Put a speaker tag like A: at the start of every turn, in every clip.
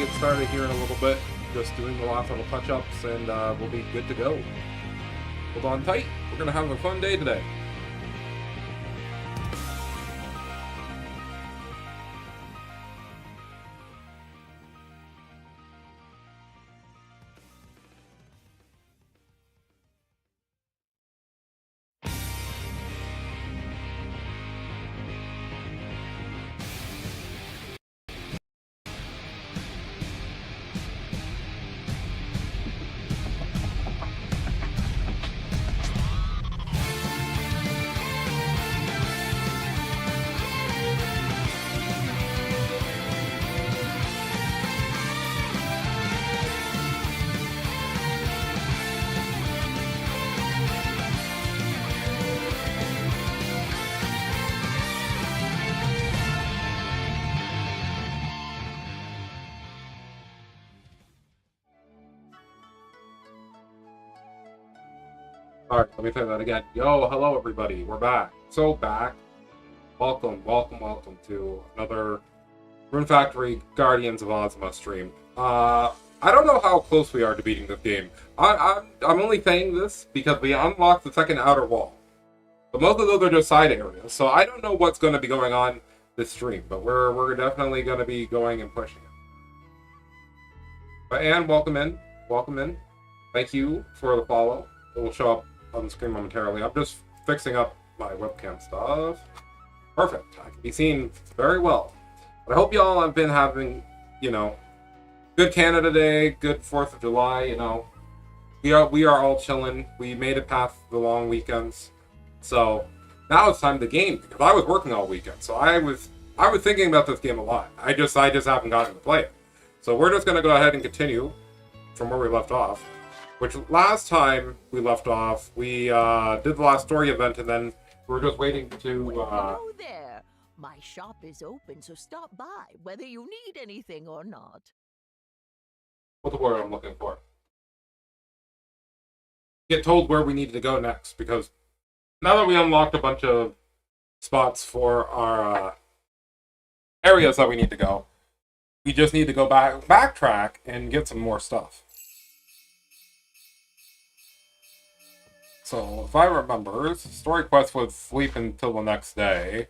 A: get started here in a little bit. Just doing the last little touch-ups, and we'll be good to go. Hold on tight. We're going to have a fun day today. Alright, let me say that again. Yo, hello everybody, we're back. So back. Welcome to another Rune Factory Guardians of Azuma stream. I don't know how close we are to beating this game. I'm only saying this because we unlocked the second outer wall. But most of those are just side areas, so I don't know what's going to be going on this stream, but we're definitely going to be going and pushing it. But Anne, welcome in. Thank you for the follow. It will show up on the screen momentarily. I'm just fixing up my webcam stuff. Perfect. I can be seen very well. But I hope y'all have been having, good Canada Day, good 4th of July, We are all chilling. We made it past the long weekends. So now it's time to game, because I was working all weekend. So I was thinking about this game a lot. I just haven't gotten to play it. So we're just gonna go ahead and continue from where we left off. Which last time we left off, we did the last story event, and then we were just waiting to.
B: Hello there. My shop is open, so stop by, whether you need anything or not.
A: What's the word I'm looking for? Get told where we need to go next, because now that we unlocked a bunch of spots for our areas that we need to go, we just need to go backtrack and get some more stuff. So, if I remember, story quest was sleep until the next day.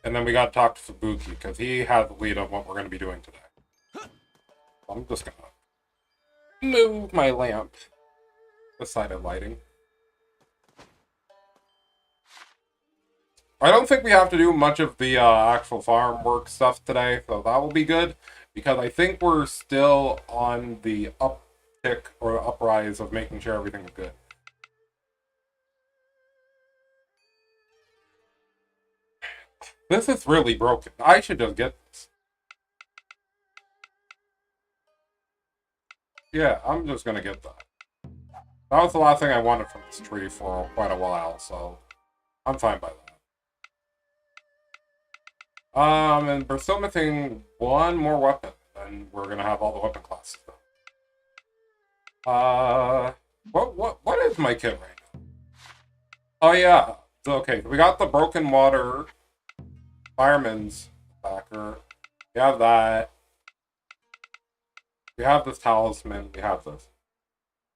A: And then we got to talk to Fubuki, because he has the lead on what we're going to be doing today. I'm just going to move my lamp. This side of lighting. I don't think we have to do much of the actual farm work stuff today, so that will be good. Because I think we're still on the uptick or uprise of making sure everything is good. This is really broken. I should just get this. Yeah, I'm just gonna get that. That was the last thing I wanted from this tree for quite a while, so I'm fine by that. And we're still missing one more weapon, and we're gonna have all the weapon classes done. What is my kit right now? Oh yeah, okay, we got the broken water fireman's backer. We have that. We have this talisman. We have this.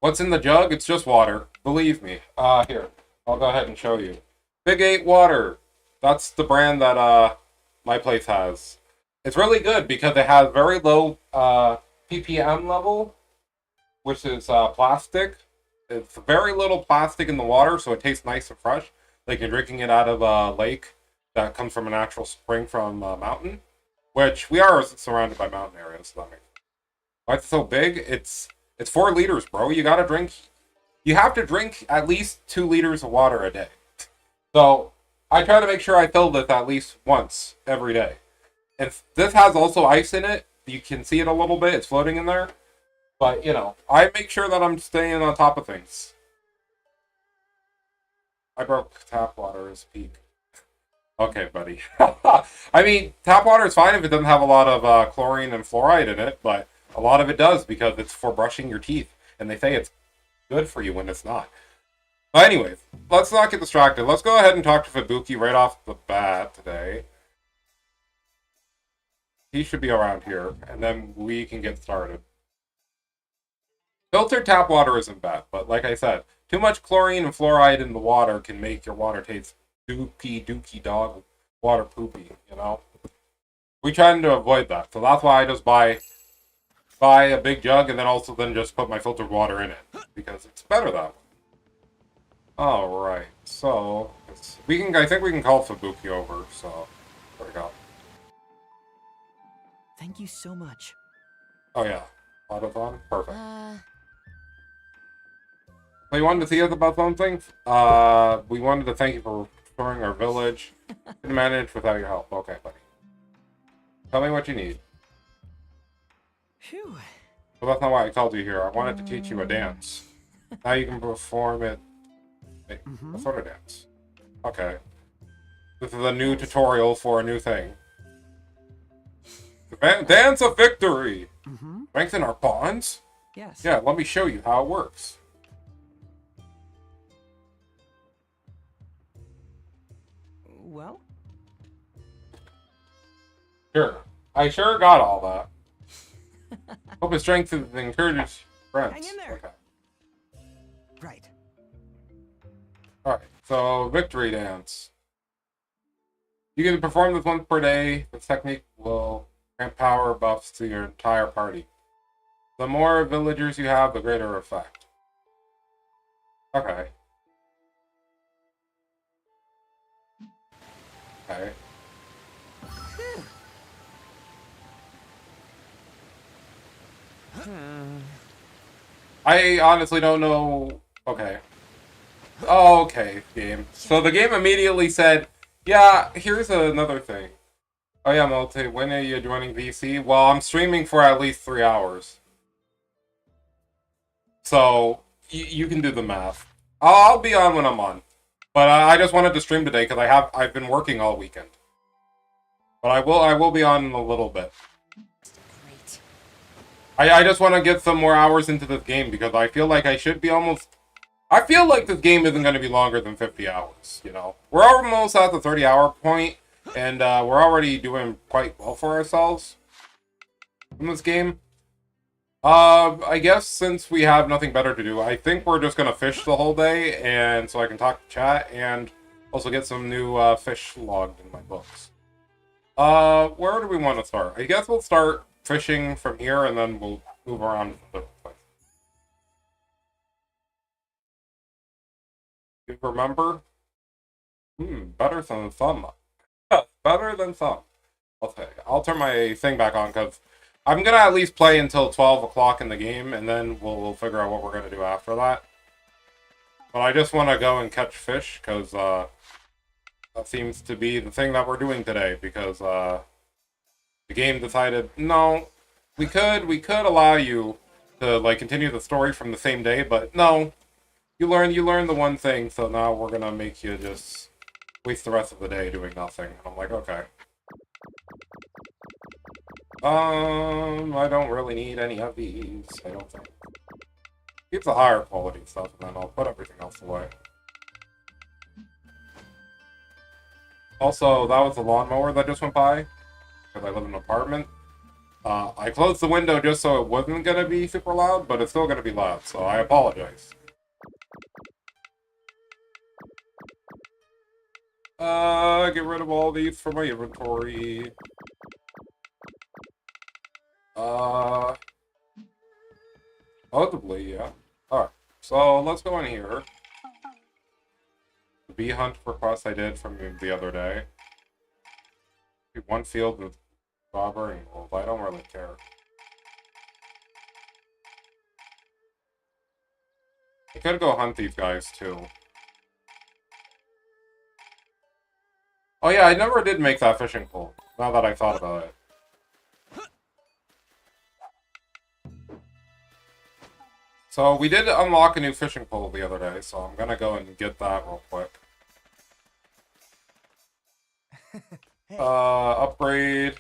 A: What's in the jug? It's just water. Believe me. Here. I'll go ahead and show you. Big 8 water. That's the brand that my place has. It's really good because it has very low ppm level, which is plastic. It's very little plastic in the water, so it tastes nice and fresh. Like you're drinking it out of a lake that comes from a natural spring from a mountain, which we are surrounded by mountain areas. So that makes sense. Why it's so big? It's 4 liters, bro. You gotta drink. You have to drink at least 2 liters of water a day. So I try to make sure I fill this at least once every day. And this has also ice in it. You can see it a little bit. It's floating in there. But I make sure that I'm staying on top of things. I broke tap water as peak. Okay, buddy. I mean, tap water is fine if it doesn't have a lot of chlorine and fluoride in it, but a lot of it does because it's for brushing your teeth, and they say it's good for you when it's not. But anyways, let's not get distracted. Let's go ahead and talk to Fubuki right off the bat today. he should be around here, and then we can get started. Filtered tap water isn't bad, but like I said, too much chlorine and fluoride in the water can make your water taste dookie dog water poopy, you know? We trying to avoid that, so that's why I just buy a big jug and then just put my filtered water in it, because it's better that way. Alright, so I think we can call Fubuki over, so there we go.
C: Thank you so much.
A: Oh yeah. Autothon? Perfect. So you wanted to see us about something? We wanted to thank you for restoring our village. Couldn't manage without your help. Okay, buddy. Tell me what you need.
C: Phew.
A: Well, that's not why I called you here. I wanted to teach you a dance. Now you can perform it. Wait, what sort of dance? Okay. This is a new tutorial for a new thing. The Dance of Victory! Strengthen our bonds?
C: Yes.
A: Yeah, let me show you how it works.
C: Well?
A: Sure. I sure got all that. Hope it strengthens and encourages friends.
C: Hang in there.
A: Okay.
C: Right.
A: Alright, so Victory Dance. You can perform this once per day. This technique will grant power buffs to your entire party. The more villagers you have, the greater effect. Okay. Okay. I honestly don't know. Okay. Oh, okay, game. So the game immediately said, yeah, here's another thing. Oh yeah, Multi, when are you joining VC? Well, I'm streaming for at least 3 hours. So, you can do the math. I'll be on when I'm on. But I just wanted to stream today because I've been working all weekend. But I will be on in a little bit.
C: Great.
A: I just want to get some more hours into this game because I feel like I should be almost... I feel like this game isn't going to be longer than 50 hours, you know? We're almost at the 30-hour point, and we're already doing quite well for ourselves in this game. I guess since we have nothing better to do, I think we're just going to fish the whole day, and so I can talk to chat, and also get some new fish logged in my books. Where do we want to start? I guess we'll start fishing from here, and then we'll move around to the place. You remember? Better than thumb. Better than thumb. I'll turn my thing back on, because I'm going to at least play until 12 o'clock in the game, and then we'll figure out what we're going to do after that. But I just want to go and catch fish, because that seems to be the thing that we're doing today, because the game decided, no, we could allow you to, like, continue the story from the same day, but no, you learn the one thing, so now we're going to make you just waste the rest of the day doing nothing. And I'm like, okay. I don't really need any of these, I don't think. Keep the higher quality stuff, and then I'll put everything else away. Also, that was the lawnmower that just went by, because I live in an apartment. I closed the window just so it wasn't going to be super loud, but it's still going to be loud, so I apologize. Get rid of all these from my inventory. Possibly, yeah. Alright, so let's go in here. The bee hunt request I did from the other day. One field with strawberry and gold. I don't really care. I could go hunt these guys, too. Oh yeah, I never did make that fishing pole, now that I thought about it. So, we did unlock a new fishing pole the other day, so I'm gonna go and get that real quick. Upgrade.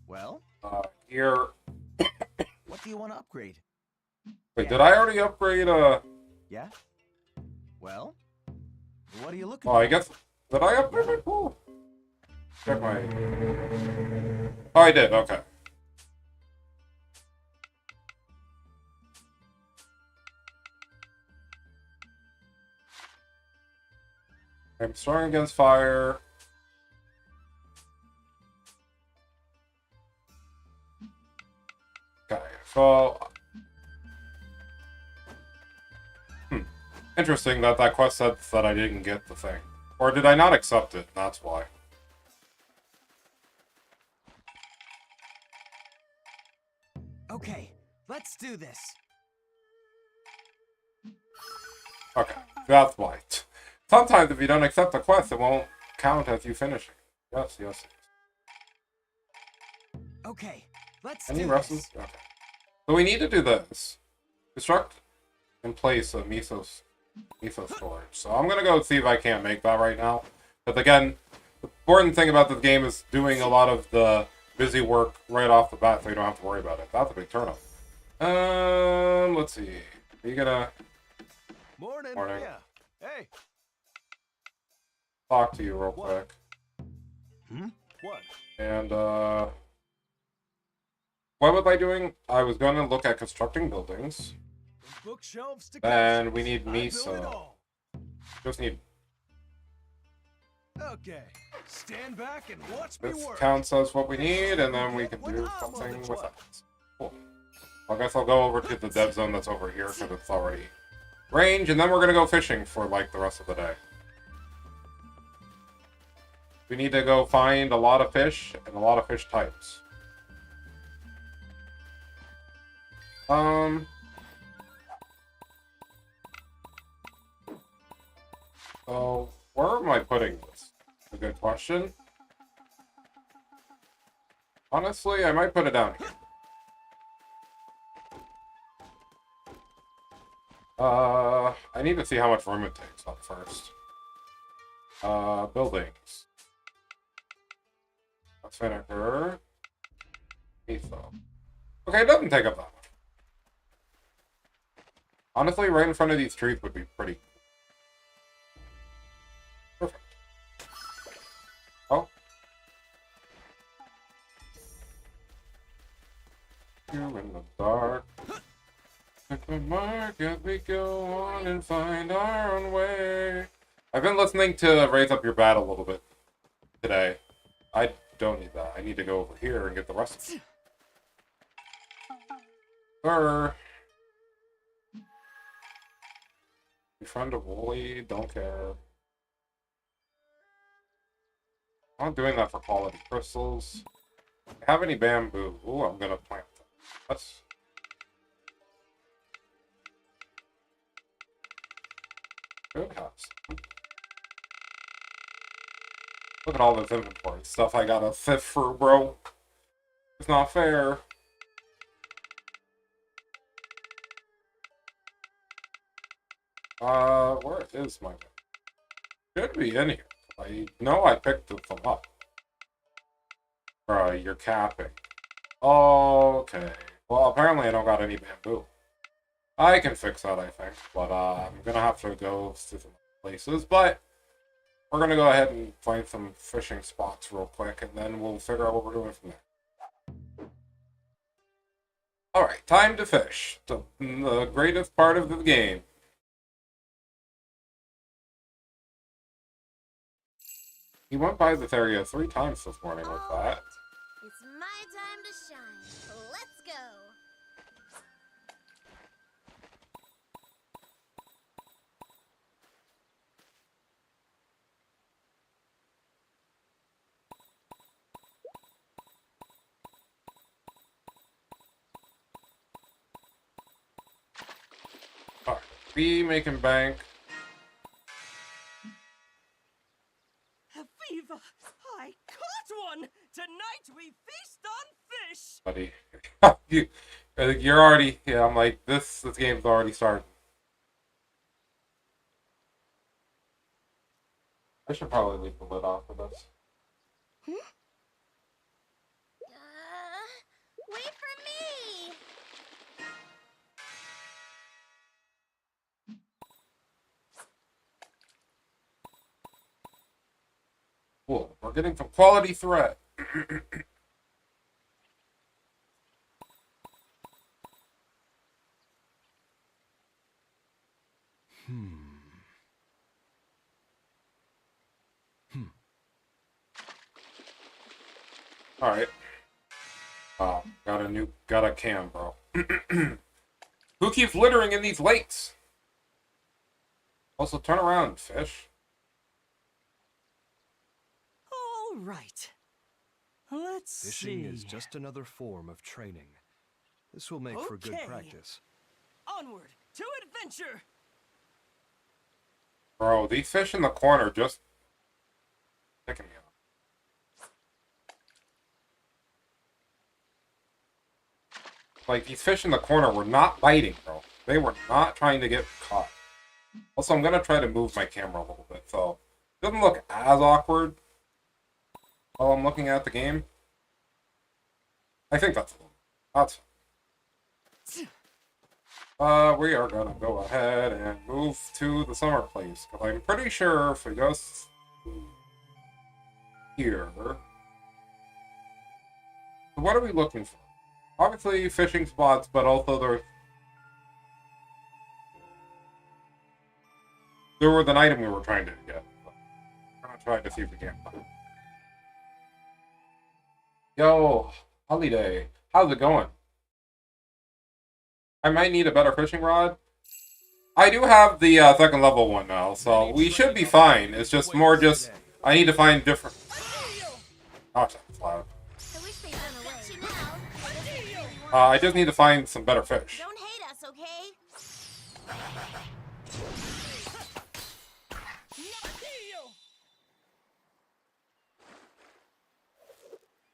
C: Well?
A: Here.
C: What do you want to upgrade?
A: Wait, did I already upgrade,
C: Yeah? Well? What are you looking
A: Oh, I guess... Did I upgrade my pool? Check my... Oh, I did, okay. I'm strong against fire. Okay, so... Interesting that that quest said that I didn't get the thing. Or did I not accept it? That's why.
C: Okay, let's do this.
A: Okay, that's why. Sometimes if you don't accept the quest, it won't count as you finishing. Yes, yes.
C: Okay, let's
A: Any
C: do
A: Russes?
C: this.
A: Okay. So we need to do this. Construct in place a miso storage. So I'm gonna go see if I can't make that right now. But again, the important thing about this game is doing a lot of the busy work right off the bat, so you don't have to worry about it. That's a big turn-up. Let's see. Are you gonna
C: Morning.
A: Morning.
C: Yeah. Hey.
A: talk to you real
C: What?
A: quick?
C: What?
A: And what was I doing? I was gonna look at constructing buildings.
C: From bookshelves to
A: Then
C: couches,
A: we need
C: I build it
A: miso.
C: all.
A: Just need
C: Okay. Stand back and watch me
A: this
C: work.
A: counts as what we need, and then we can do something with that. Cool. I guess I'll go over to the dev zone that's over here because it's already range, and then we're gonna go fishing for like the rest of the day. We need to go find a lot of fish and a lot of fish types. So where am I putting this? A good question. Honestly, I might put it down here. I need to see how much room it takes up first. Buildings. That's vinegar. Miso. Okay, it doesn't take up that much. Honestly, right in front of these trees would be pretty cool. Perfect. Oh. You in the dark. At the market we go on and find our own way. I've been listening to Raise Up Your Bat a little bit today. I don't need that. I need to go over here and get the rest of it. Sir. Befriend a woolly, don't care. I'm not doing that for quality crystals. Have any bamboo? Ooh, I'm gonna plant them. That's good house. Look at all this inventory stuff I gotta sift for, bro. It's not fair. Where is my bed? Should be in here. I know I picked them up. Bro, you're capping. Okay. Well, apparently I don't got any bamboo. I can fix that, I think. But, I'm gonna have to go to some places. But, we're gonna go ahead and find some fishing spots real quick. And then we'll figure out what we're doing from there. Alright, time to fish. The greatest part of the game. He went by this area 3 times this morning with that.
D: It's my time to shine. Let's go.
A: Alright, we making bank.
E: Viva! I caught one! Tonight we feast on fish!
A: Buddy. You're already, yeah, I'm like, this game's already started. I should probably leave the lid off for this.
D: Wait for me.
A: Cool, we're getting some quality thread. Alright. Got a cam, bro. Who keeps littering in these lakes? Also, turn around, fish.
E: All right. Let's
C: Fishing
E: see.
C: is just another form of training. This will make for good
E: Okay.
C: practice.
E: Onward to adventure.
A: Bro, these fish in the corner just picking me up. Like, these fish in the corner were not biting, bro. They were not trying to get caught. Also, I'm going to try to move my camera a little bit, so it doesn't look as awkward while I'm looking at the game. I think that's a little. That's fine. We are going to go ahead and move to the summer place, because I'm pretty sure if we go here... What are we looking for? Obviously, fishing spots, but also there was an item we were trying to get. We're gonna try to see if we can find it. Yo, Holiday, how's it going? I might need a better fishing rod. I do have the second level one now, so we should be fine. It's just more I need to find different. Oh, that's loud.
D: I wish they'd run away. Got you now. Doesn't really want
A: I just need to find some better fish.
D: Don't hate us, okay?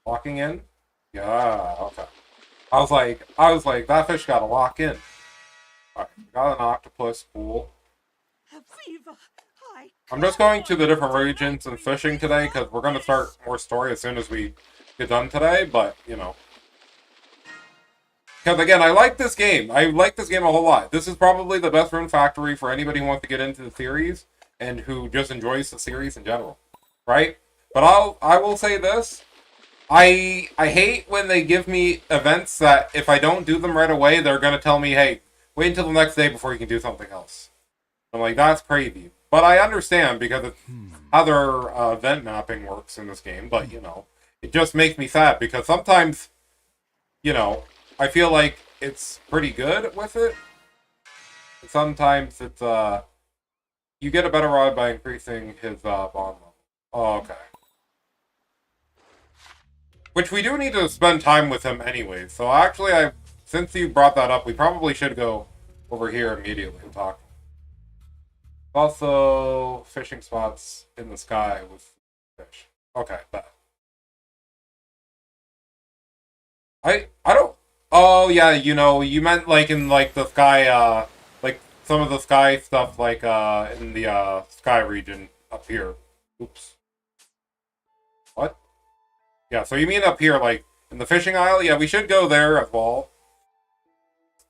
A: Locking in? Yeah, okay. I was like, that fish gotta lock in. Alright, we got an octopus, cool.
E: Viva,
A: I'm just going to the different regions and fishing today, because we're gonna start more story as soon as we get done today, but, you know. Because, again, I like this game. I like this game a whole lot. This is probably the best Rune Factory for anybody who wants to get into the series, and who just enjoys the series in general. Right? But I will say this. I hate when they give me events that if I don't do them right away, they're going to tell me, hey, wait until the next day before you can do something else. I'm like, that's crazy. But I understand because it's how their event mapping works in this game. But, you know, it just makes me sad because sometimes, you know, I feel like it's pretty good with it. And sometimes it's, you get a better rod by increasing his bond level. Oh, okay. Which we do need to spend time with him anyway. So actually, since you brought that up, we probably should go over here immediately and talk. Also, fishing spots in the sky with fish. Okay, that. I don't. Oh yeah, you know, you meant like in like the sky, like some of the sky stuff, like in the sky region up here. Oops. What? Yeah, so you mean up here, like, in the fishing isle? Yeah, we should go there as well.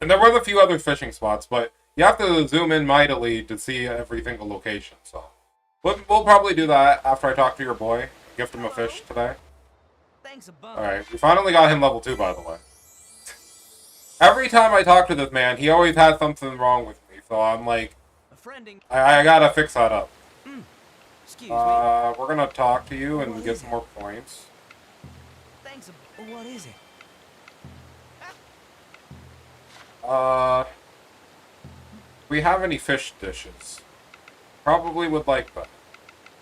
A: And there was a few other fishing spots, but you have to zoom in mightily to see every single location, so. We'll probably do that after I talk to your boy. Gift him a fish today.
E: Thanks a bunch.
A: Alright, we finally got him level 2, by the way. Every time I talk to this man, he always has something wrong with me, so I'm like,
E: A friending.
A: I gotta fix that up.
E: Excuse me.
A: We're gonna talk to you and get some more points.
E: Thanks a. What is it?
A: We have any fish dishes? Probably would like that.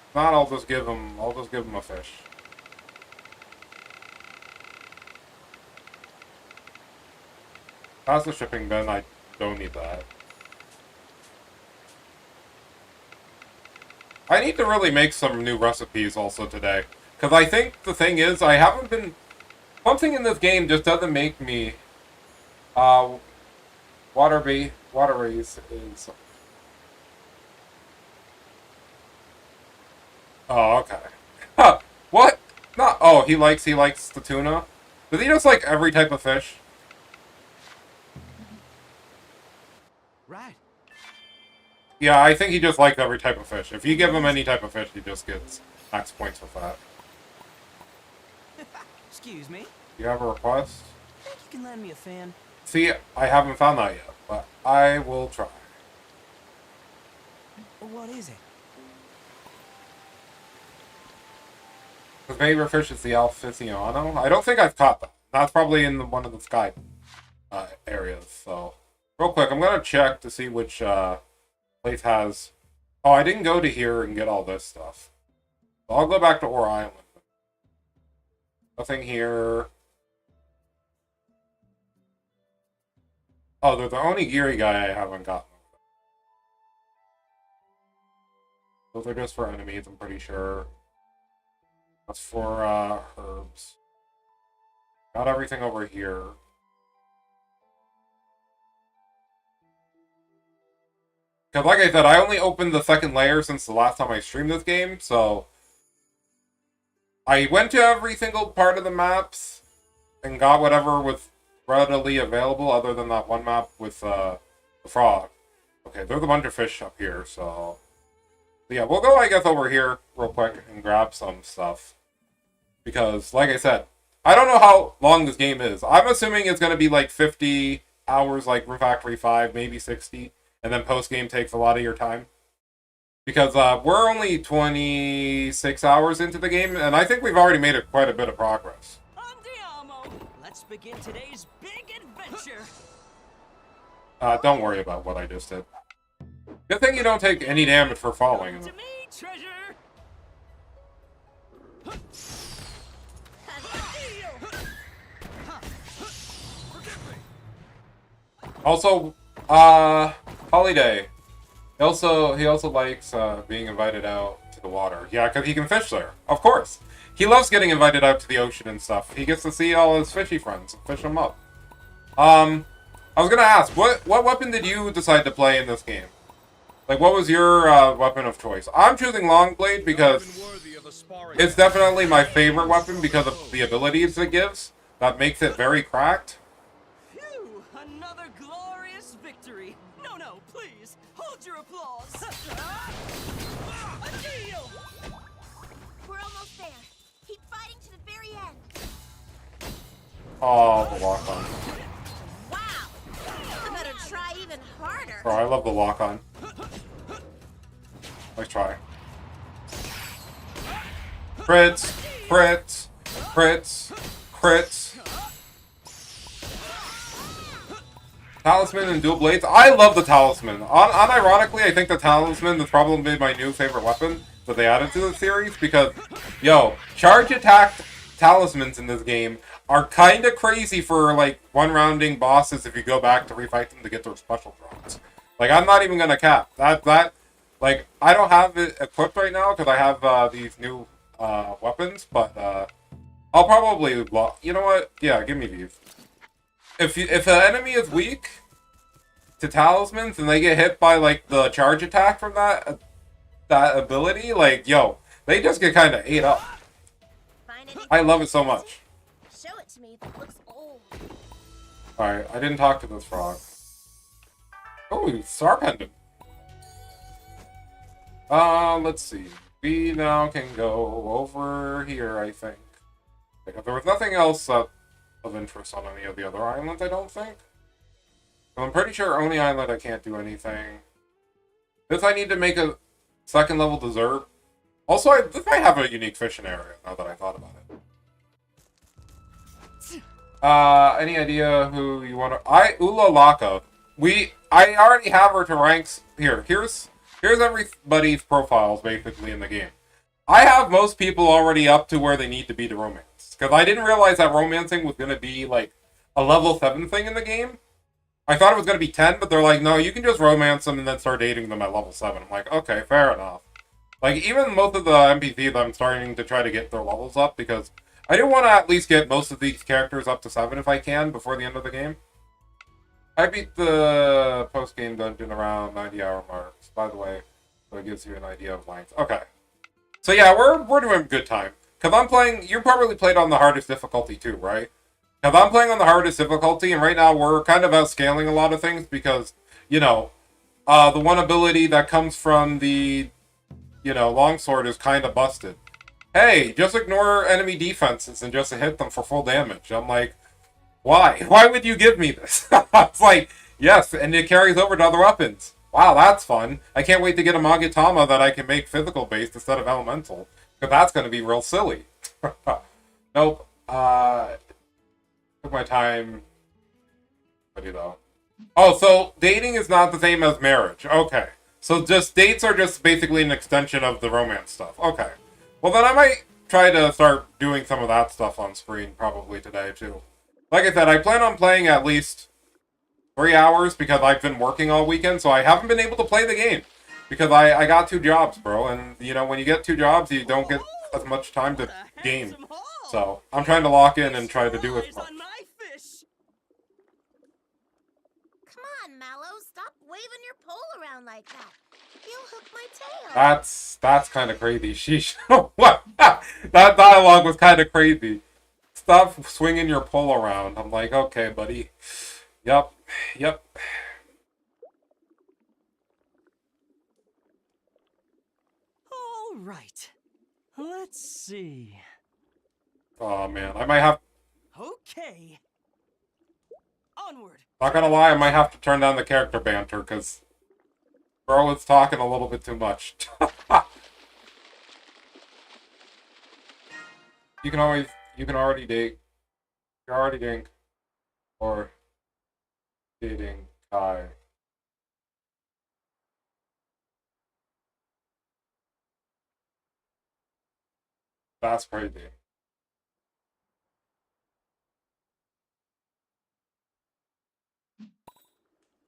A: If not, I'll just give him a fish. That's the shipping bin. I don't need that. I need to really make some new recipes also today. Because I think the thing is, I haven't been... Something in this game just doesn't make me... Water race is... Oh, okay. Huh, what? Not... Oh, he likes the tuna? Does he just like every type of fish?
E: Right.
A: Yeah, I think he just likes every type of fish. If you give him any type of fish, he just gets max points with that.
E: Excuse me.
A: You have a request?
E: Think you can lend me a fan?
A: See, I haven't found that yet, but I will try.
E: What is it?
A: Because Babyfish is the Aficionado. I don't think I've caught that. That's probably in one of the sky areas. So, real quick, I'm going to check to see which place has... Oh, I didn't go to here and get all this stuff. So I'll go back to Ore Island. Nothing here. Oh, they're the onigiri guy I haven't gotten. Those are just for enemies, I'm pretty sure. That's for herbs. Got everything over here. Because like I said, I only opened the second layer since the last time I streamed this game, so... I went to every single part of the maps and got whatever was readily available, other than that one map with the frog. Okay, there's a bunch of fish up here, so yeah, we'll go, I guess, over here real quick and grab some stuff. Because, like I said, I don't know how long this game is. I'm assuming it's going to be like 50 hours like Rune Factory 5, maybe 60, and then post-game takes a lot of your time. Because we're only 26 hours into the game, and I think we've already made quite a bit of progress.
E: Andiamo! Let's begin today's big adventure.
A: Don't worry about what I just did. Good thing you don't take any damage for falling.
E: To me, treasure.
A: Also, Holiday. He also likes being invited out to the water. Yeah, because he can fish there. Of course. He loves getting invited out to the ocean and stuff. He gets to see all his fishy friends and fish them up. I was gonna ask, what weapon did you decide to play in this game? Like, what was your weapon of choice? I'm choosing Longblade because it's definitely my favorite weapon because of the abilities it gives. That makes it very cracked.
E: Phew! Another glorious victory. No, please. Hold your applause. A deal!
D: We're almost there. Keep fighting to the very end.
A: Oh, the lock-on.
D: Wow! I better try even harder.
A: Bro, I love the lock-on. Let's try. Crits! Crits! Crits! Crits! Talisman and dual blades. I love the talisman. Unironically, I think the talisman is probably my new favorite weapon that they added to the series because, yo, charge attack talismans in this game are kind of crazy for, like, one-rounding bosses if you go back to refight them to get their special drops. Like, I'm not even gonna cap. Like, I don't have it equipped right now because I have these new weapons, but I'll probably... You know what? Yeah, give me these. If an enemy is weak to talismans and they get hit by, like, the charge attack from that ability, like, yo, they just get kind of ate up. I love it so much.
D: Show it to me if it looks old.
A: Alright, I didn't talk to this frog. Oh, Star Pendant. Let's see. We now can go over here, I think. Because there was nothing else of interest on any of the other islands, I don't think. So I'm pretty sure only island I can't do anything. This I need to make a second level dessert. Also, this might have a unique fishing area, now that I thought about it. Any idea who you want to... Ula Laka. I already have her to ranks... Here's everybody's profiles, basically, in the game. I have most people already up to where they need to be to romance. Because I didn't realize that romancing was going to be, like, a level 7 thing in the game. I thought it was going to be 10, but they're like, no, you can just romance them and then start dating them at level 7. I'm like, okay, fair enough. Like, even most of the NPCs, I'm starting to try to get their levels up, because I do want to at least get most of these characters up to 7 if I can, before the end of the game. I beat the post-game dungeon around 90-hour marks, by the way, so it gives you an idea of length. Okay. So yeah, we're doing a good time. Because I'm playing, you probably played on the hardest difficulty too, right? Because I'm playing on the hardest difficulty, and right now we're kind of outscaling a lot of things because, you know, the one ability that comes from the, you know, longsword is kind of busted. Hey, just ignore enemy defenses and just hit them for full damage. I'm like, why? Why would you give me this? It's like, yes, and it carries over to other weapons. Wow, that's fun. I can't wait to get a Magatama that I can make physical based instead of elemental. Because that's going to be real silly. Nope. Took my time. What do you know? Oh, so dating is not the same as marriage. Okay. So just dates are just basically an extension of the romance stuff. Okay. Well, then I might try to start doing some of that stuff on screen probably today, too. Like I said, I plan on playing at least 3 hours because I've been working all weekend, so I haven't been able to play the game. Because I got 2 jobs, bro. And, you know, when you get 2 jobs, you don't get as much time to game. So, I'm trying to lock in and try to do it.
E: On my fish.
D: Come on, Mallow, stop waving your pole around like that. You'll hook my tail.
A: That's kind of crazy. Sheesh. What? That dialogue was kind of crazy. Stop swinging your pole around. I'm like, okay, buddy. Yep.
E: All right. Let's see.
A: Oh, man. I might have...
E: Okay. Onward.
A: Not gonna lie, I might have to turn down the character banter, because... Bro is talking a little bit too much. You can already date. You're already dating. Or... dating Kai. That's crazy.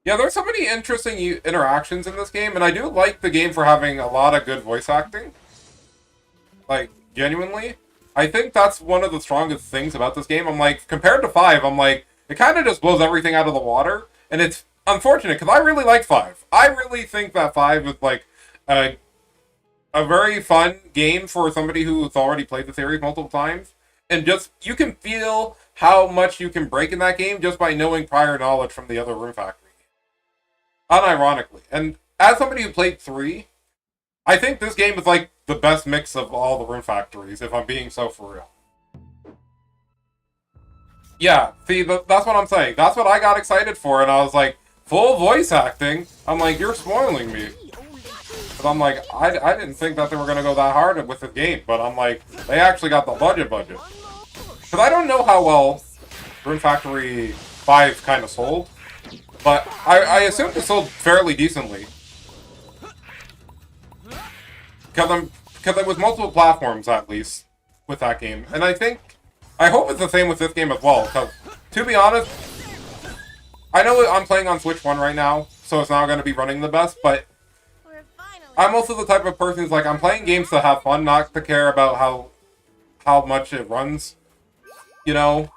A: Yeah, there's so many interesting interactions in this game, and I do like the game for having a lot of good voice acting. Like, genuinely. I think that's one of the strongest things about this game. I'm like, compared to 5, I'm like, it kind of just blows everything out of the water, and it's unfortunate, because I really like 5. I really think that 5 is, like, a very fun game for somebody who's already played the series multiple times. And just, you can feel how much you can break in that game just by knowing prior knowledge from the other Rune Factory. Unironically. And as somebody who played 3, I think this game is like the best mix of all the Rune Factories, if I'm being so for real. Yeah, see, that's what I'm saying. That's what I got excited for, and I was like, full voice acting? I'm like, you're spoiling me. But I'm like, I didn't think that they were going to go that hard with the game, but I'm like, they actually got the budget. Because I don't know how well Rune Factory 5 kind of sold. But I assumed it sold fairly decently. Because it was multiple platforms, at least, with that game. And I hope it's the same with this game as well. Because, to be honest, I know I'm playing on Switch 1 right now, so it's not going to be running the best, but I'm also the type of person who's like, I'm playing games to have fun, not to care about how much it runs. You know?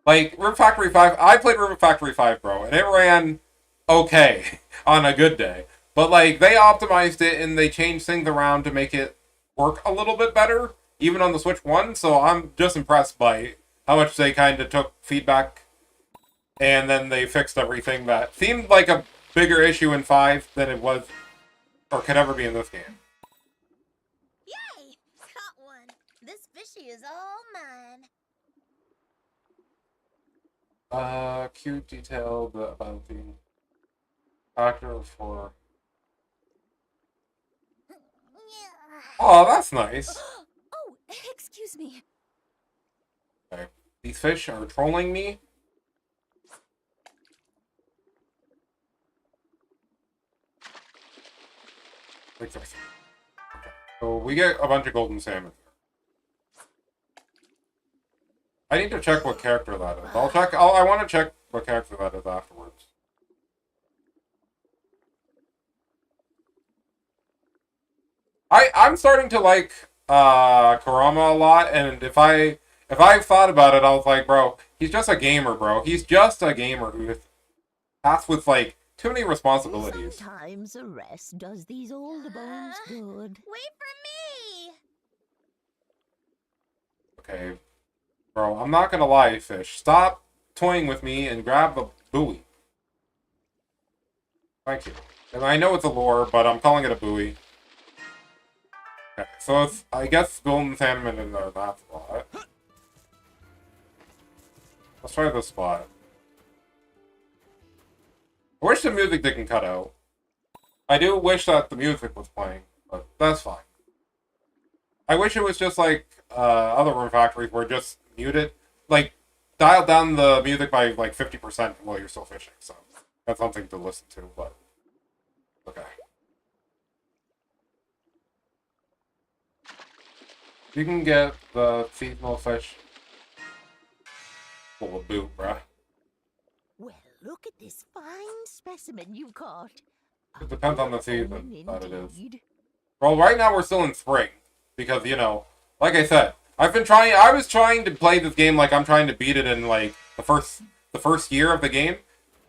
A: Like, Rune Factory 5, I played Rune Factory 5, bro, and it ran okay on a good day. But, like, they optimized it and they changed things around to make it work a little bit better, even on the Switch 1, so I'm just impressed by how much they kind of took feedback and then they fixed everything that seemed like a bigger issue in 5 than it was or could ever be in this game.
D: Yay! Caught one. This fishy is all mine.
A: Cute, detailed about the actor for... Oh, that's nice.
D: Oh, excuse me.
A: Okay. These fish are trolling me. Okay. So we get a bunch of golden salmon. I need to check what character that is. I want to check what character that is afterwards. I'm starting to like Kurama a lot, and if I thought about it, I was like, bro, he's just a gamer, bro. He's just a gamer who has with like too many responsibilities.
B: Sometimes a rest does these old bones good.
D: Wait for me!
A: Okay, bro, I'm not gonna lie, fish. Stop toying with me and grab the buoy. Thank you. And I know it's a lure, but I'm calling it a buoy. Okay, so it's, I guess, golden salmon in that spot. Let's try this spot. I wish the music didn't cut out. I do wish that the music was playing, but that's fine. I wish it was just like other Rune Factories where just mute it, like dial down the music by like 50% while you're still fishing. So that's something to listen to. But okay, you can get the seasonal fish. Full of boot, bruh.
B: Well, look at this fine specimen you caught.
A: It depends on the season that it is.
B: Indeed.
A: Well, right now we're still in spring because, you know, like I said, I was trying to play this game like I'm trying to beat it in like the first year of the game.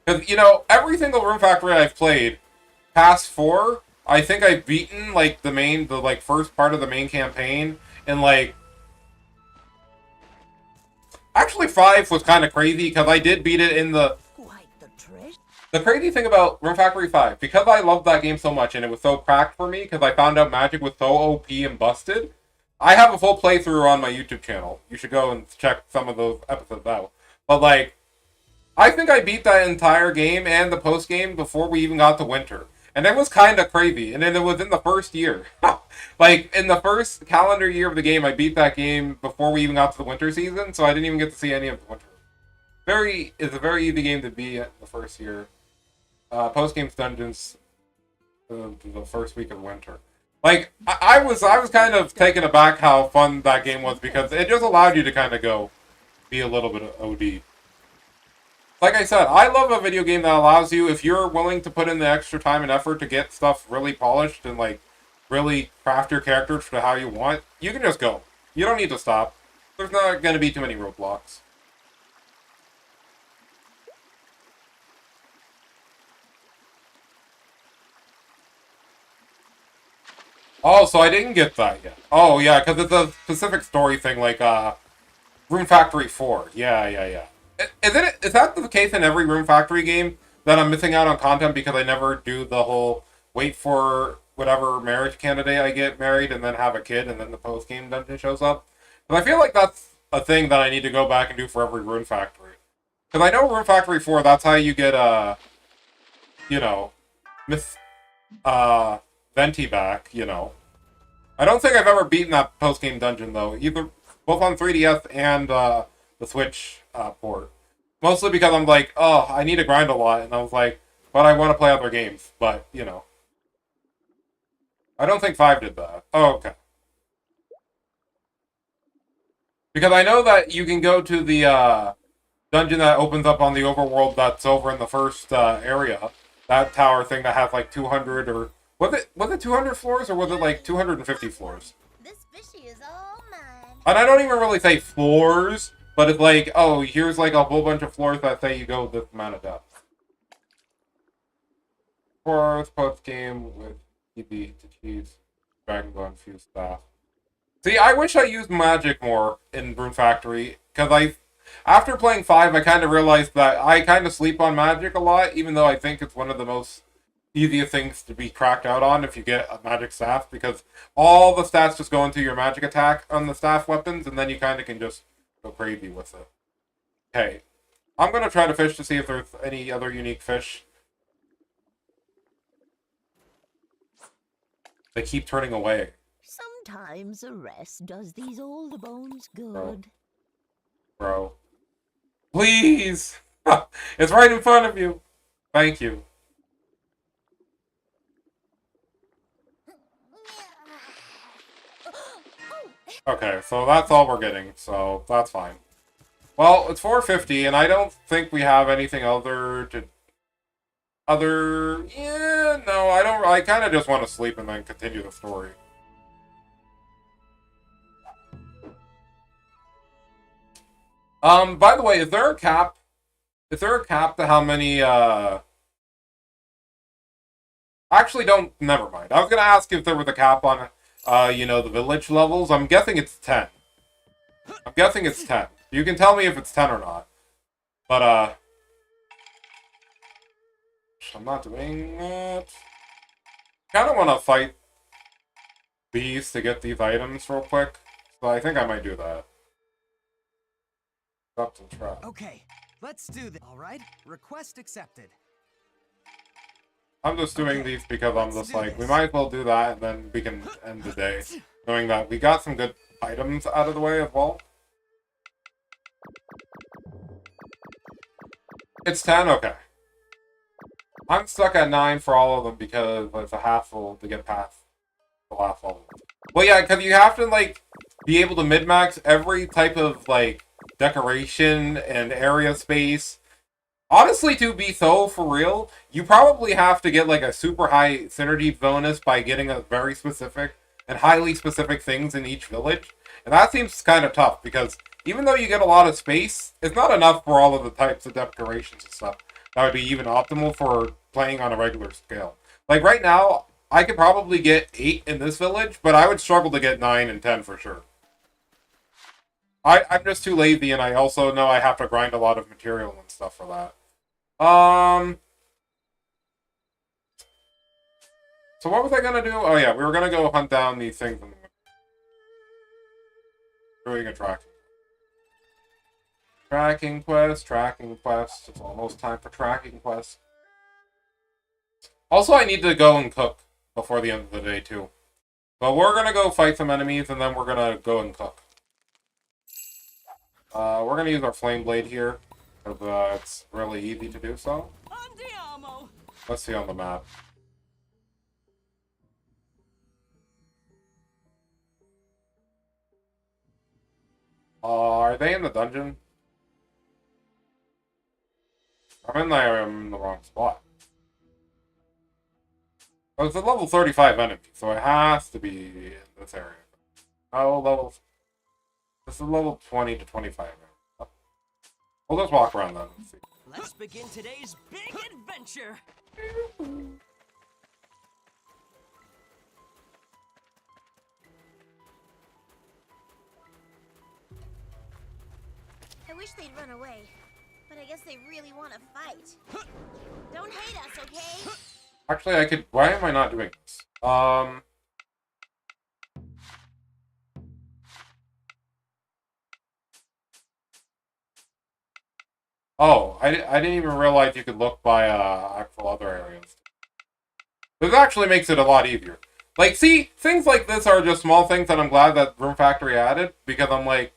A: Because, you know, every single Rune Factory I've played past 4, I think I've beaten like the first part of the main campaign in like, actually 5 was kind of crazy because I did beat it in the
B: Quite the treasure.
A: The crazy thing about Rune Factory 5, because I loved that game so much and it was so cracked for me, because I found out magic was so OP and busted, I have a full playthrough on my YouTube channel. You should go and check some of those episodes out. But, like, I think I beat that entire game and the post-game before we even got to winter. And it was kind of crazy. And then it was in the first year. Like, in the first calendar year of the game, I beat that game before we even got to the winter season, so I didn't even get to see any of the winter. It's a very easy game to beat the first year. Post-game dungeons the first week of winter. Like, I was kind of taken aback how fun that game was because it just allowed you to kind of go be a little bit of OD. Like I said, I love a video game that allows you, if you're willing to put in the extra time and effort to get stuff really polished and like really craft your characters to how you want, you can just go. You don't need to stop. There's not going to be too many roadblocks. Oh, so I didn't get that yet. Oh, yeah, because it's a specific story thing, like, Rune Factory 4. Yeah. Is that the case in every Rune Factory game? That I'm missing out on content because I never do the whole wait for whatever marriage candidate I get married and then have a kid and then the post-game dungeon shows up? But I feel like that's a thing that I need to go back and do for every Rune Factory. Because I know Rune Factory 4, that's how you get, you know, Venti back, you know. I don't think I've ever beaten that post-game dungeon, though. Both on 3DS and the Switch port. Mostly because I'm like, oh, I need to grind a lot. And I was like, but I want to play other games. But, you know. I don't think 5 did that. Oh, okay. Because I know that you can go to the dungeon that opens up on the overworld that's over in the first area. That tower thing that has like 200 or... Was it 200 floors or was it like 250 floors?
D: This fishy is all mine.
A: And I don't even really say floors, but it's like, oh, here's like a whole bunch of floors that say you go this amount of depth. Fourth post game with EB to cheese, Dragon Ball infused staff. See, I wish I used magic more in Rune Factory, because after playing 5, I kind of realized that I kind of sleep on magic a lot, even though I think it's one of the most easiest things to be cracked out on if you get a magic staff, because all the stats just go into your magic attack on the staff weapons, and then you kind of can just go crazy with it. Okay, I'm going to try to fish to see if there's any other unique fish. They keep turning away.
B: Sometimes a rest does these old bones good.
A: Bro. Please! It's right in front of you! Thank you. Okay, so that's all we're getting, so that's fine. Well, it's 4:50, and I don't think we have anything yeah, no, I don't, I kind of just want to sleep and then continue the story. By the way, is there a cap? Is there a cap to how many, Actually, never mind. I was gonna ask if there was a cap on, you know, the village levels. I'm guessing it's 10. I'm guessing it's 10. You can tell me if it's 10 or not. But, I'm not doing it. Kind of want to fight these to get these items real quick. So I think I might do that. Tips&Tricks.
E: Okay, let's do this. All right, request accepted.
A: I'm just doing these because I'm just like, we might as well do that and then we can end the day. Knowing that we got some good items out of the way as well. It's 10? Okay. I'm stuck at 9 for all of them because it's a hassle to get past the last level. Well, yeah, because you have to, like, be able to min-max every type of, like, decoration and area space. Honestly, to be so for real, you probably have to get, like, a super high synergy bonus by getting a very specific and highly specific things in each village. And that seems kind of tough because even though you get a lot of space, it's not enough for all of the types of decorations and stuff that would be even optimal for playing on a regular scale. Like right now, I could probably get 8 in this village, but I would struggle to get 9 and 10 for sure. I'm just too lazy, and I also know I have to grind a lot of material and stuff for that. So what was I gonna do? Oh yeah, we were gonna go hunt down these things. Doing a tracking quest. It's almost time for tracking quest. Also, I need to go and cook before the end of the day too. But we're gonna go fight some enemies, and then we're gonna go and cook. We're gonna use our flame blade here, because it's really easy to do so.
E: Andiamo!
A: Let's see on the map. Are they in the dungeon? I'm in the wrong spot. Oh, it's a level 35 enemy, so it has to be in this area. Oh, levels. This is level 20 to 25. We'll just walk around then and see.
E: Let's begin today's big adventure!
D: I wish they'd run away, but I guess they really want to fight. Don't hate us, okay?
A: Actually, I could... Why am I not doing this? Oh, I didn't even realize you could look by actual other areas. This actually makes it a lot easier. Like, see, things like this are just small things that I'm glad that Rune Factory added, because I'm like,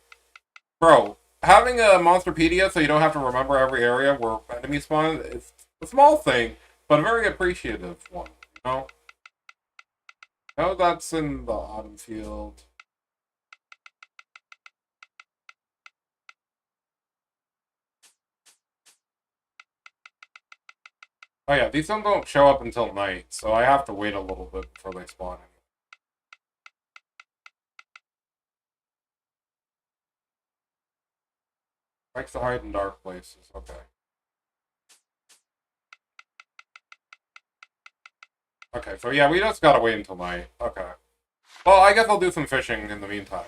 A: bro, having a Monsterpedia so you don't have to remember every area where enemies spawn is a small thing, but a very appreciative one, you know? No, that's in the autumn field. Oh yeah, these ones don't show up until night, so I have to wait a little bit before they spawn. Likes to hide in dark places, okay. Okay, so yeah, we just gotta wait until night. Okay. Well, I guess I'll do some fishing in the meantime.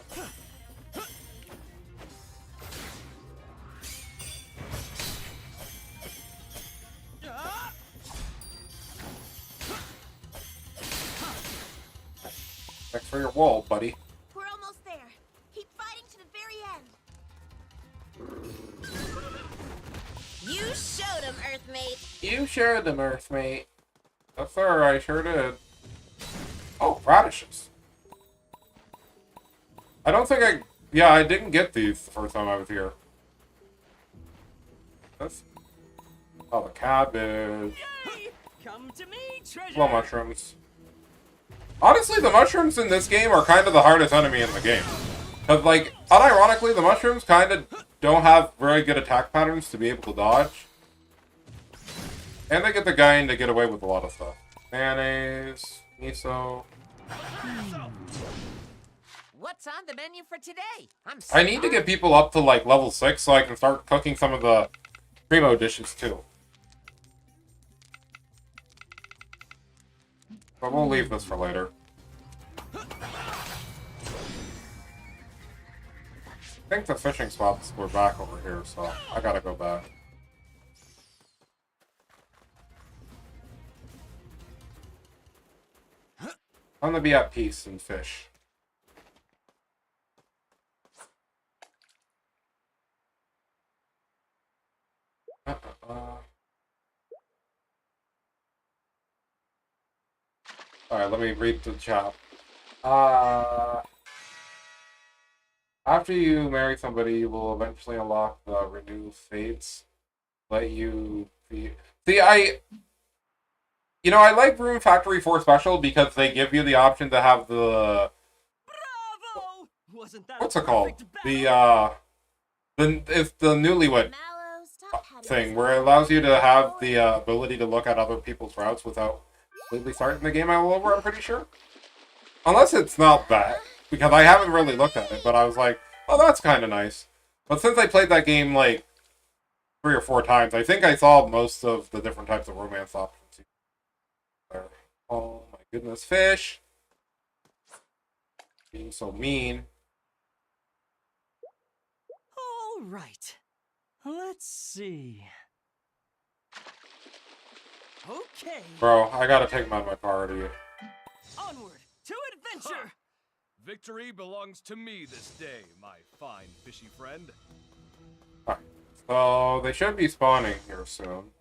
A: Thanks for your wool, buddy.
D: We're almost there. Keep fighting to the very end. You showed him, Earthmate.
A: You showed them, Earthmate. Yes, sir, I sure did. Oh, radishes. I don't think I... Yeah, I didn't get these the first time I was here. This... Oh, the cabbage.
E: Yay! Come to me, treasure!
A: Well, mushrooms. Honestly, the mushrooms in this game are kind of the hardest enemy in the game. Because, like, unironically, the mushrooms kind of don't have very good attack patterns to be able to dodge. And they get the guy in to get away with a lot of stuff. Mayonnaise, miso.
F: What's on the menu for today?
A: I need to get people up to, like, level 6 so I can start cooking some of the primo dishes, too. But we'll leave this for later. I think the fishing spots were back over here, so I gotta go back. I'm gonna be at peace and fish. Alright, let me read the chat. After you marry somebody, you will eventually unlock the Renew Fates. Let you see. I like Rune Factory 4 Special because they give you the option to have the
E: Bravo! Wasn't that
A: what's
E: a
A: it called?
E: perfect battle?
A: It's the newlywed
D: Mallow, stop petting
A: thing
D: us.
A: where it allows you to have the ability to look at other people's routes without completely starting the game all over. I'm pretty sure, unless it's not that, because I haven't really looked at it. But I was like, oh, that's kind of nice. But since I played that game like 3 or 4 times, I think I saw most of the different types of romance options there. Oh my goodness, fish! Being so mean.
E: All right. Let's see. Okay.
A: Bro, I gotta take him out of my party.
E: Onward to adventure.
C: Victory belongs to me this day, my fine fishy friend.
A: So, they should be spawning here soon.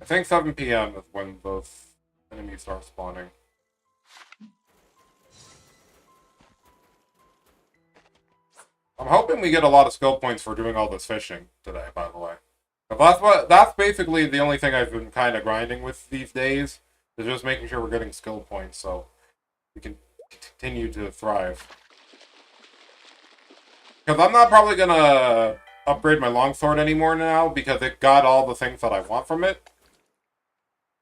A: I think 7 PM is when those enemies start spawning. I'm hoping we get a lot of skill points for doing all this fishing today, by the way. That's basically the only thing I've been kind of grinding with these days, is just making sure we're getting skill points so we can continue to thrive. Because I'm not probably gonna upgrade my longsword anymore now because it got all the things that I want from it.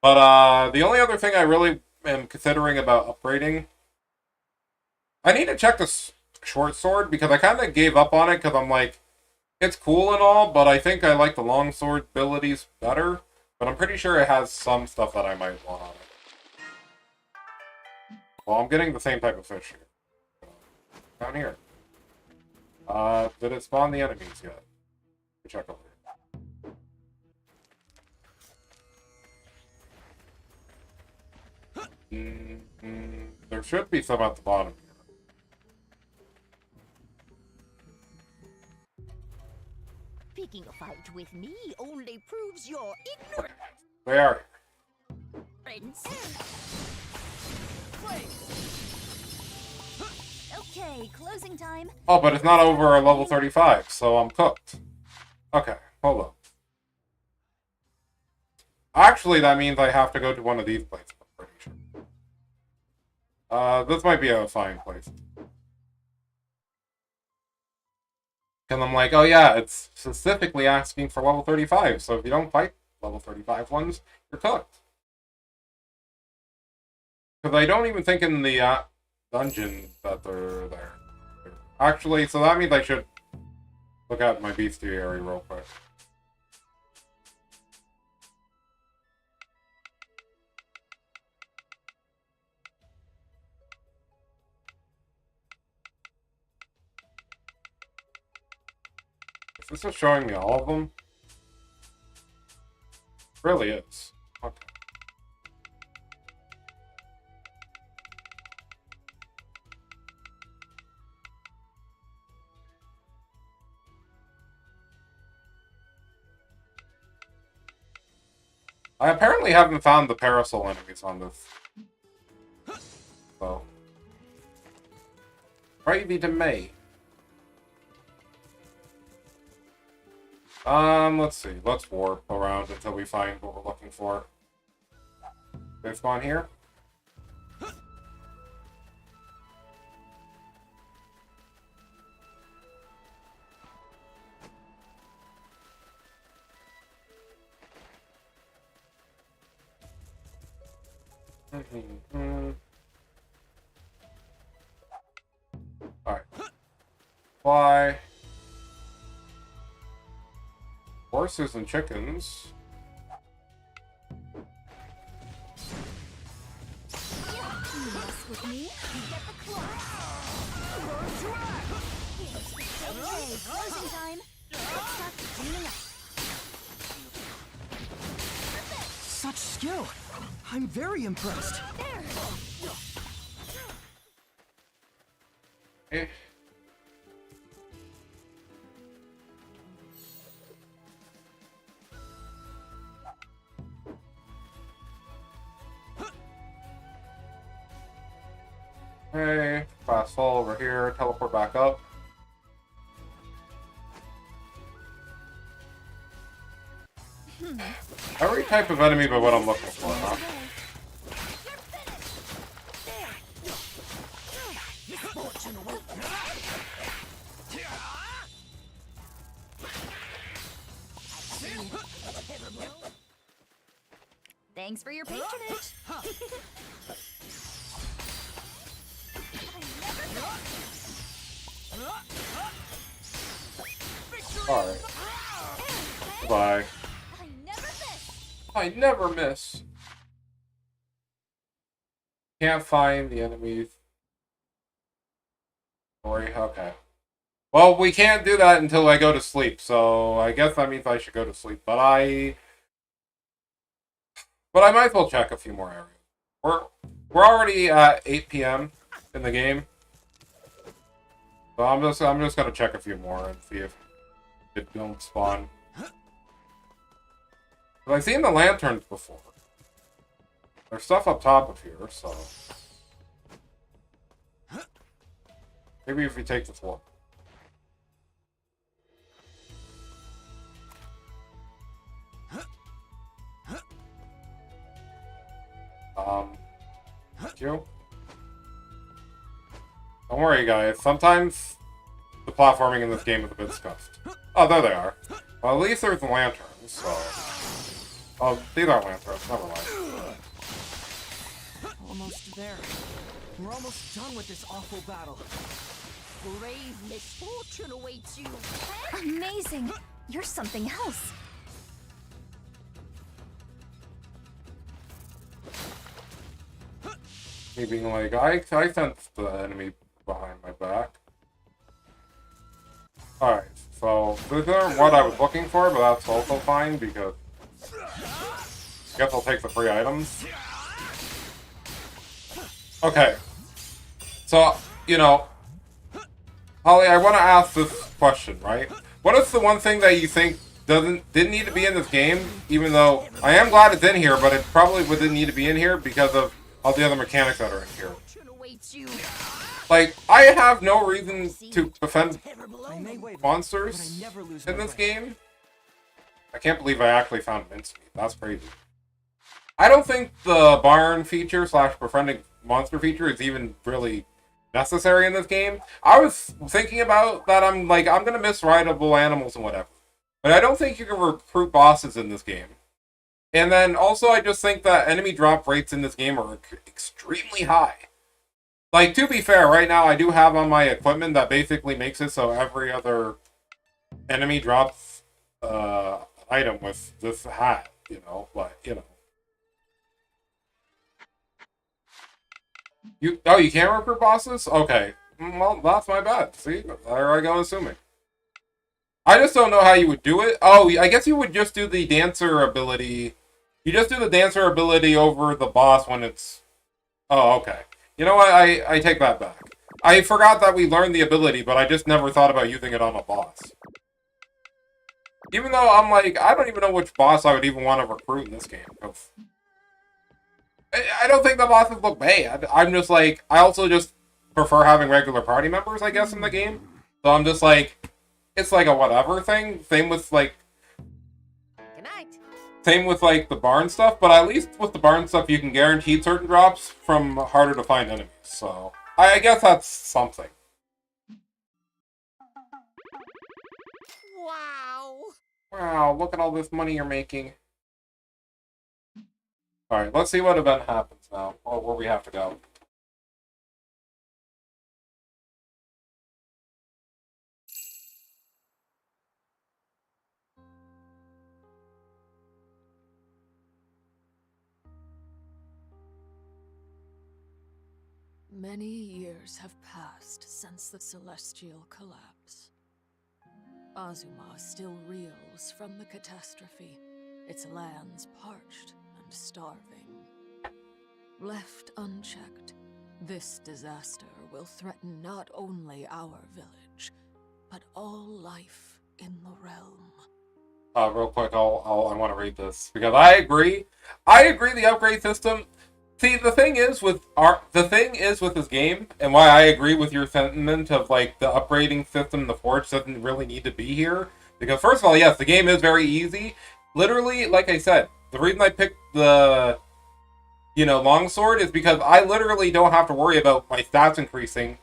A: But the only other thing I really am considering about upgrading, I need to check the short sword because I kind of gave up on it because I'm like, it's cool and all, but I think I like the longsword abilities better. But I'm pretty sure it has some stuff that I might want on it. Well, I'm getting the same type of fish here. Down here. Did it spawn the enemies yet? Check over here. There should be some at the bottom here.
B: Picking a fight with me only proves your ignorance.
A: They are.
D: Okay, closing time.
A: Oh, but it's not over level 35, so I'm cooked. Okay, hold on. Actually, that means I have to go to one of these places, I'm pretty sure. This might be a fine place. And I'm like, oh yeah, it's specifically asking for level 35, so if you don't fight level 35 ones, you're cooked. Because I don't even think in the dungeon that they're there. Actually, so that means I should look at my bestiary real quick. Is this just showing me all of them? It really is. Okay. I apparently haven't found the parasol enemies on this. So. Gravy to me. Let's see. Let's warp around until we find what we're looking for. They spawn here? Alright. Fly. Horses and chickens.
D: Mess with me, you get the claw. Okay, closing time. Let's start cleaning up.
E: Such skill. I'm very impressed.
A: Eh. Okay, fast fall over here, teleport back up. Every type of enemy but what I'm looking for, huh?
D: Thanks for your patronage.
A: Alright. Goodbye. I never miss. Can't find the enemies. Story. Okay. Well, we can't do that until I go to sleep, so I guess that means I should go to sleep. But I might as well check a few more areas. We're already at 8 p.m. in the game, so I'm just gonna check a few more and see if it don't spawn. But I've seen the lanterns before. There's stuff up top of here, so maybe if we take the floor. Thank you. Don't worry, guys. Sometimes the platforming in this game is a bit scuffed. Oh, there they are. Well, at least there's the lanterns, so... Oh, these aren't lanterns. Never mind.
E: Almost there. We're almost done with this awful battle.
B: Grave misfortune awaits you.
D: Amazing. You're something else.
A: Me being like, I sense the enemy behind my back. Alright, so these aren't what I was looking for, but that's also fine because I guess I'll take the free items. Okay. So, you know, Holly, I want to ask this question, right? What is the one thing that you think didn't need to be in this game, even though I am glad it's in here, but it probably didn't need to be in here because of all the other mechanics that are in here. Like, I have no reason to defend monsters in this game. I can't believe I actually found mincemeat. That's crazy. I don't think the barn feature / befriending monster feature is even really necessary in this game. I was thinking about that. I'm like, I'm gonna miss rideable animals and whatever. But I don't think you can recruit bosses in this game. And then also I just think that enemy drop rates in this game are extremely high. Like, to be fair, right now I do have on my equipment that basically makes it so every other enemy drops item with this hat, you know, but, you know. You can't recruit bosses? Okay. Well, that's my bad. See? There I go assuming. I just don't know how you would do it. Oh, I guess you would just do the dancer ability. You just do the dancer ability over the boss when it's... Oh, okay. You know what? I take that back. I forgot that we learned the ability, but I just never thought about using it on a boss. Even though I'm like, I don't even know which boss I would even want to recruit in this game. I don't think the bosses look bad. I'm just like, I also just prefer having regular party members, I guess, in the game. So I'm just like, it's like a whatever thing. Same with like...
F: Good night.
A: Same with like the barn stuff, but at least with the barn stuff you can guarantee certain drops from harder to find enemies. So I guess that's something.
F: Wow.
A: Wow, look at all this money you're making. Alright, let's see what event happens now, or where we have to go.
G: Many years have passed since the celestial collapse. Azuma still reels from the catastrophe, its lands parched and starving. Left unchecked, this disaster will threaten not only our village, but all life in the realm.
A: Real quick, I want to read this because I agree. The upgrade system. See, the thing is with this game, and why I agree with your sentiment of like the upgrading system, the forge doesn't really need to be here. Because first of all, yes, the game is very easy. Literally, like I said, The reason I picked the, longsword is because I literally don't have to worry about my stats increasing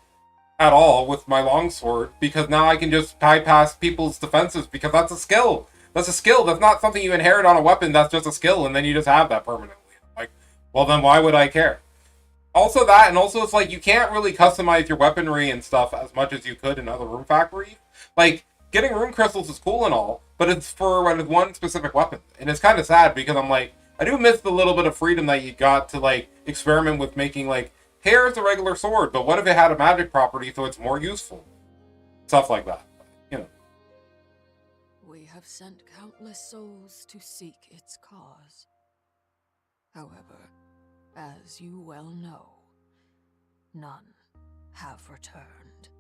A: at all with my longsword, because now I can just bypass people's defenses, because that's a skill. That's a skill. That's not something you inherit on a weapon. That's just a skill, and then you just have that permanently. Like, well, then why would I care? Also that, and also it's like you can't really customize your weaponry and stuff as much as you could in other Rune Factory. Like, getting rune crystals is cool and all, but it's for one specific weapon. And it's kind of sad, because I'm like, I do miss the little bit of freedom that you got to, like, experiment with making, like, here's a regular sword, but what if it had a magic property so it's more useful? Stuff like that.
G: We have sent countless souls to seek its cause. However, as you well know, none have returned.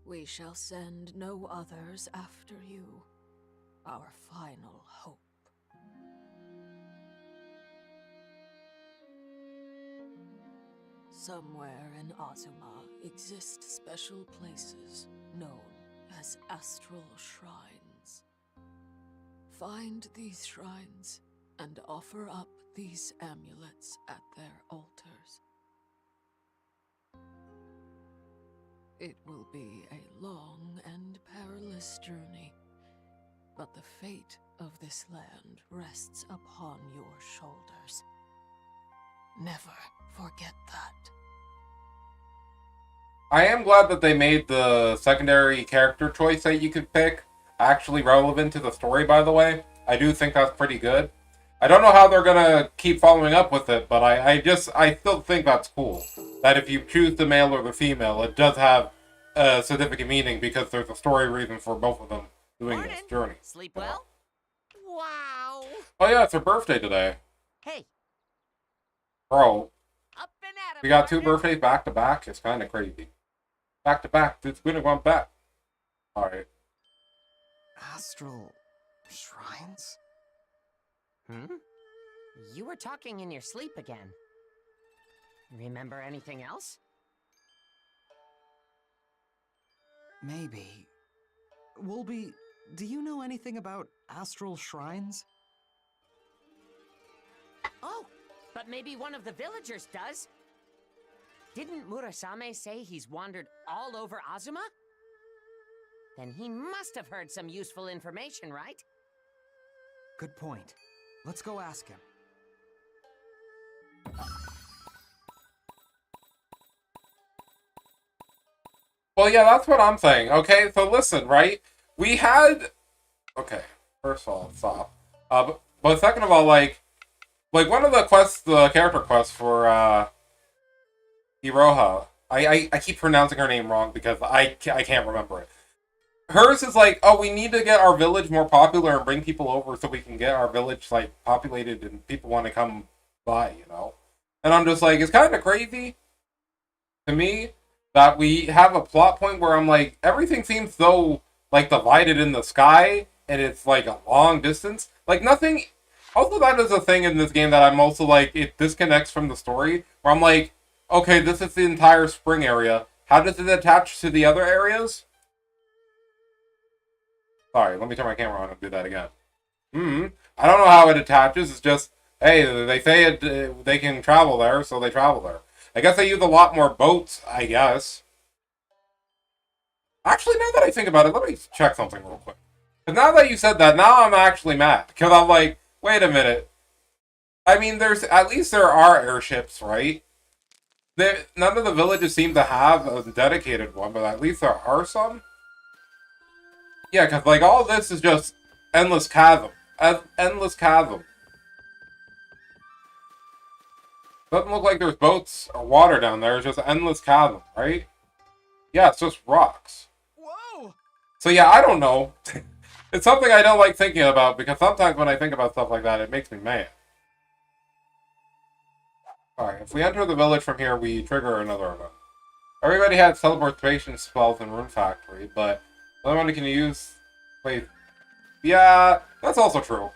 G: We shall send no others after you, our final hope. Somewhere in Azuma exist special places known as astral shrines. Find these shrines and offer up these amulets at their altars. It will be a long and perilous journey, but the fate of this land rests upon your shoulders. Never forget that.
A: I am glad that they made the secondary character choice that you could pick actually relevant to the story, by the way. I do think that's pretty good. I don't know how they're gonna keep following up with it, but I still think that's cool. That if you choose the male or the female, it does have a significant meaning, because there's a story reason for both of them doing this journey.
F: Sleep well? Wow.
A: Oh yeah, it's her birthday today.
F: Hey.
A: Bro,
F: Up and at 'em,
A: we got 2
F: partner.
A: birthdays back to back. It's kind of crazy. Back to back. It's gonna go back. Alright.
H: Astral shrines?
F: You were talking in your sleep again. Remember anything else?
H: Maybe. Wolby, do you know anything about astral shrines?
F: Oh, but maybe one of the villagers does. Didn't Murasame say he's wandered all over Azuma? Then he must have heard some useful information, right?
H: Good point. Let's go ask him.
A: Well, yeah, that's what I'm saying. Okay, so listen, right? We had... Okay, first of all, stop. But second of all, like one of the quests, the character quests for, Iroha, I keep pronouncing her name wrong because I can't remember it. Hers is like, oh, we need to get our village more popular and bring people over so we can get our village, like, populated and people want to come by, you know? And I'm just like, it's kind of crazy to me that we have a plot point where I'm like, everything seems so, like, divided in the sky, and it's, like, a long distance. Like, nothing... Also, that is a thing in this game that I'm also, like, it disconnects from the story, where I'm like, okay, this is the entire spring area. How does it attach to the other areas? Sorry, let me turn my camera on and do that again. I don't know how it attaches, it's just, hey, they say it, they can travel there, so they travel there. I guess they use a lot more boats, I guess. Actually, now that I think about it, let me check something real quick. Because now that you said that, now I'm actually mad. Because I'm like, wait a minute. I mean, at least there are airships, right? None of the villages seem to have a dedicated one, but at least there are some. Yeah, because, like, all this is just endless chasm. Endless chasm. Doesn't look like there's boats or water down there. It's just endless chasm, right? Yeah, it's just rocks.
H: Whoa!
A: So yeah, I don't know. It's something I don't like thinking about, because sometimes when I think about stuff like that, it makes me mad. Alright, if we enter the village from here, we trigger another event. Everybody had teleportation spells in Rune Factory, but the only one who can use... Wait. Yeah, that's also true.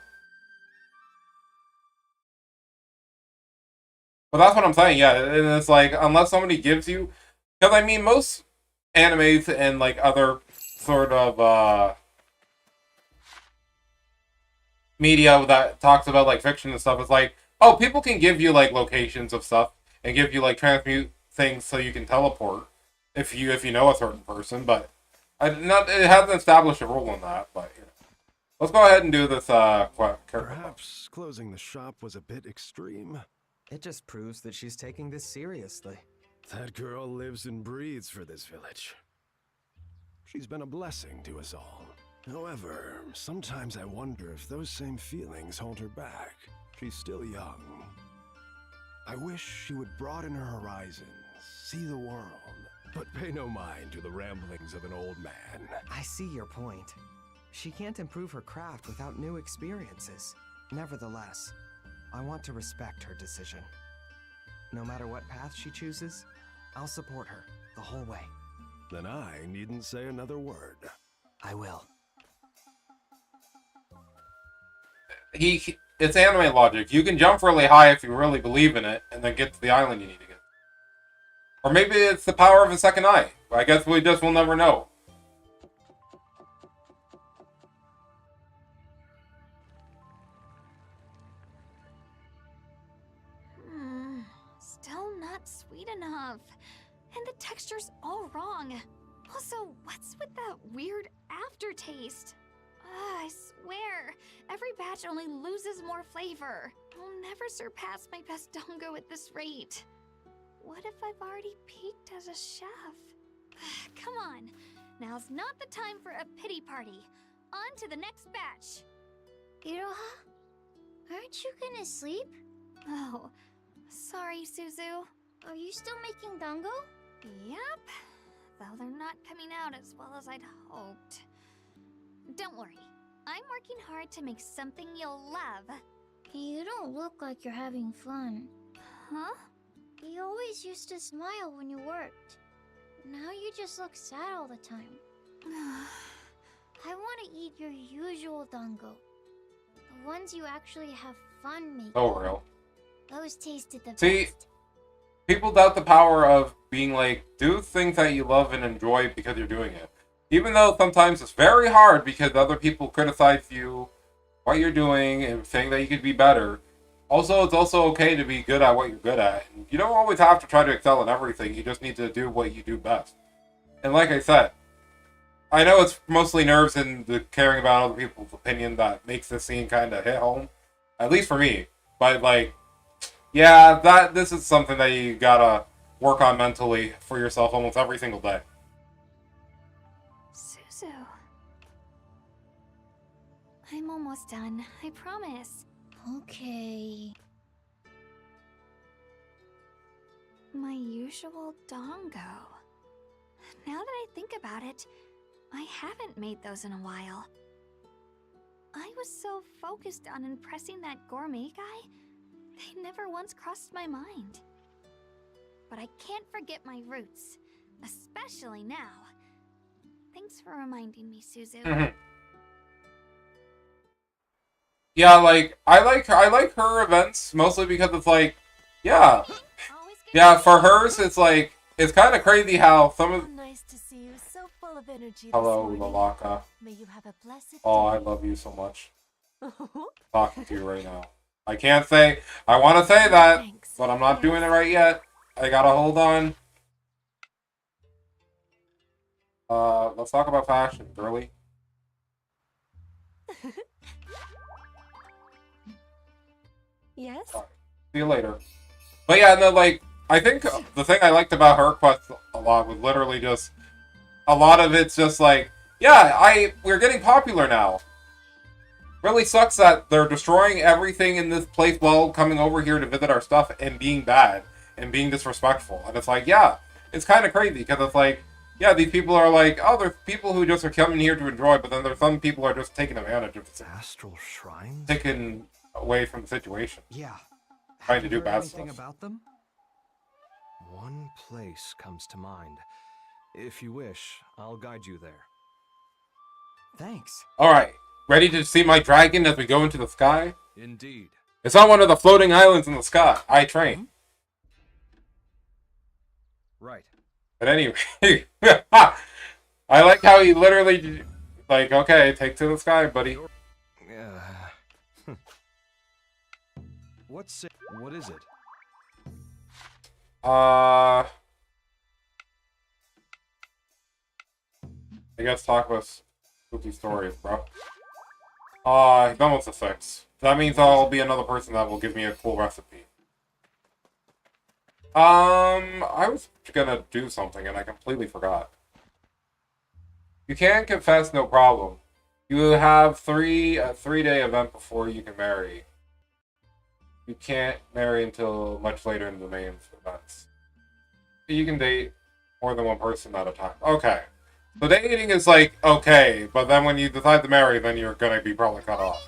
A: But that's what I'm saying, yeah. And it's like, unless somebody gives you... Because, I mean, most animes and, like, other sort of, media that talks about like fiction and stuff is like, oh, people can give you like locations of stuff and give you like transmute things so you can teleport if you know a certain person, but it hasn't established a rule on that. But you know. Let's go ahead and do this.
I: Perhaps closing the shop was a bit extreme.
H: It just proves that she's taking this seriously.
I: That girl lives and breathes for this village. She's been a blessing to us all. However, sometimes I wonder if those same feelings hold her back. She's still young. I wish she would broaden her horizons, see the world, but pay no mind to the ramblings of an old man.
H: I see your point. She can't improve her craft without new experiences. Nevertheless, I want to respect her decision. No matter what path she chooses, I'll support her the whole way.
I: Then I needn't say another word.
H: I will.
A: It's anime logic. You can jump really high if you really believe in it, and then get to the island you need to get. Or maybe it's the power of a second eye. I guess we just will never know.
D: Still not sweet enough. And the texture's all wrong. Also, what's with that weird aftertaste? I swear, every batch only loses more flavor. I'll never surpass my best dongo at this rate. What if I've already peaked as a chef? Come on, now's not the time for a pity party. On to the next batch. Iroha, aren't you gonna sleep? Oh, sorry, Suzu. Are you still making dango? Yep, though they're not coming out as well as I'd hoped. Don't worry, I'm working hard to make something you'll love. You don't look like you're having fun. Huh? You always used to smile when you worked. Now you just look sad all the time. I want to eat your usual dango. The ones you actually have fun making.
A: Oh, real.
D: Those tasted the
A: See,
D: best.
A: people doubt the power of being like, do things that you love and enjoy because you're doing it. Even though sometimes it's very hard because other people criticize you, what you're doing, and saying that you could be better. Also, it's also okay to be good at what you're good at. And you don't always have to try to excel in everything. You just need to do what you do best. And like I said, I know it's mostly nerves and the caring about other people's opinion that makes this scene kind of hit home. At least for me. But like, yeah, this is something that you gotta work on mentally for yourself almost every single day.
D: Suzu. I'm almost done, I promise. Okay. My usual dongo. Now that I think about it, I haven't made those in a while. I was so focused on impressing that gourmet guy, they never once crossed my mind. But I can't forget my roots, especially now. Thanks for reminding me, Suzu.
A: Yeah, like I like her events mostly because it's like, yeah, for hers it's like it's kind of crazy how some of.
J: Nice to see you. So full of energy.
A: Hello, Lalaka.
J: May you have a blessed
A: Oh, I love you so much. Talking to you right now. I can't say. I want to say that, but I'm not doing it right yet. I gotta hold on. Let's talk about fashion, girly.
J: Yes.
A: Right. See you later. But yeah, no, like I think the thing I liked about her quest a lot was literally just a lot of it's just like, yeah, we're getting popular now. Really sucks that they're destroying everything in this place while coming over here to visit our stuff and being bad and being disrespectful. And it's like, yeah, it's kind of crazy because it's like, yeah, these people are like, oh, there's people who just are coming here to enjoy, but then there's some people who are just taking advantage of it.
I: Astral shrines?
A: Taken away from the situation.
H: Yeah.
A: Trying to do
H: Have you heard
A: bad
H: anything
A: stuff.
H: about them?
K: One place comes to mind. If you wish, I'll guide you there.
H: Thanks.
A: Alright, ready to see my dragon as we go into the sky?
C: Indeed.
A: It's on one of the floating islands in the sky. I train.
C: Right.
A: But anyway, I like how he literally, like, okay, take to the sky, buddy.
K: What is it?
A: I guess talk about spooky stories, bro. Done with the fix. That means I'll be another person that will give me a cool recipe. I was gonna do something and I completely forgot. You can confess, no problem. You have a 3-day event before you can marry. You can't marry until much later in the main events. You can date more than one person at a time. Okay. So dating is like, okay, but then when you decide to marry, then you're gonna be probably cut off.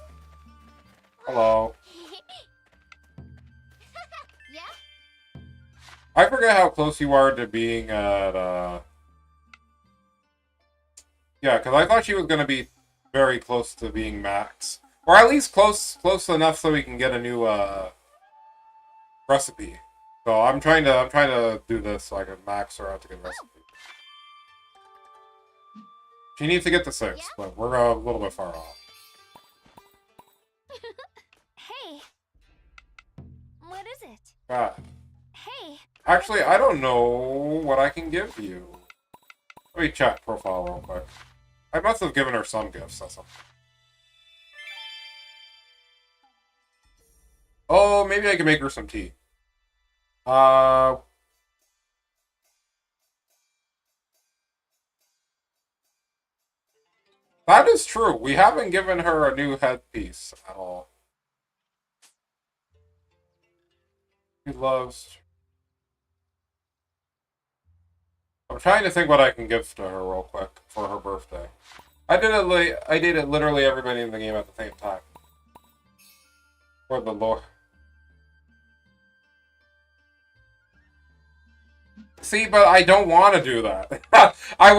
A: Hello.
D: Yeah?
A: I forget how close you are to being at, yeah, because I thought she was gonna be very close to being max. Or at least close enough so we can get a new, recipe. So I'm trying to do this so I can max her out to get a recipe. She needs to get to 6, but we're a little bit far off.
D: Hey. What is it?
A: God.
D: Hey.
A: Actually, I don't know what I can give you. Let me check profile real quick. I must have given her some gifts or something. Oh, maybe I can make her some tea. That is true. We haven't given her a new headpiece at all. She loves... I'm trying to think what I can give to her real quick for her birthday. I did it literally everybody in the game at the same time. For the Lord. See, but I don't want to do that. I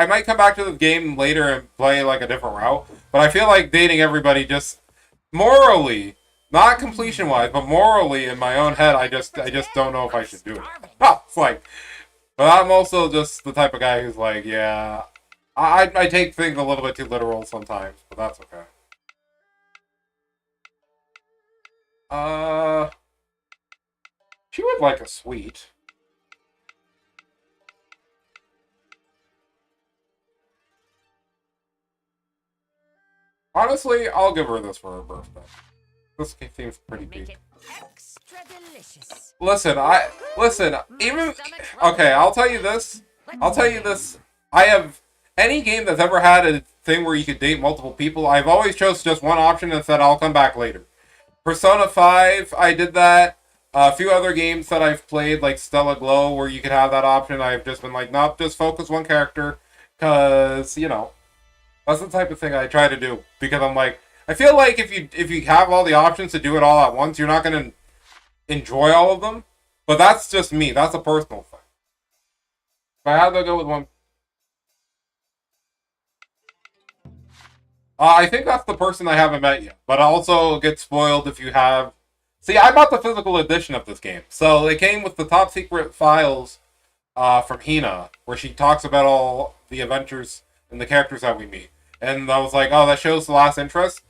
A: might come back to the game later and play like a different route, but I feel like dating everybody just morally, not completion wise, but morally in my own head, I just don't know if I should do it. It's like, but I'm also just the type of guy who's like, yeah, I take things a little bit too literal sometimes, but that's okay. She would like a sweet. Honestly, I'll give her this for her birthday. This seems pretty peak.
F: Extra delicious.
A: Listen, even okay, I'll tell you this. I have any game that's ever had a thing where you could date multiple people, I've always chose just one option and said I'll come back later. Persona 5, I did that. A few other games that I've played, like Stella Glow, where you could have that option, I've just been like, nope, just focus one character, because, you know, that's the type of thing I try to do, because I'm like, I feel like if you have all the options to do it all at once, you're not going to enjoy all of them, but that's just me, that's a personal thing. If I had to go with one... I think that's the person I haven't met yet, but also get spoiled if you have... See, I bought the physical edition of this game, so it came with the top secret files from Hina, where she talks about all the adventures and the characters that we meet. And I was like, oh, that shows the last interest.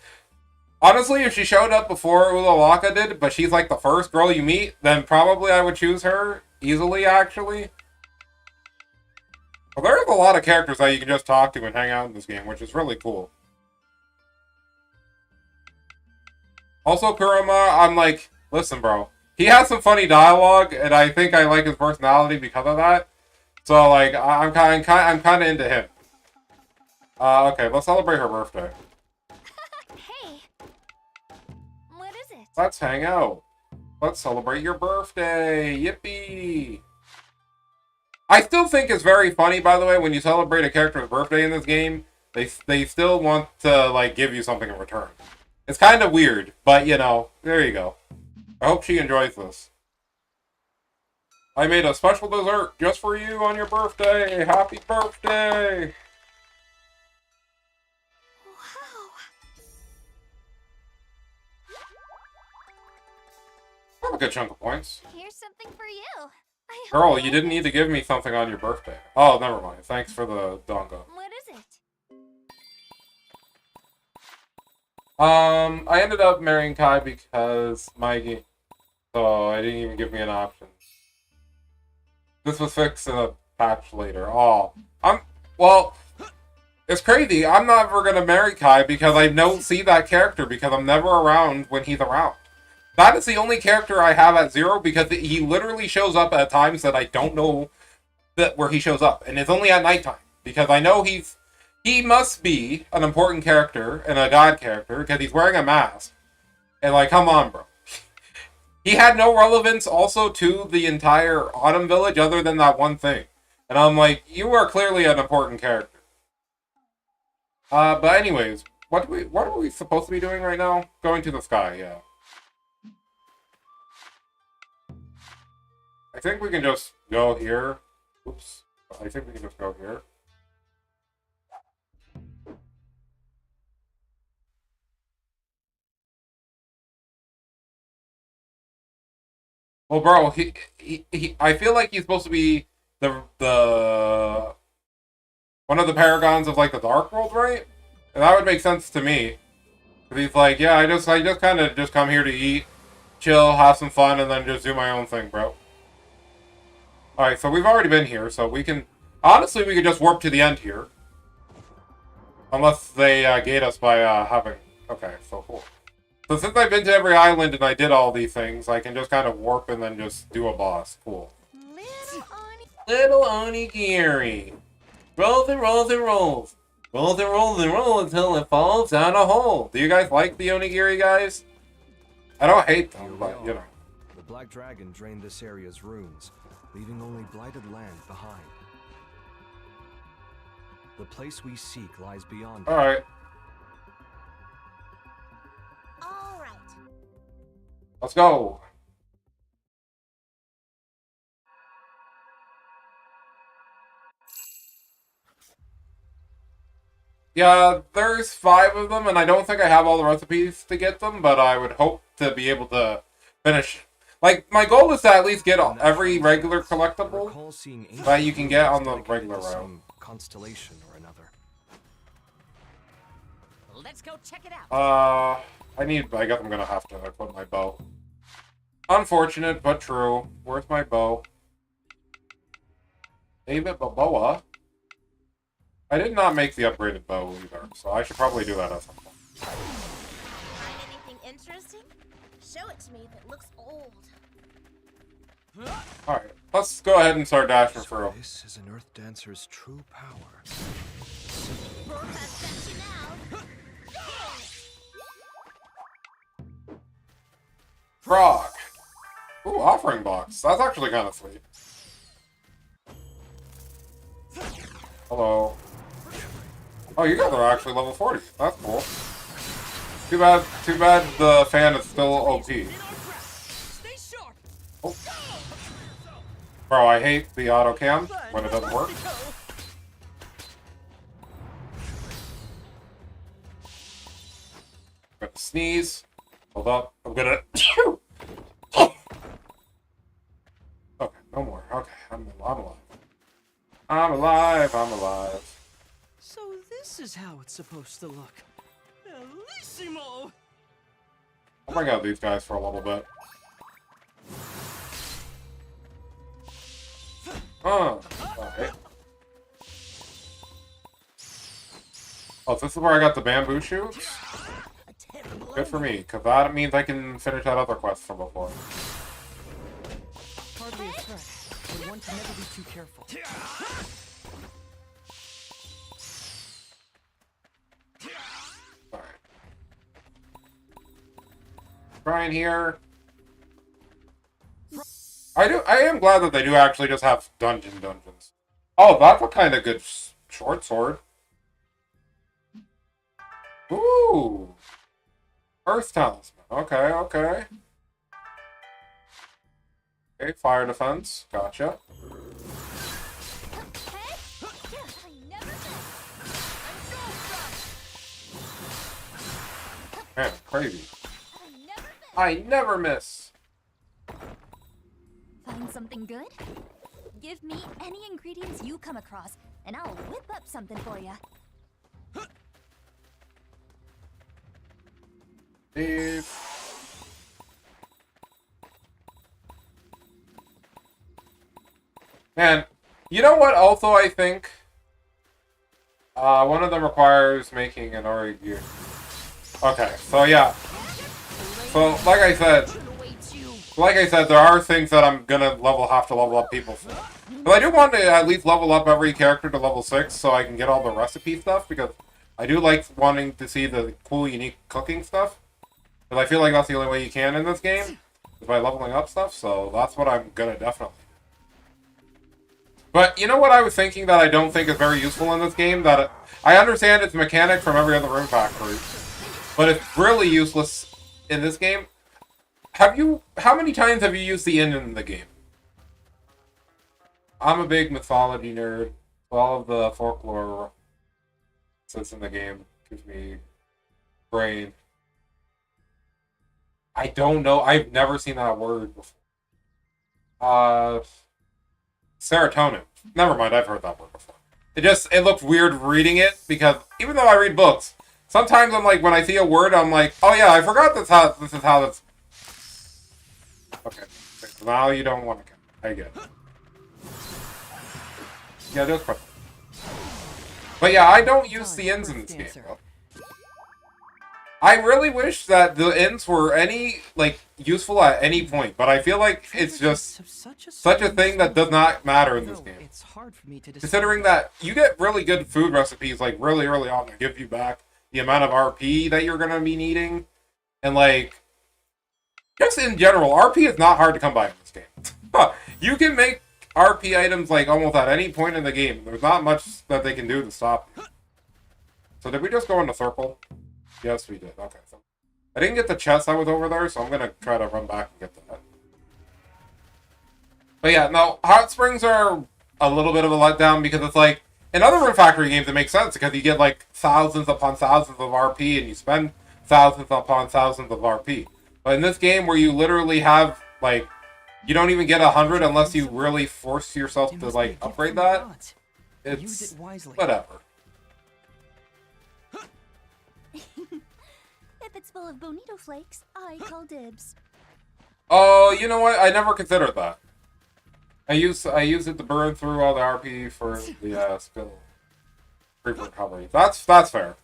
A: Honestly, if she showed up before Ulawaka did, but she's like the first girl you meet, then probably I would choose her easily, actually. But there's a lot of characters that you can just talk to and hang out in this game, which is really cool. Also, Kurama, I'm like, listen, bro. He has some funny dialogue, and I think I like his personality because of that. So, like, I'm kind of into him. Okay, let's celebrate her birthday.
D: Hey, what is it?
A: Let's hang out. Let's celebrate your birthday. Yippee! I still think it's very funny, by the way, when you celebrate a character's birthday in this game, they still want to, like, give you something in return. It's kind of weird, but, you know, there you go. I hope she enjoys this. I made a special dessert just for you on your birthday. Happy birthday!
D: Wow.
A: I have a good chunk of points.
D: Here's something for you.
A: Girl, you didn't need to give me something on your birthday. Oh, never mind. Thanks for the dongo.
D: What is it?
A: I ended up marrying Kai because Mikey, so I didn't even give me an option. This was fixed in a patch later. Oh, well, it's crazy. I'm never gonna marry Kai because I don't see that character because I'm never around when he's around. That is the only character I have at 0 because he literally shows up at times that I don't know where he shows up, and it's only at nighttime because I know he must be an important character and a god character because he's wearing a mask. And like, come on, bro. He had no relevance also to the entire Autumn Village other than that one thing. And I'm like, you are clearly an important character. But anyways, what are we supposed to be doing right now? Going to the sky, yeah. I think we can just go here. Oops. I think we can just go here. Well, bro, I feel like he's supposed to be the one of the paragons of like the Dark World, right? And that would make sense to me. Cause he's like, yeah, I just kind of just come here to eat, chill, have some fun, and then just do my own thing, bro. All right, so we've already been here, so we can honestly we could just warp to the end here, unless they gate us by having. Okay, so cool. So since I've been to every island and I did all these things, I can just kind of warp and then just do a boss. Cool. Little onigiri. Rolls and rolls and rolls. Rolls and rolls and rolls until it falls down a hole. Do you guys like the onigiri, guys? I don't hate them, but, you know.
K: The Black Dragon drained this area's runes, leaving only blighted land behind. The place we seek lies beyond.
A: Alright. Let's go. Yeah, there's 5 of them, and I don't think I have all the recipes to get them, but I would hope to be able to finish. Like, my goal is to at least get every regular collectible that you can get on the regular route.
K: Constellation or another.
F: Let's go check it out.
A: I guess I'm gonna have to equip my bow. Unfortunate, but true. Where's my bow? David Balboa? I did not make the upgraded bow either, so I should probably do that at some point.
J: Find anything interesting? Show it to me if it looks old.
A: Alright, let's go ahead and start dashing for real.
K: This is an Earth Dancer's true power.
A: Frog! Ooh, offering box. That's actually kind of sweet. Hello. Oh, you guys are actually level 40. That's cool. Too bad the fan is still OP. Oh. Bro, I hate the auto cam when it doesn't work. I'm gonna sneeze. Hold up. I'm gonna. Okay, no more. Okay, I'm alive. I'm alive. I'm alive.
E: So this is how it's supposed to look. Bellissimo!
A: I'll bring out these guys for a little bit. Alright. Oh, this is where I got the bamboo shoots? Good for me, because that means I can finish that other quest from before.
E: Hardly a threat, but one can never be too careful.
A: Alright. Trying here. I am glad that they do actually just have dungeons. Oh, that's a kind of good short sword. Ooh. Earth Talisman. Okay, okay. Okay, fire defense. Gotcha. Man, crazy. I never miss.
J: Find something good? Give me any ingredients you come across, and I'll whip up something for you.
A: Leave. Man, you know what also I think? One of them requires making an Ori gear. Okay, so yeah. So, like I said, there are things that I'm gonna have to level up people for. But I do want to at least level up every character to level 6 so I can get all the recipe stuff, because I do like wanting to see the cool, unique cooking stuff. Because I feel like that's the only way you can in this game, is by leveling up stuff, so that's what I'm gonna definitely do. But you know what I was thinking that I don't think is very useful in this game? That I understand its mechanic from every other Rune Factory, but it's really useless in this game. How many times have you used the inn in the game? I'm a big mythology nerd. All of the folklore sits in the game. Gives me brain. I don't know. I've never seen that word before. Serotonin. Never mind, I've heard that word before. It looked weird reading it, because even though I read books, sometimes I'm like, when I see a word, I'm like, oh yeah, I forgot this is how that's... Okay, so now you don't want to get it. I get it. Yeah, just press it. But yeah, I don't use the inns in this game, bro. I really wish that the inns were useful at any point, but I feel like it's just such a thing that does not matter in this game. Considering that you get really good food recipes like really early on that give you back the amount of RP that you're gonna be needing, and like just in general, RP is not hard to come by in this game. You can make RP items like almost at any point in the game. There's not much that they can do to stop you. So did we just go in a circle? Yes, we did. Okay. So I didn't get the chest that was over there, so I'm going to try to run back and get that. But yeah, no, hot springs are a little bit of a letdown, because it's like, in other Rune Factory games it makes sense, because you get like thousands upon thousands of RP, and you spend thousands upon thousands of RP. But in this game, where you literally have, like, you don't even get 100 unless you really force yourself to, like, upgrade that, it's whatever.
J: If it's full of bonito flakes, I call dibs.
A: Oh, you know what? I never considered that. I use it to burn through all the RP for the skill recovery. That's fair.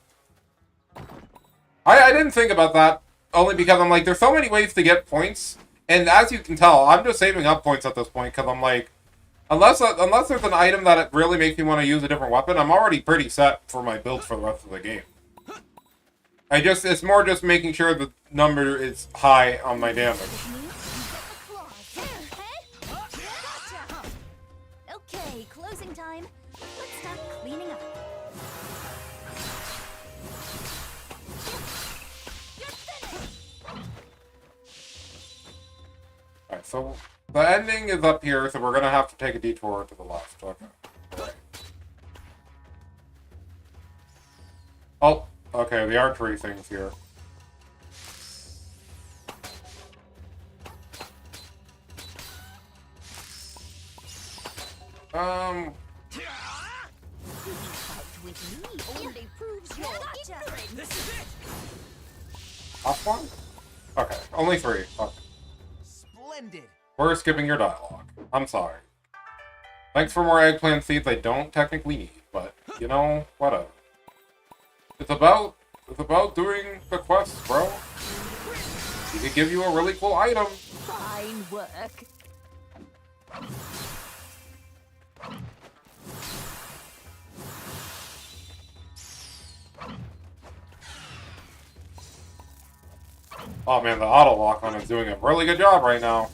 A: I didn't think about that, only because I'm like, there's so many ways to get points, and as you can tell, I'm just saving up points at this point, because I'm like, unless there's an item that it really makes me want to use a different weapon, I'm already pretty set for my build for the rest of the game. It's more just making sure the number is high on my damage.
J: Okay, closing time. Let's start cleaning up.
A: Alright, so the ending is up here, so we're gonna have to take a detour to the left. Okay. Right. Oh. Okay, the archery thing's here. Last one? Okay, only 3. Okay.
E: Splendid.
A: We're skipping your dialogue. I'm sorry. Thanks for more eggplant seeds I don't technically need, but, you know, whatever. It's about doing the quest, bro. He could give you a really cool item.
B: Fine work.
A: Oh man, the auto lock on is doing a really good job right now.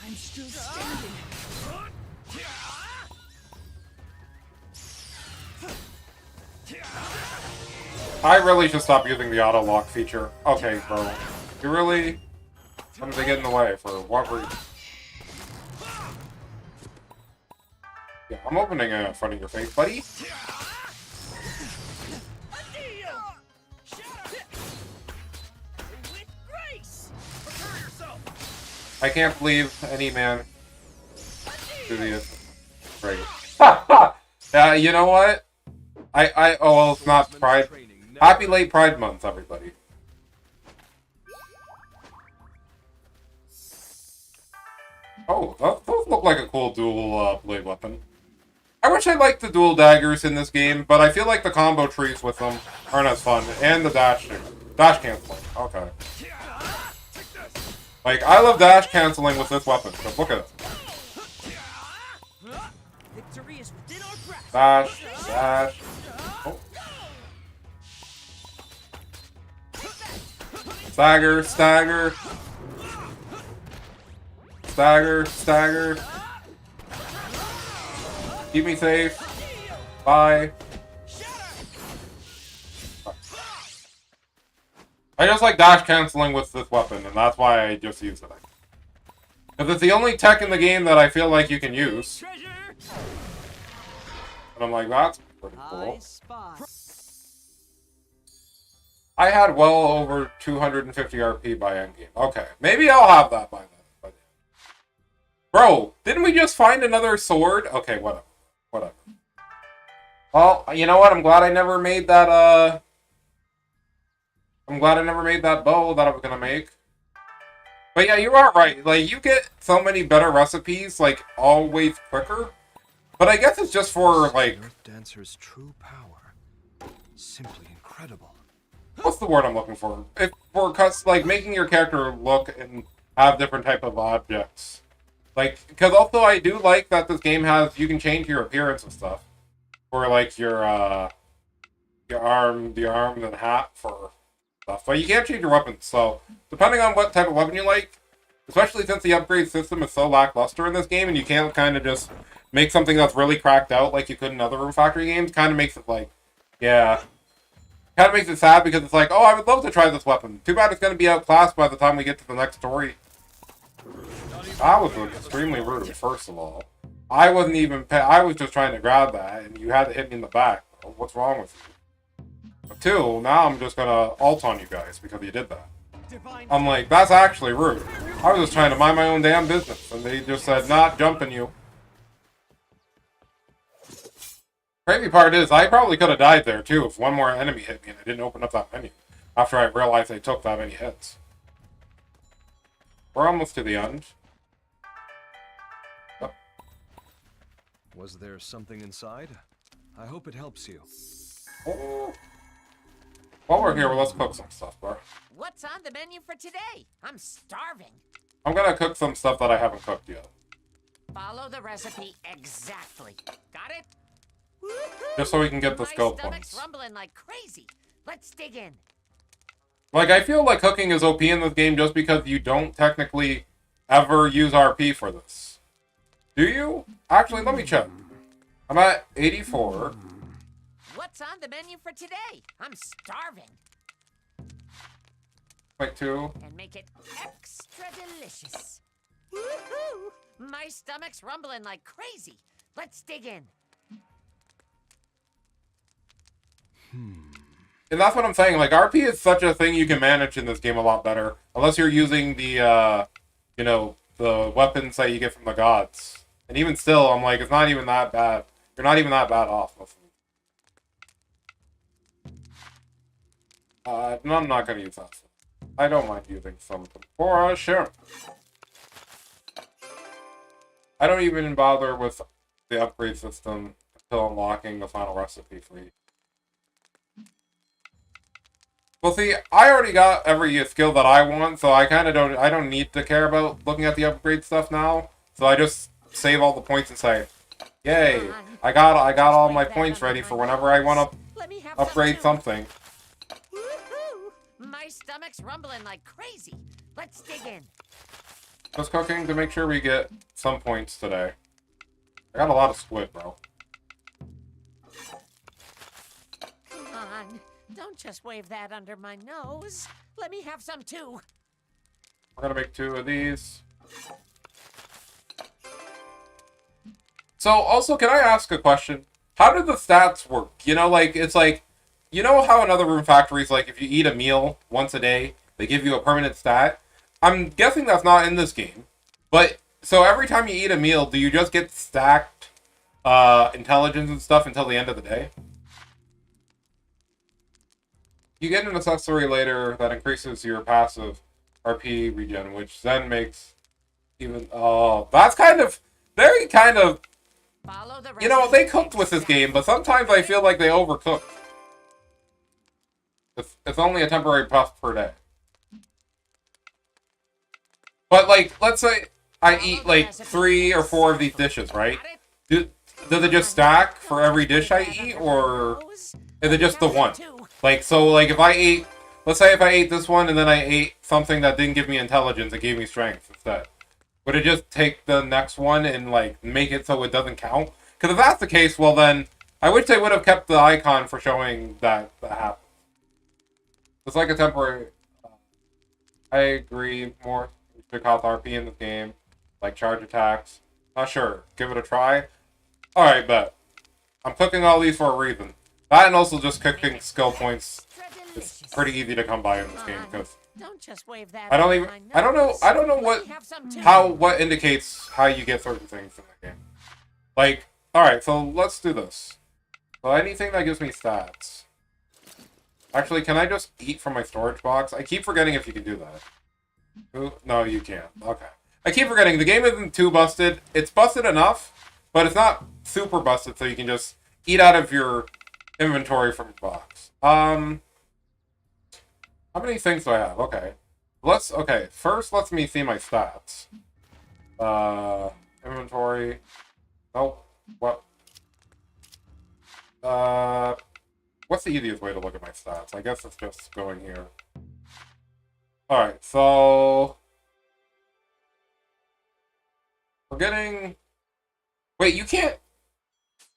E: I'm still standing.
A: I really should stop using the auto lock feature. Okay, bro. You really wanted to get in the way for what reason? Yeah, I'm opening it in front of your face, buddy. I can't believe any man do the right. Yeah, you know what? Oh, well, it's not Pride. Happy late Pride Month, everybody. Oh, those look like a cool dual blade weapon. I wish I liked the dual daggers in this game, but I feel like the combo trees with them aren't as fun. And the dash canceling. Okay. Like, I love dash canceling with this weapon, but look at it. Dash, dash. Oh. Stagger, stagger. Stagger, stagger. Keep me safe. Bye. I just like dash canceling with this weapon, and that's why I just use it. Because it's the only tech in the game that I feel like you can use. And I'm like, that's pretty cool. I had well over 250 RP by endgame. Okay, maybe I'll have that by then. Bro, didn't we just find another sword? Okay, whatever. Whatever. Well, you know what? I'm glad I never made that, I'm glad I never made that bow that I was gonna make. But yeah, you are right. Like, you get so many better recipes, like, always quicker. But I guess it's just for, like...
K: Earth Dancer's true power. Simply incredible.
A: What's the word I'm looking for? Like, making your character look and have different type of objects. Like, because also I do like that this game has, you can change your appearance and stuff. For, like, your arm, the arms and hat for stuff. But you can't change your weapons, so depending on what type of weapon you like, especially since the upgrade system is so lackluster in this game, and you can't kind of just make something that's really cracked out like you could in other Rune Factory games, kind of makes it like, yeah. Kind of makes it sad because it's like, oh, I would love to try this weapon. Too bad it's going to be outclassed by the time we get to the next story. That was extremely rude, first of all. I wasn't even I was just trying to grab that, and you had to hit me in the back. What's wrong with you? But two, now I'm just gonna ult on you guys because you did that. I'm like, that's actually rude. I was just trying to mind my own damn business, and they just said, not jumping you. Crazy part is, I probably could have died there too if one more enemy hit me and I didn't open up that menu. After I realized they took that many hits. We're almost to the end. Oh.
K: Was there something inside? I hope it helps you.
A: Oh. While we're here, well, let's cook some stuff, bro.
F: What's on the menu for today? I'm starving.
A: I'm gonna cook some stuff that I haven't cooked yet.
F: Follow the recipe exactly. Got it?
A: Just so we can get the skill
F: My
A: points.
F: stomach's rumbling like crazy. Let's dig in.
A: Like, I feel like cooking is OP in this game just because you don't technically ever use RP for this. Do you? Actually, let me check. I'm at 84.
F: What's on the menu for today? I'm starving.
A: Like 2.
F: And make it extra delicious. Woohoo! My stomach's rumbling like crazy. Let's dig in.
A: And that's what I'm saying. Like, RP is such a thing you can manage in this game a lot better. Unless you're using the, you know, the weapons that you get from the gods. And even still, I'm like, it's not even that bad. You're not even that bad off. No, I'm not going to use that. I don't mind using something for sure. I don't even bother with the upgrade system until unlocking the final recipe for you. Well, see, I already got every skill that I want, so I kind of don't need to care about looking at the upgrade stuff now. So I just save all the points and say, yay, I got all my points ready for whenever I want to upgrade something.
F: Woohoo! My stomach's rumbling like crazy. Let's dig in.
A: Just cooking to make sure we get some points today. I got a lot of squid, bro.
F: Come on. Don't just wave that under my nose. Let me have some too.
A: We're gonna make 2 of these. So, also, can I ask a question? How do the stats work? You know, like, it's like, you know how in other Rune Factories, like, if you eat a meal once a day, they give you a permanent stat? I'm guessing that's not in this game. But, so every time you eat a meal, do you just get stacked intelligence and stuff until the end of the day? you get an accessory later that increases your passive RP regen, which then makes even... Oh, that's kind of... Very kind of... You know, they cooked with this game, but sometimes I feel like they overcooked. It's only a temporary buff per day. But, like, let's say I eat, like, 3 or 4 of these dishes, right? Do they just stack for every dish I eat, or is it just the one? Like, so, like, if I ate... Let's say if I ate this one, and then I ate something that didn't give me intelligence, it gave me strength instead. Would it just take the next one and, like, make it so it doesn't count? Because if that's the case, well then, I wish they would have kept the icon for showing that happens. It's like a temporary... I agree, more restrict health RP in this game. Like charge attacks. Not sure. Give it a try. Alright, bet. I'm cooking all these for a reason. That and also just cooking skill points. It's pretty easy to come by in this game, because... I don't know what indicates how you get certain things in the game. Like, alright, so let's do this. So anything that gives me stats. Actually, can I just eat from my storage box? I keep forgetting if you can do that. Ooh, no, you can't. Okay. I keep forgetting, the game isn't too busted. It's busted enough, but it's not super busted, so you can just eat out of your inventory from your box. How many things do I have? Okay. Okay, first let me see my stats. Inventory. Nope. What? What's the easiest way to look at my stats? I guess it's just going here. Alright, so... We're getting... Wait, you can't...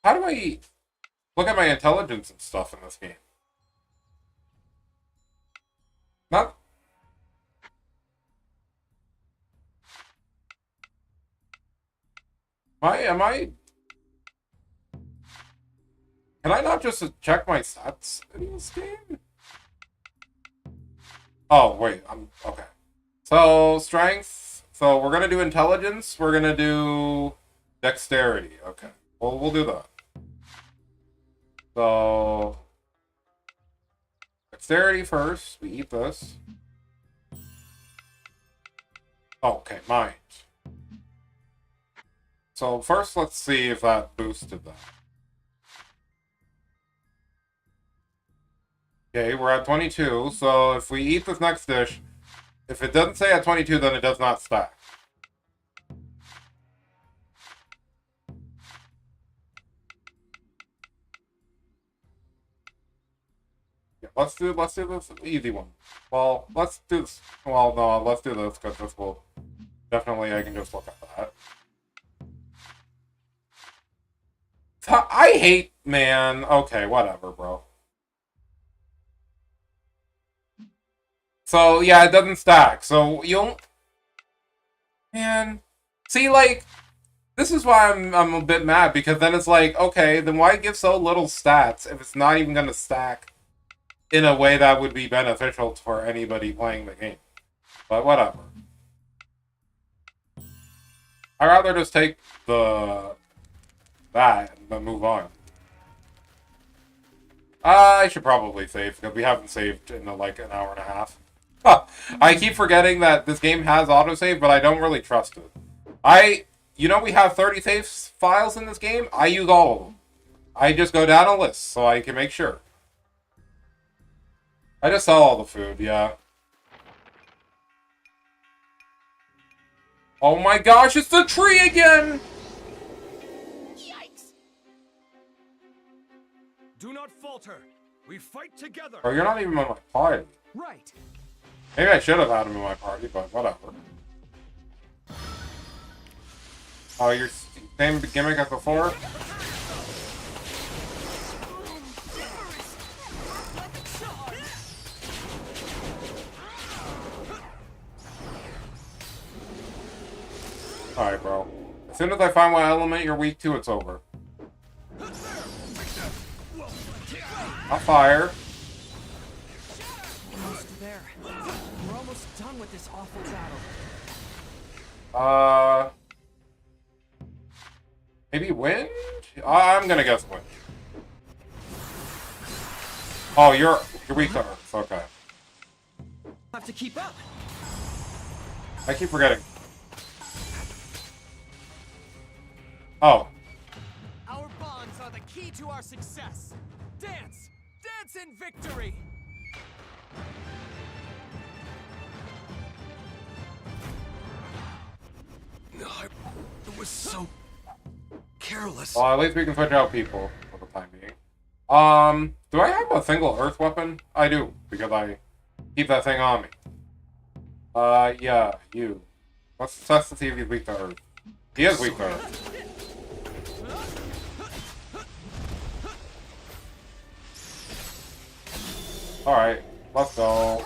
A: How do I look at my intelligence and stuff in this game? Not... Am I... Can I not just check my stats in this game? Oh, wait, okay. So, strength. So, we're gonna do intelligence. We're gonna do dexterity. Okay. Well, we'll do that. So... Dexterity first. We eat this. Oh, okay, mind. So, first, let's see if that boosted that. Okay, we're at 22, so if we eat this next dish, if it doesn't say at 22, then it does not stack. Yeah, let's do this easy one. Well, let's do this. Well, no, let's do this, because this will... Definitely, I can just look at that. I hate... Man, okay, whatever, bro. So, yeah, it doesn't stack. So, you'll... Man. See, like... This is why I'm a bit mad, because then it's like, okay, then why give so little stats if it's not even going to stack in a way that would be beneficial for anybody playing the game? But whatever. I'd rather just take that and then move on. I should probably save, because we haven't saved in like an hour and a half. I keep forgetting that this game has autosave, but I don't really trust it. You know we have 30 save files in this game? I use all of them. I just go down a list, so I can make sure. I just sell all the food, yeah. Oh my gosh, it's the tree again!
C: Yikes! Do not falter. We fight together.
A: Oh, you're not even in my party.
C: Right.
A: Maybe I should have had him in my party, but whatever. Oh, you're same gimmick as before? Alright, bro. As soon as I find what element you're weak to, it's over. I'll fire.
E: Almost there. We're almost done with this awful battle.
A: Maybe wind? I'm gonna guess wind. Oh, you're weak to Earth. Okay.
E: Have to keep up.
A: I keep forgetting. Oh.
C: Our bonds are the key to our success. Dance! Dance in victory!
K: No, it was so careless.
A: Well, at least we can switch out people for the time being. Do I have a single Earth weapon? I do, because I keep that thing on me. Yeah, you. Let's test to see if he's weak to Earth. He is weak to Earth. Alright, let's go.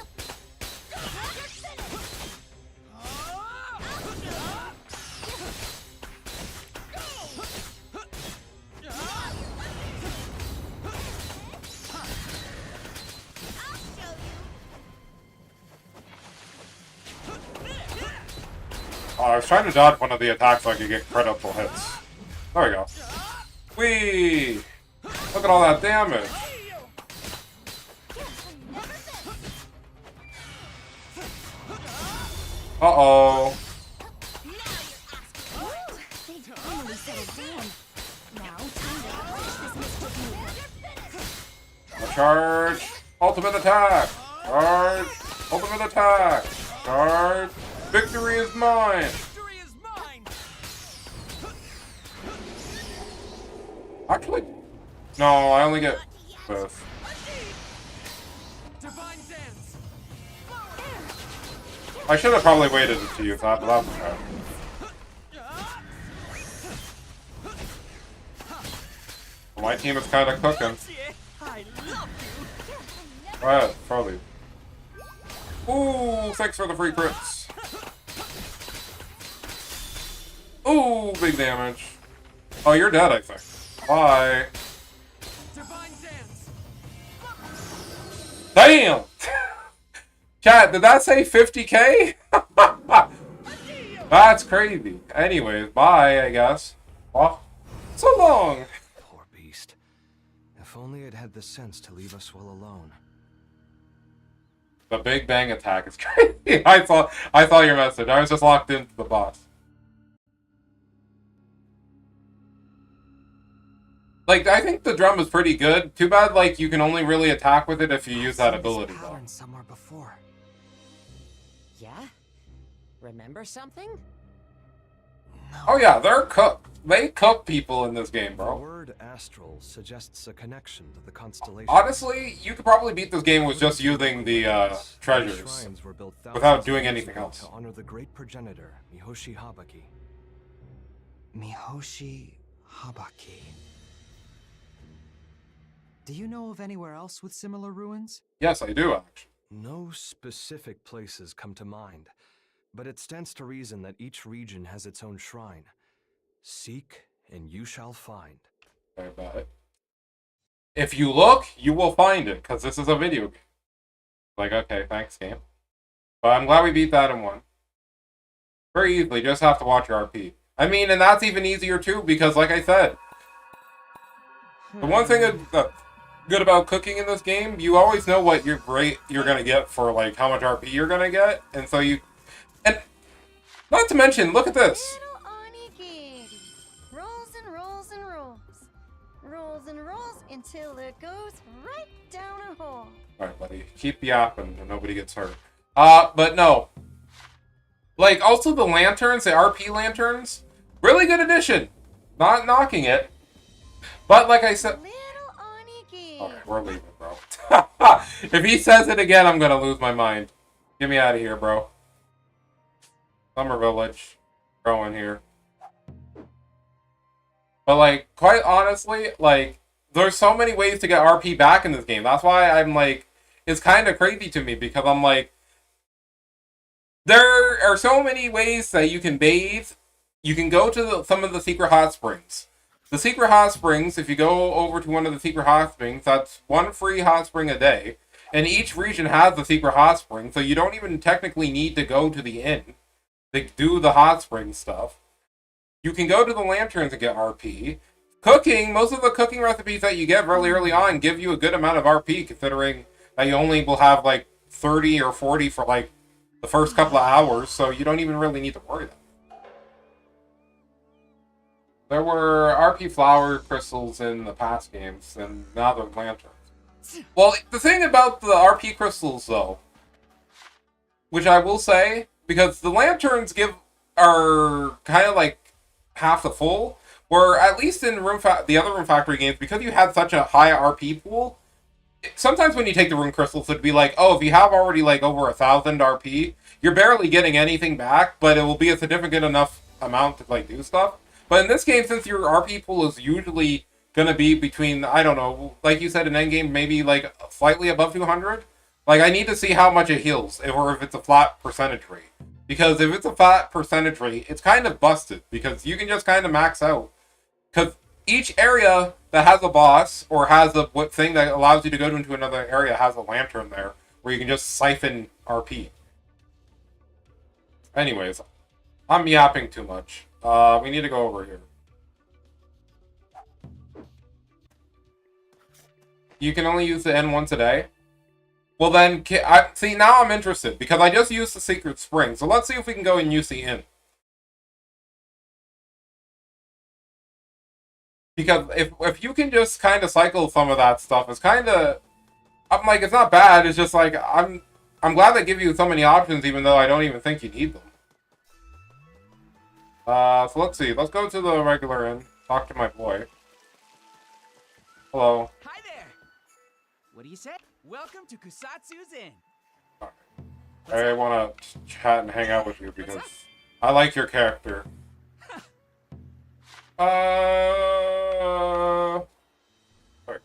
A: Oh, I was trying to dodge one of the attacks so I could get critical hits. There we go. Whee! Look at all that damage. Uh-oh. Charge! Ultimate attack! Charge! Ultimate attack! Charge! Victory is mine!
C: Victory is mine!
A: Actually, no, I only get this.
C: Divine dance!
A: I should have probably waited to use that, but that's okay. Well, my team is kind of cooking.
E: I love you.
A: Alright, probably. Ooh, thanks for the free crits. Ooh, big damage. Oh, you're dead, I think. Bye.
C: Divine dance!
A: Damn! Chat, did that say 50k? That's crazy. Anyways, bye, I guess. Well, so long.
K: Poor beast. If only it had the sense to leave us well alone.
A: The Big Bang attack is crazy. I saw your message. I was just locked into the boss. Like, I think the drum is pretty good. Too bad, like, you can only really attack with it if you use that ability, though.
H: Somewhere before.
F: Yeah? Remember something?
A: Oh yeah, they're cooked. They cook people in this game,
K: The
A: bro.
K: word astral suggests a connection to the constellation.
A: Honestly, you could probably beat this game with just using the treasures,
K: Shrines were built
A: without
K: thousands
A: doing
K: of years
A: anything
K: ago
A: else.
K: To honor the great progenitor, Mihoshi Habaki.
H: Mihoshi Habaki. Do you know of anywhere else with similar ruins?
A: Yes, I do, actually.
K: No specific places come to mind, but it stands to reason that each region has its own shrine. Seek, and you shall find.
A: Sorry about it. If you look, you will find it, because this is a video game. Like, okay, thanks, game. But I'm glad we beat that in one. Very easily, just have to watch your RP. I mean, and that's even easier too, because like I said, the one thing that's good about cooking in this game, you always know what you're gonna get for like how much RP you're gonna get, and so you, and not to mention, look at this.
J: Little onigiri. Rolls and rolls and rolls. Rolls and rolls until it goes right down a hole.
A: Alright, buddy. Keep yapping and nobody gets hurt. But no. Like, also the lanterns, the RP lanterns, really good addition. Not knocking it. But like I said... Okay, we're leaving, bro. If he says it again, I'm gonna lose my mind. Get me out of here, bro. Summer Village. Growing here. But like, quite honestly, like, there's so many ways to get RP back in this game. That's why I'm like, it's kind of crazy to me, because I'm like, there are so many ways that you can bathe. You can go to some of the secret hot springs. The secret hot springs, if you go over to one of the secret hot springs, that's one free hot spring a day. And each region has the secret hot spring, so you don't even technically need to go to the inn to do the hot spring stuff. You can go to the lanterns and get RP. cooking, most of the cooking recipes that you get really early on give you a good amount of RP, considering that you only will have like 30 or 40 for like the first couple of hours, so you don't even really need to worry about it. There were RP flower crystals in the past games, and now they're lanterns. Well, the thing about the RP crystals, though, which I will say, because the lanterns are kind of like half the full, where at least in the other Rune Factory games, because you had such a high RP pool, sometimes when you take the rune crystals, it'd be like, oh, if you have already like over 1,000 RP, you're barely getting anything back, but it will be a significant enough amount to like do stuff. But in this game, since your RP pool is usually gonna be between, I don't know, like you said in endgame, maybe like slightly above 200, like I need to see how much it heals, or if it's a flat percentage rate. Because if it's a flat percentage rate, it's kind of busted, because you can just kind of max out. Because each area that has a boss, or has a thing that allows you to go into another area, has a lantern there, where you can just siphon RP. Anyways, I'm yapping too much. We need to go over here. You can only use the N once a day? Well then, see, now I'm interested, because I just used the Secret Spring, so let's see if we can go and use the Inn. Because if you can just kind of cycle some of that stuff, it's kind of... I'm like, it's not bad, it's just like, I'm glad they give you so many options, even though I don't even think you need them. So let's see, let's go to the regular Inn, talk to my boy. Hello.
C: Hi there. What do you say? Welcome to Kusatsu's Inn.
A: I want to chat and hang out with you because I like your character. Sorry.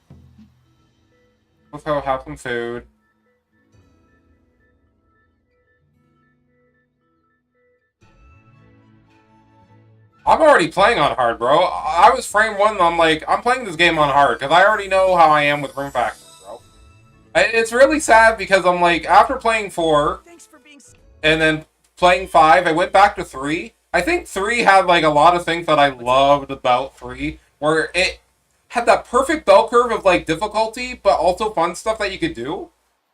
A: Let's go have some food. I'm already playing on hard, bro. I was frame 1, I'm like, I'm playing this game on hard, because I already know how I am with Rune Factory, bro. It's really sad, because I'm like, after playing 4, and then playing 5, I went back to 3. I think 3 had, like, a lot of things that I loved about 3, where it had that perfect bell curve of, like, difficulty, but also fun stuff that you could do.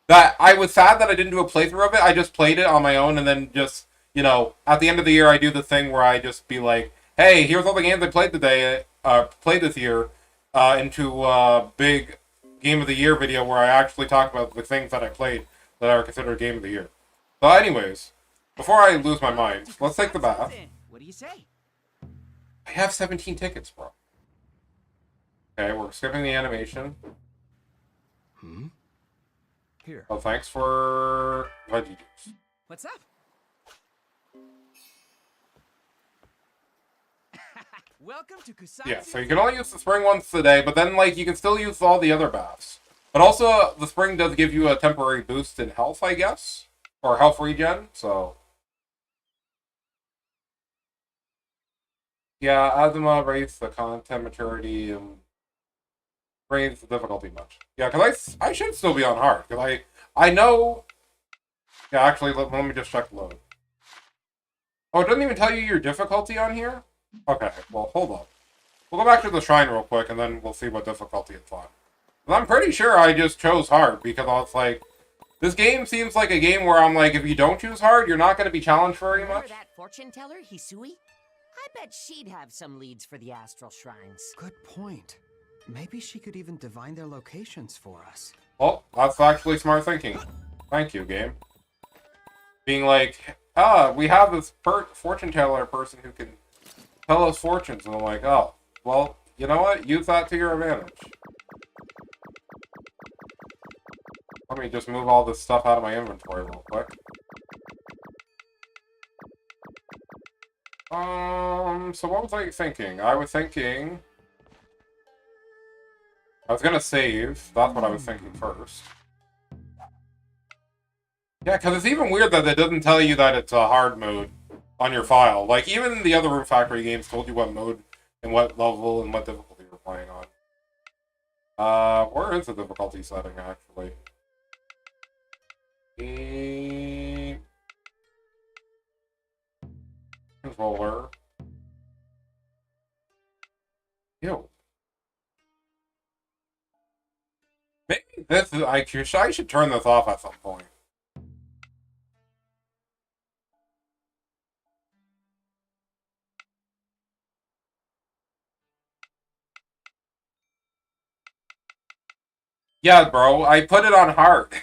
A: That I was sad that I didn't do a playthrough of it. I just played it on my own, and then just, you know, at the end of the year, I do the thing where I just be like, hey, here's all the games I played today, played this year, into a big Game of the Year video where I actually talk about the things that I played that are considered Game of the Year. So anyways, before I lose my mind, let's take the bath.
C: What do you say?
A: I have 17 tickets, bro. Okay, we're skipping the animation.
K: Here.
A: Oh, thanks for veggie juice.
C: What's up? Welcome to Kusatsu.
A: Yeah, so you can only use the spring once a day, but then, like, you can still use all the other baths. But also, the spring does give you a temporary boost in health, I guess? Or health regen, so... Yeah, Azuma raised the content maturity and raised the difficulty much. Yeah, because I should still be on hard, because I know... Yeah, actually, let me just check load. Oh, it doesn't even tell you your difficulty on here? Okay, well, hold on. We'll go back to the shrine real quick, and then we'll see what difficulty it's on. And I'm pretty sure I just chose hard, because I was like, this game seems like a game where I'm like, if you don't choose hard, you're not going to be challenged very much.
F: Remember that fortune teller, Hisui? I bet she'd have some leads for the astral shrines.
H: Good point. Maybe she could even divine their locations for us.
A: Well, that's actually smart thinking. Thank you, game. Being like, we have this fortune teller person who can tell us fortunes, and I'm like, oh, well, you know what? Use that to your advantage. Let me just move all this stuff out of my inventory real quick. So what was I thinking? I was gonna save. That's what I was thinking first. Yeah, because it's even weird that it doesn't tell you that it's a hard mode on your file. Like, even the other Rune Factory games told you what mode and what level and what difficulty you're playing on. Where is the difficulty setting, actually? Controller. Ew. This is, I should turn this off at some point. Yeah, bro, I put it on hard.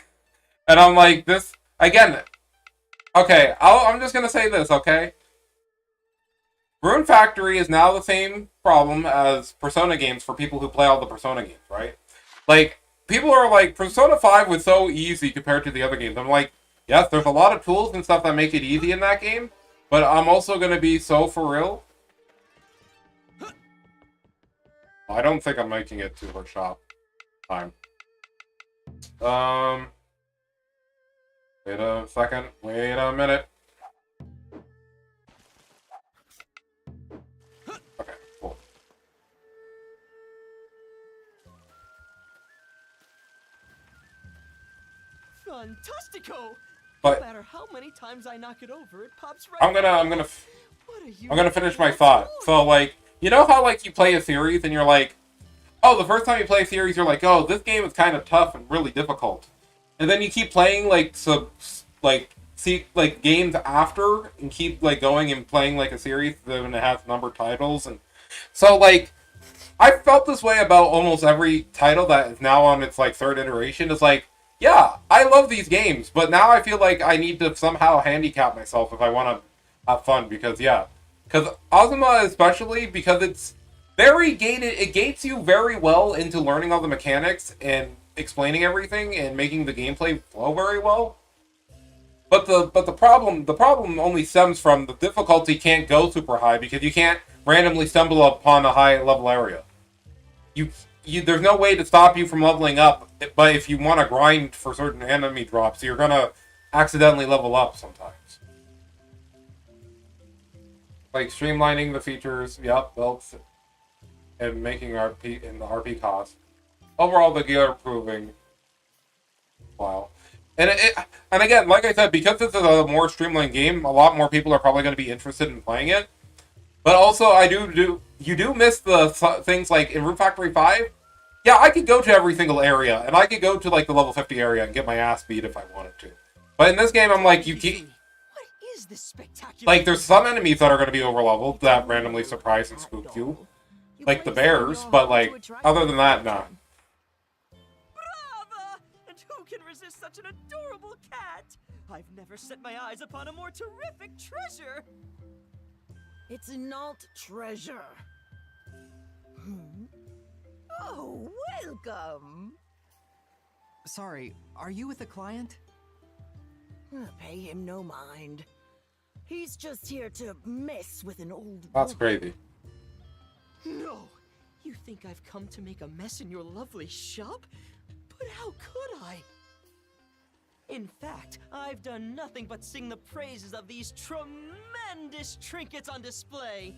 A: And I'm like, this, again, okay, I'm just gonna say this, okay? Rune Factory is now the same problem as Persona games for people who play all the Persona games, right? Like, people are like, Persona 5 was so easy compared to the other games. I'm like, yes, there's a lot of tools and stuff that make it easy in that game, but I'm also gonna be so for real. I don't think I'm making it to her shop time. Wait a second. Wait a minute. Okay, cool.
E: Fantastico!
A: But
E: no matter how many times I knock it over, it pops right
A: I'm gonna finish my thought. So, like, you know how, like, you play a series and you're like, oh, the first time you play a series, you're like, oh, this game is kind of tough and really difficult. And then you keep playing, like, games after, and keep, like, going and playing, like, a series when it has numbered titles. And so, like, I felt this way about almost every title that is now on its, like, third iteration. It's like, yeah, I love these games, but now I feel like I need to somehow handicap myself if I want to have fun, because, yeah. Because Azuma, especially, because it's very gated, it gates you very well into learning all the mechanics and explaining everything and making the gameplay flow very well. But the problem only stems from the difficulty can't go super high because you can't randomly stumble upon a high level area. There's no way to stop you from leveling up, but if you want to grind for certain enemy drops, you're gonna accidentally level up sometimes. Like streamlining the features, yep, belts, and making RP in the RP cost. Overall, the gear improving. Wow. And and again, like I said, because this is a more streamlined game, a lot more people are probably going to be interested in playing it. But also, you do miss the things like in Rune Factory 5. Yeah, I could go to every single area, and I could go to like the level 50 area and get my ass beat if I wanted to. But in this game, I'm like, you keep.
E: What is this spectacular?
A: Like, there's some enemies that are going to be overleveled that randomly surprise and spook you. Like the bears, but like, other than that, nah.
E: Brava! And who can resist such an adorable cat? I've never set my eyes upon a more terrific treasure.
B: It's not treasure. Oh, welcome.
H: Sorry, are you with a client?
B: Pay him no mind. He's just here to mess with an old
A: That's
B: woman.
A: crazy.
E: No! You think I've come to make a mess in your lovely shop? But how could I? In fact, I've done nothing but sing the praises of these tremendous trinkets on display.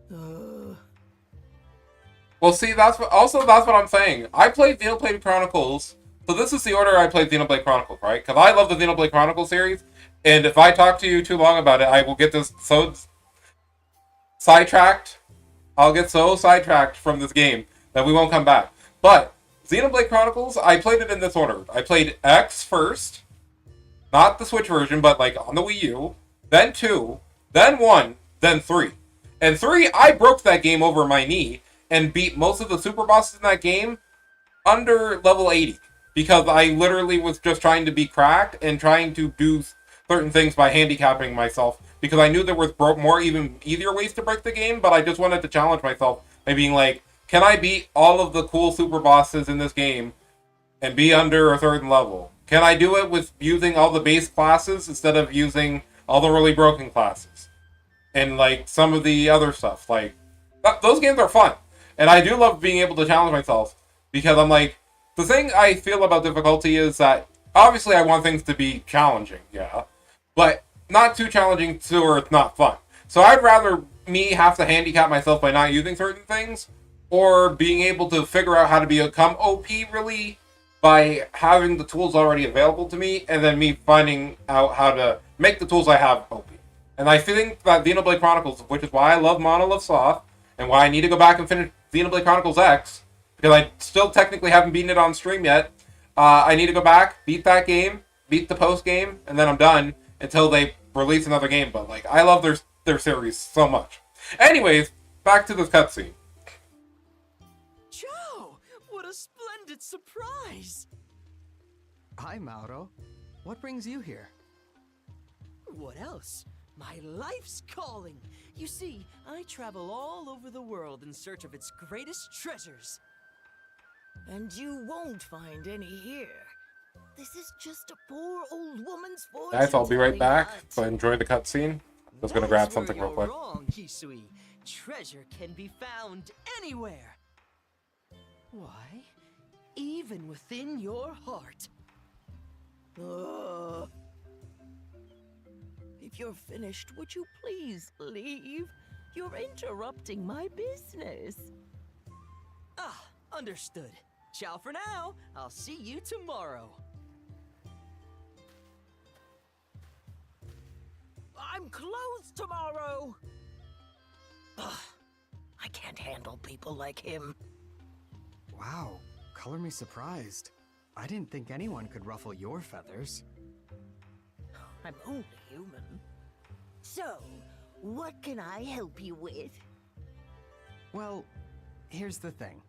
A: Well, see, that's what I'm saying. I played Xenoblade Chronicles, so this is the order I played Xenoblade Chronicles, right? Because I love the Xenoblade Chronicles series, and if I talk to you too long about it, I will get this so sidetracked. I'll get so sidetracked from this game that we won't come back. But Xenoblade Chronicles, I played it in this order. I played X first, not the Switch version, but like on the Wii U, then 2, then 1, then 3. And 3, I broke that game over my knee and beat most of the super bosses in that game under level 80. Because I literally was just trying to be cracked and trying to do certain things by handicapping myself. Because I knew there was more even easier ways to break the game, but I just wanted to challenge myself by being like, can I beat all of the cool super bosses in this game and be under a certain level? Can I do it with using all the base classes instead of using all the really broken classes? And like some of the other stuff. Like, those games are fun. And I do love being able to challenge myself. Because I'm like, the thing I feel about difficulty is that, obviously I want things to be challenging, yeah. But not too challenging to where it's not fun. So I'd rather me have to handicap myself by not using certain things, or being able to figure out how to become OP really by having the tools already available to me, and then me finding out how to make the tools I have OP. And I think that Xenoblade Chronicles, which is why I love Monolith Soft, and why I need to go back and finish Xenoblade Chronicles X, because I still technically haven't beaten it on stream yet. I need to go back, beat that game, beat the post game, and then I'm done until they release another game. But like, I love their series so much. Anyways, back to this cutscene.
E: Joe, what a splendid surprise!
H: Hi, Mauro. What brings you here?
E: What else? My life's calling. You see, I travel all over the world in search of its greatest treasures.
B: And you won't find any here. This is just a poor old woman's fortune.
A: Guys, I'll be right back.
B: telling
A: So enjoy the cutscene. I was gonna grab something real quick.
E: Wrong, Hisui. Treasure can be found anywhere. Why? Even within your heart.
B: If you're finished, would you please leave? You're interrupting my business.
E: Ah, understood. Ciao for now. I'll see you tomorrow.
B: I'm closed tomorrow. Ugh, I can't handle people like him.
H: Wow, color me surprised. I didn't think anyone could ruffle your feathers.
B: I'm only human. So, what can I help you with?
H: Well, here's the thing.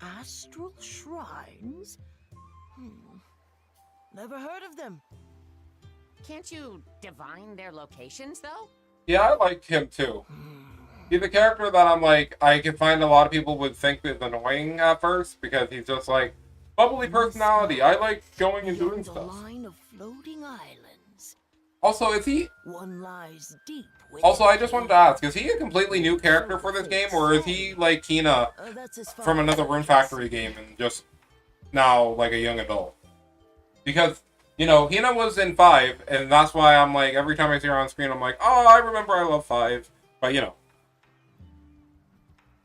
B: Astral shrines? Never heard of them.
F: Can't you divine their locations, though?
A: Yeah, I like him too. He's a character that I'm like, I can find a lot of people would think is annoying at first because he's just like bubbly personality. I like going and doing
B: Beyond the
A: stuff.
B: line of floating islands.
A: Also, is he?
B: One lies deep.
A: Also, I just wanted to ask: is he a completely new character for this game, or is he like Kina
B: That's as far
A: from
B: as
A: another
B: I
A: Rune
B: can
A: Factory game and just now like a young adult? Because you know, Hina was in 5, and that's why I'm like every time I see her on screen, I'm like, oh, I remember I love 5. But you know.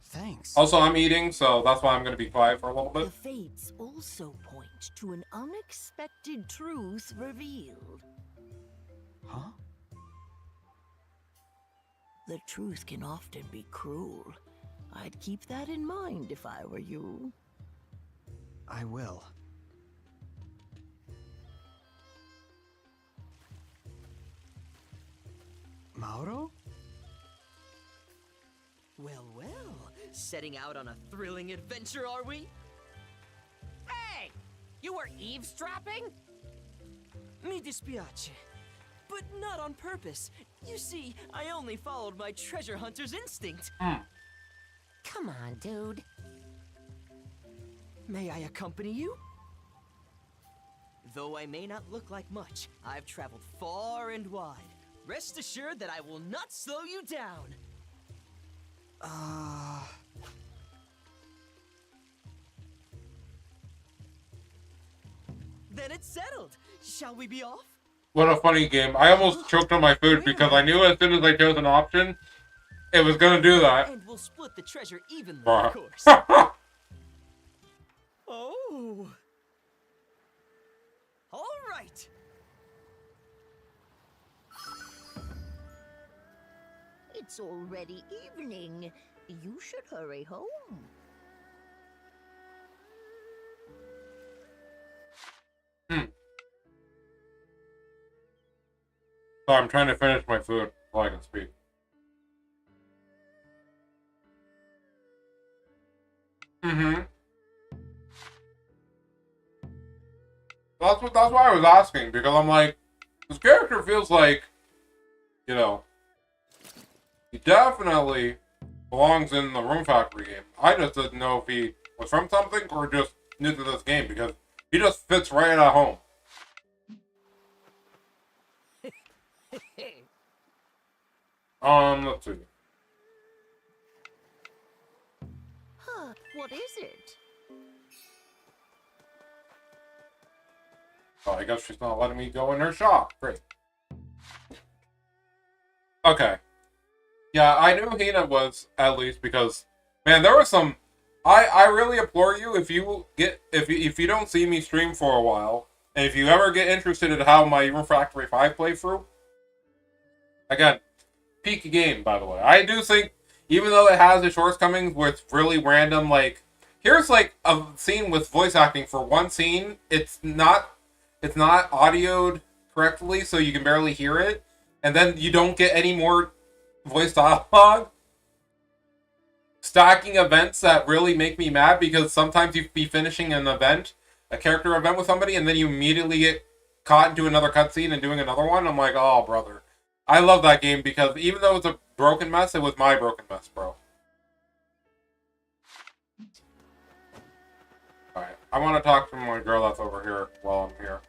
H: Thanks.
A: Also, I'm eating, so that's why I'm going to be quiet for a little
B: The
A: bit.
B: fates also point to an unexpected truth revealed.
H: Huh?
B: The truth can often be cruel. I'd keep that in mind if I were you.
H: I will. Mauro?
E: Well, well. Setting out on a thrilling adventure, are we?
F: Hey! You were eavesdropping?
E: Mi dispiace. But not on purpose. You see, I only followed my treasure hunter's instinct.
F: Come on, dude.
E: May I accompany you? Though I may not look like much, I've traveled far and wide. Rest assured that I will not slow you down. Then it's settled. Shall we be off?
A: What a funny game. I almost choked on my food because I knew as soon as I chose an option, it was going to do that.
E: And we'll split the treasure evenly,
A: Bruh.
E: of course. Oh. All right.
B: It's already evening. You should hurry home.
A: So I'm trying to finish my food while I can speak. That's why I was asking, because I'm like, this character feels like, you know, he definitely belongs in the Rune Factory game. I just didn't know if he was from something or just new to this game, because he just fits right at home. Let's see.
B: Huh, what is it?
A: Oh, I guess she's not letting me go in her shop. Great. Okay. Yeah, I knew Hina was, at least, because, man, there was some... I really implore you, if you don't see me stream for a while, and if you ever get interested in how my Rune Factory 5 playthrough, again, peak game, by the way. I do think, even though it has its shortcomings with really random, like, here's like a scene with voice acting for one scene. It's not audioed correctly, so you can barely hear it, and then you don't get any more voice dialogue. Stacking events that really make me mad, because sometimes you'd be finishing an event, a character event with somebody, and then you immediately get caught into another cutscene and doing another one. I'm like, oh, brother. I love that game because even though it's a broken mess, it was my broken mess, bro. Alright, I want to talk to my girl that's over here while I'm here.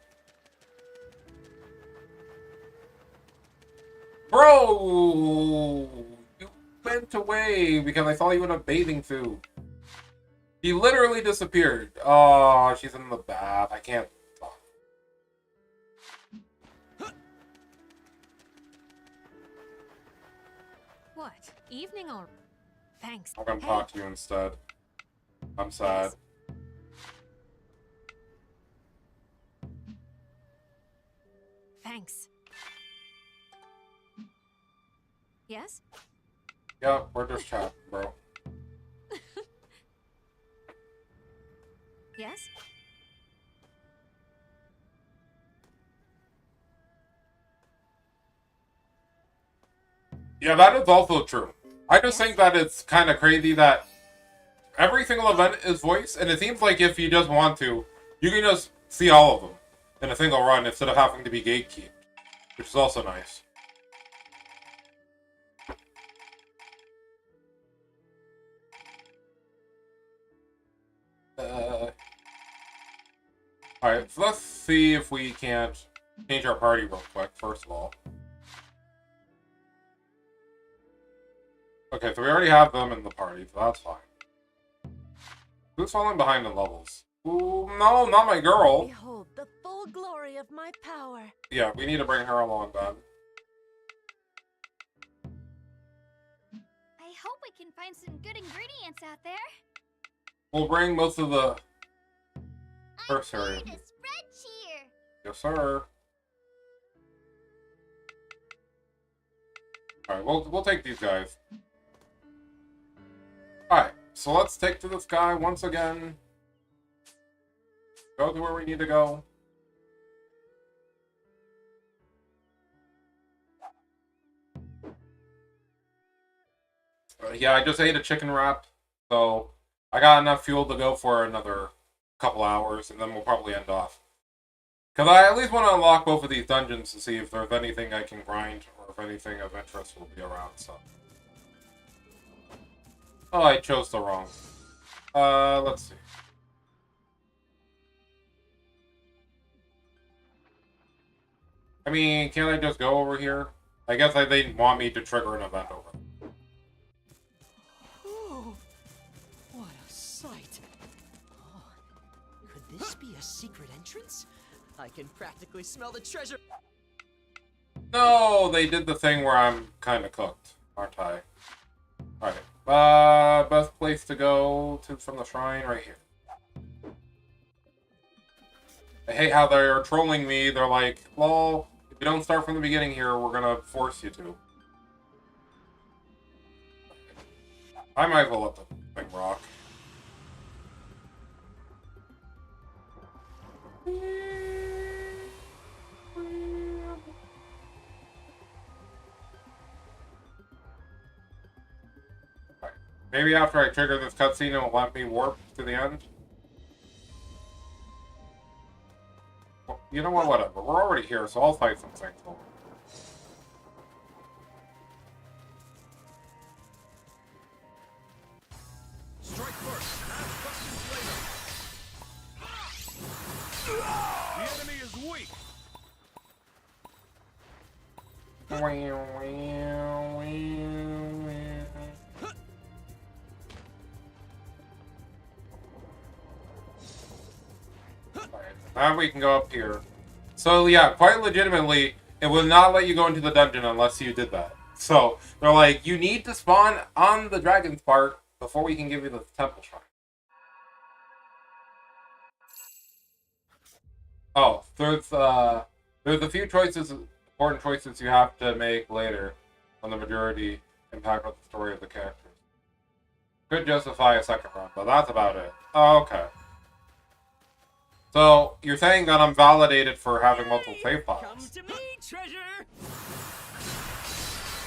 A: Bro! You went away because I saw you in a bathing suit. He literally disappeared. Oh, she's in the bath. I can't talk.
L: What? Evening or... Thanks.
A: I'm gonna talk to you instead. I'm sad.
L: Thanks. Yes?
A: Yeah, we're just chatting, bro.
L: Yes?
A: Yeah, that is also true. I just think that it's kind of crazy that every single event is voiced, and it seems like if you just want to, you can just see all of them in a single run instead of having to be gatekeeped, which is also nice. Alright, so let's see if we can't change our party real quick, first of all. Okay, so we already have them in the party, so that's fine. Who's falling behind in levels? Ooh, no, not my girl.
B: Behold the full glory of my power.
A: Yeah, we need to bring her along, then.
D: I hope we can find some good ingredients out there.
A: We'll bring most of the first area.
D: To spread cheer.
A: Yes, sir. Alright, we'll take these guys. Alright, so let's take to this guy once again. Go to where we need to go. Yeah, I just ate a chicken wrap, so I got enough fuel to go for another couple hours, and then we'll probably end off. Because I at least want to unlock both of these dungeons to see if there's anything I can grind, or if anything of interest will be around, so. Oh, I chose the wrong. Let's see. I mean, can't I just go over here? I guess they didn't want me to trigger an event over there.
E: Oh, what a sight. Oh, could this be a secret entrance? I can practically smell the treasure.
A: No, they did the thing where I'm kind of cooked, aren't I? Alright, best place to go to from the shrine right here. I hate how they're trolling me. They're like, lol, if you don't start from the beginning here, we're gonna force you to. I might as well let the thing rock. Maybe after I trigger this cutscene, it will let me warp to the end. Well, you know what? Whatever. We're already here, so I'll fight some things.
I: Strike first, ask questions later. The enemy is weak.
A: Now we can go up here. So yeah, quite legitimately, it will not let you go into the dungeon unless you did that. So they're like, you need to spawn on the dragon's part before we can give you the temple shrine. Oh, there's a few choices, important choices you have to make later. on the majority impact of the story of the characters. Could justify a second run, but that's about it. Oh, okay. So, you're saying that I'm validated for having multiple save
C: Come
A: files.
C: to me, treasure!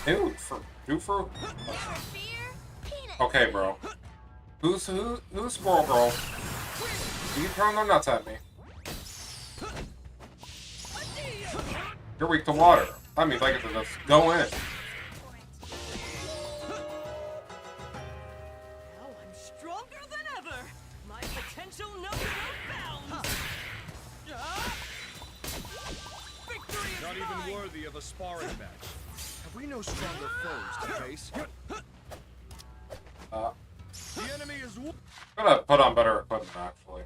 A: Ew, for okay, bro. Who's Squirrel Girl? You throwing their nuts at me. You're weak to water. That means I get to just go in.
C: Now I'm stronger than ever! My potential knows no bounds! Victory is
M: Not
C: mine!
M: even worthy of a sparring match. Have we no stronger foes to face? The enemy is.
A: I'm gonna put on better equipment, actually.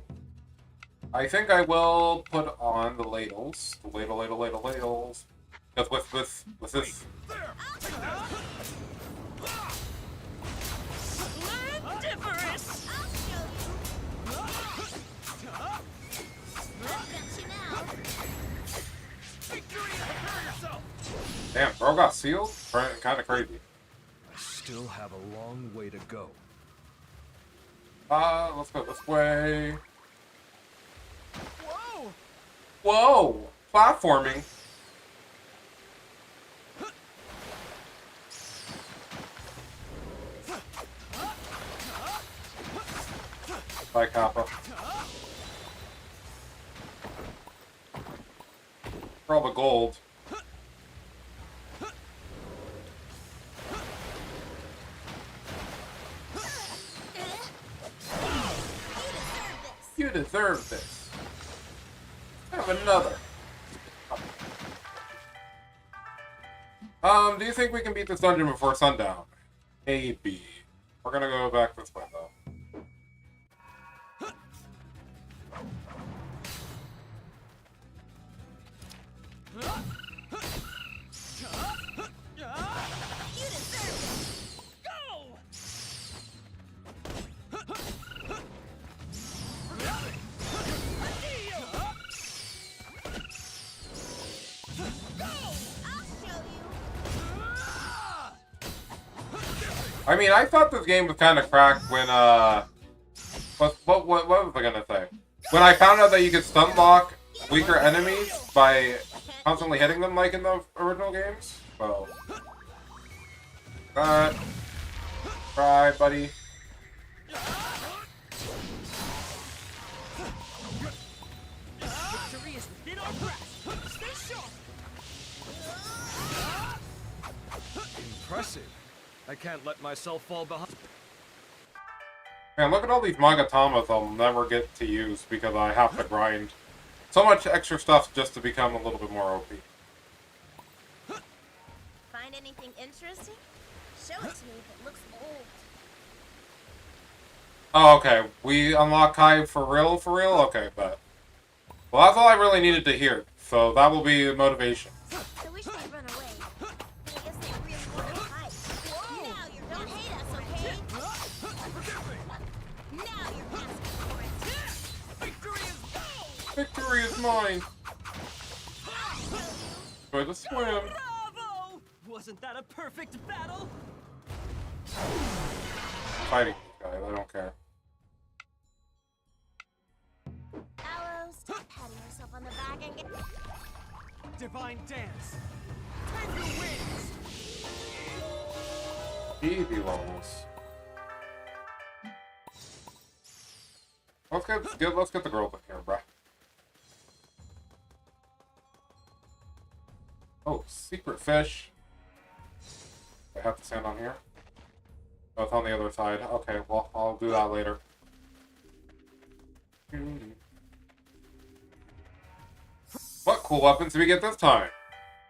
A: I think I will put on the ladles. The ladles. Because with this...
C: Splendiferous!
A: Damn, bro got sealed? Kinda crazy.
K: I still have a long way to go.
A: Let's go this way.
C: Whoa!
A: Whoa! Platforming. Bye, Kappa. For all the gold. You deserve this. Have another. Do you think we can beat this dungeon before sundown? Maybe. We're gonna go back this way, though. I mean, I thought this game was kind of cracked when, what was I gonna say? When I found out that you could stun lock weaker enemies by constantly hitting them like in the original games. So, try, buddy.
C: Victory is within our grasp! Stay sharp!
K: Impressive. I can't let myself fall behind.
A: Man, look at all these Magatamas I'll never get to use because I have to grind so much extra stuff just to become a little bit more OP.
J: Find anything interesting? Show it to me if it looks old.
A: Oh, okay. We unlock Kai for real? Okay, bet. Well, that's all I really needed to hear, so that will be motivation.
J: I wish they'd run away. I guess they really want to fight. Now you're don't hate us, okay? Now you're asking for it.
A: Victory is mine! Enjoy the swim!
C: Bravo! Wasn't that a perfect battle?
A: Fighting these guys, I don't care.
J: Aloe, stop patting yourself on the back and get...
C: Divine dance. Tiger wins.
A: Easy levels. Let's get the girls in here, bruh. Oh, secret fish. I have to stand on here. Oh, it's on the other side. Okay, well, I'll do that later. What cool weapons do we get this time?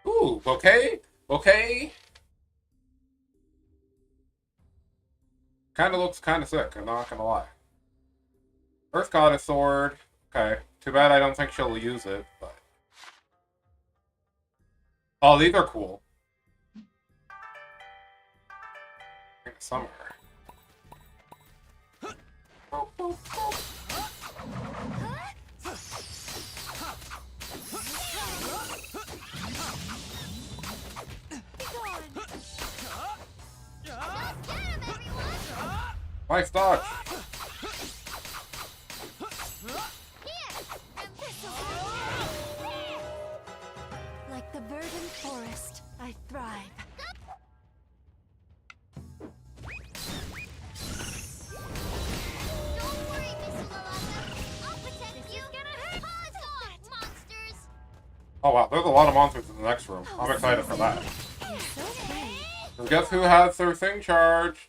A: Ooh, bouquet? Bouquet? Kinda looks kinda sick, I'm not gonna lie. Earth Goddess sword. Okay. Too bad I don't think she'll use it, but... Oh, these are cool. Summer. Nice dodge.
J: Like the verdant forest, I thrive.
N: Don't worry, Miss Lalaka. I'll protect you. Paws off, monsters.
A: Oh wow, there's a lot of monsters in the next room. I'm excited for that. And guess who has their thing charged?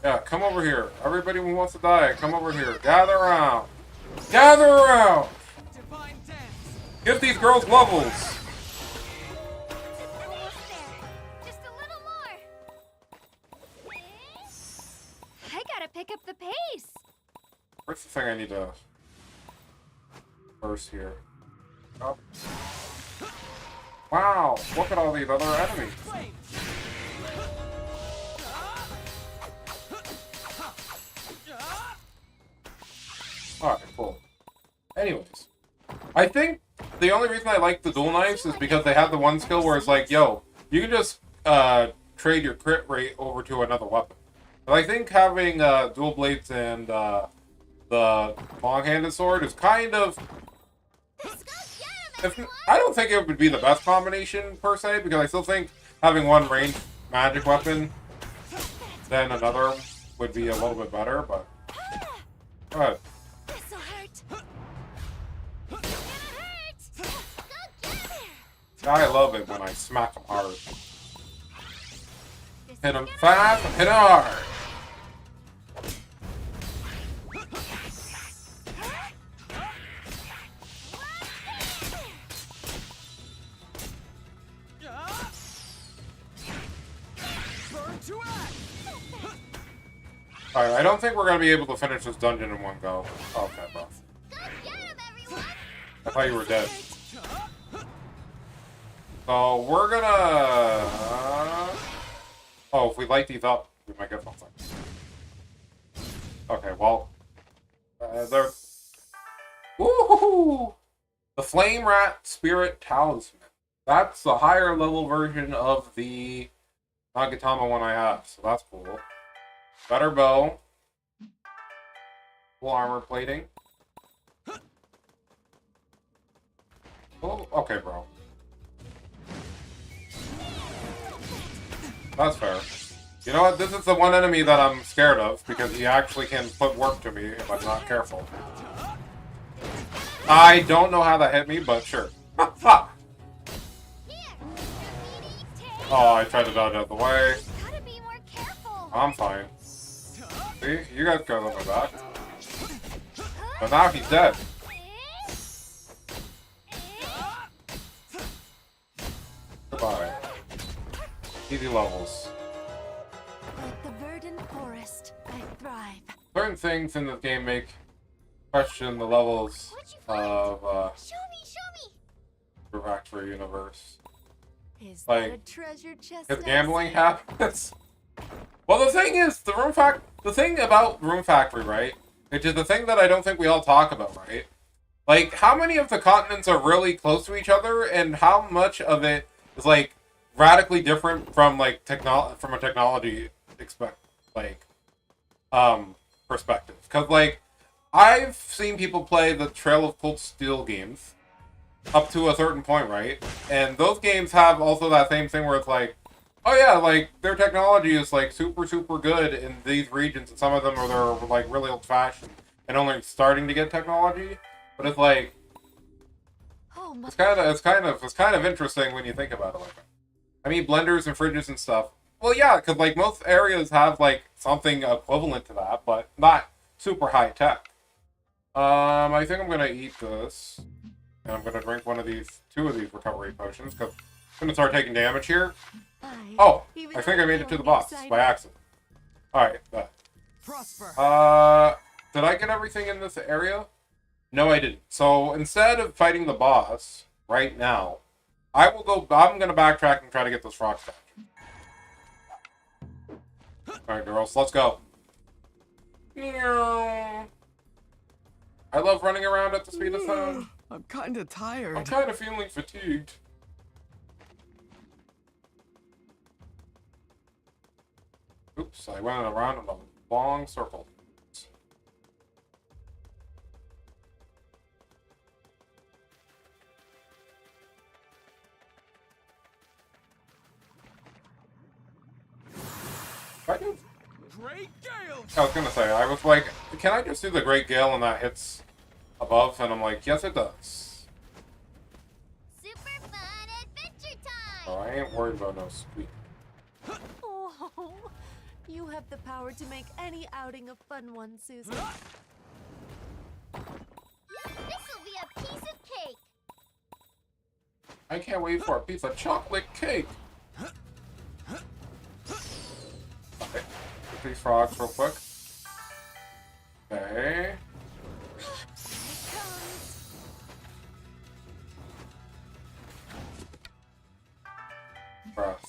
A: Yeah, come over here. Everybody who wants to die, come over here. Gather around. Gather around!
C: Divine dance.
A: Give these girls levels.
D: Almost there. Just a little more. I gotta pick up the pace.
A: Where's the thing I need to first here? Oh. Wow, look at all these other enemies. Alright, cool. Anyways, I think the only reason I like the dual knives is because they have the one skill where it's like, yo, you can just trade your crit rate over to another weapon. But I think having dual blades and the long-handed sword is kind of... I don't think it would be the best combination, per se, because I still think having one ranged magic weapon than another would be a little bit better, but... Go ahead. I love it when I smack them hard. Hit them fast, hit them hard. Alright, I don't think we're gonna be able to finish this dungeon in one go. Oh, okay, bro. I thought you were dead. So we're gonna... Oh, if we light these up, we might get something. Okay, well... there... Woohoo! The Flame Rat Spirit Talisman. That's the higher level version of the Nagatama one I have, so that's cool. Better bow. Full armor plating. Oh, okay, bro. That's fair. You know what? This is the one enemy that I'm scared of, because he actually can put work to me if I'm not careful. I don't know how that hit me, but sure. Fuck! Oh, I tried to dodge out the way. I'm fine. See? You guys got on my back. But now he's dead. Goodbye. Easy levels.
J: Like the verdant forest, I thrive.
A: Certain things in this game make question the levels of the Factory universe.
J: Is
A: like,
J: that a treasure chest?
A: if gambling happens. Well, the thing is, the thing about Room Factory, right? Which is the thing that I don't think we all talk about, right? Like, how many of the continents are really close to each other, and how much of it is like radically different from like from a technology perspective? Because like, I've seen people play the Trail of Cold Steel games up to a certain point, right? And those games have also that same thing where it's like, oh yeah, like, their technology is, like, super, super good in these regions, and some of them are, they're, like, really old-fashioned and only starting to get technology. But it's, like, it's kind of interesting when you think about it like that. I mean, blenders and fridges and stuff. Well, yeah, because, like, most areas have, like, something equivalent to that, but not super high-tech. I think I'm gonna eat this. And I'm gonna drink two of these recovery potions, because I'm gonna start taking damage here. Oh, I think I made it to the boss by accident. Alright, bet. Did I get everything in this area? No, I didn't. So instead of fighting the boss right now, I'm gonna backtrack and try to get this rock statue. Alright, girls, let's go. I love running around at the speed of sound.
H: I'm kinda tired.
A: I'm kinda feeling fatigued. Oops, I went around them. long circle. I do.
C: Great Gale!
A: I was gonna say, I was like, can I just do the Great Gale and that hits above? And I'm like, yes, it does.
N: Super fun adventure time!
A: So I ain't worried about no squeak.
O: Oh, you have the power to make any outing a fun one, Susan.
N: This'll be a piece of cake!
A: I can't wait for a piece of chocolate cake. Okay, get these frogs real quick. Okay.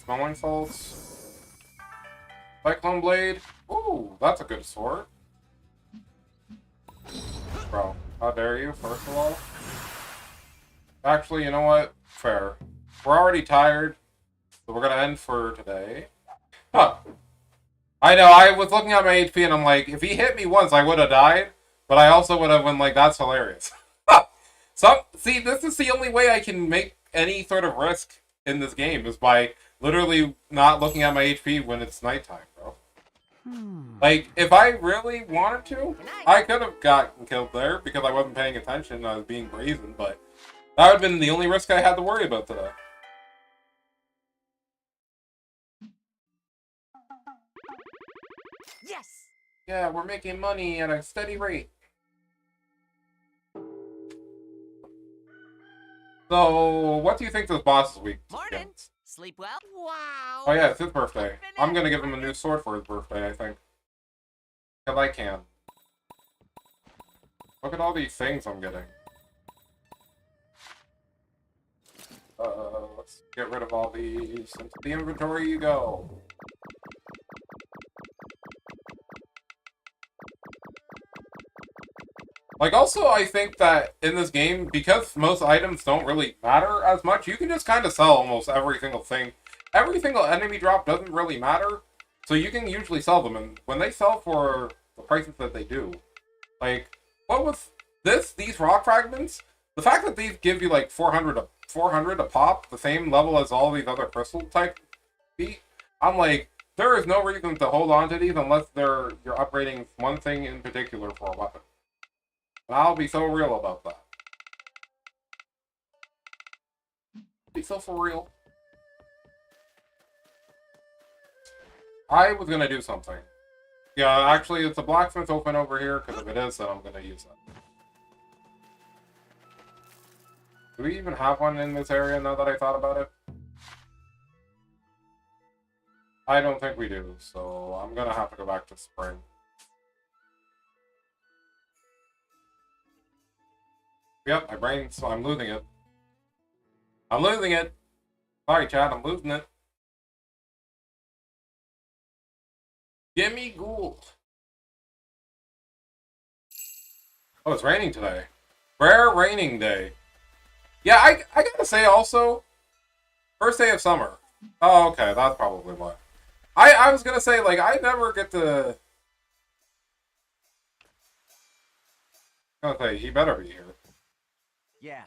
A: Smelling salts. Cyclone blade. Ooh, that's a good sword. Bro, how dare you, first of all? Actually, you know what? Fair. We're already tired, so we're gonna end for today. Huh. I know, I was looking at my HP and I'm like, if he hit me once, I would have died, but I also would have been like, that's hilarious. So, see, this is the only way I can make any sort of risk in this game, is by literally not looking at my HP when it's nighttime, bro. Like, if I really wanted to, I could have gotten killed there because I wasn't paying attention, I was being brazen, but that would have been the only risk I had to worry about today.
F: Yes!
A: Yeah, we're making money at a steady rate. So, what do you think this boss is weak to?
F: Morning! Sleep well? Wow!
A: Oh yeah, it's his birthday. I'm gonna give him a new sword for his birthday, I think. Because I can. Look at all these things I'm getting. Let's get rid of all these. Into the inventory you go. Like, also, I think that in this game, because most items don't really matter as much, you can just kind of sell almost every single thing. Every single enemy drop doesn't really matter, so you can usually sell them, and when they sell for the prices that they do, like, what was this? These rock fragments? The fact that these give you, like, 400 a pop, the same level as all these other crystal type feet, I'm like, there is no reason to hold on to these unless you're upgrading one thing in particular for a weapon. And I'll be so real about that. Be so for real. I was gonna do something. Yeah, actually, it's a blacksmith open over here, because if it is, then I'm gonna use it. Do we even have one in this area now that I thought about it? I don't think we do, so I'm gonna have to go back to spring. Yep, my brain, so I'm losing it. I'm losing it! Sorry, chat, I'm losing it. Gimme gold. Oh, it's raining today. Rare raining day. Yeah, I gotta say also, first day of summer. Oh, okay, that's probably why. I was gonna say, like, I never get to... Okay, he better be here.
M: Yeah.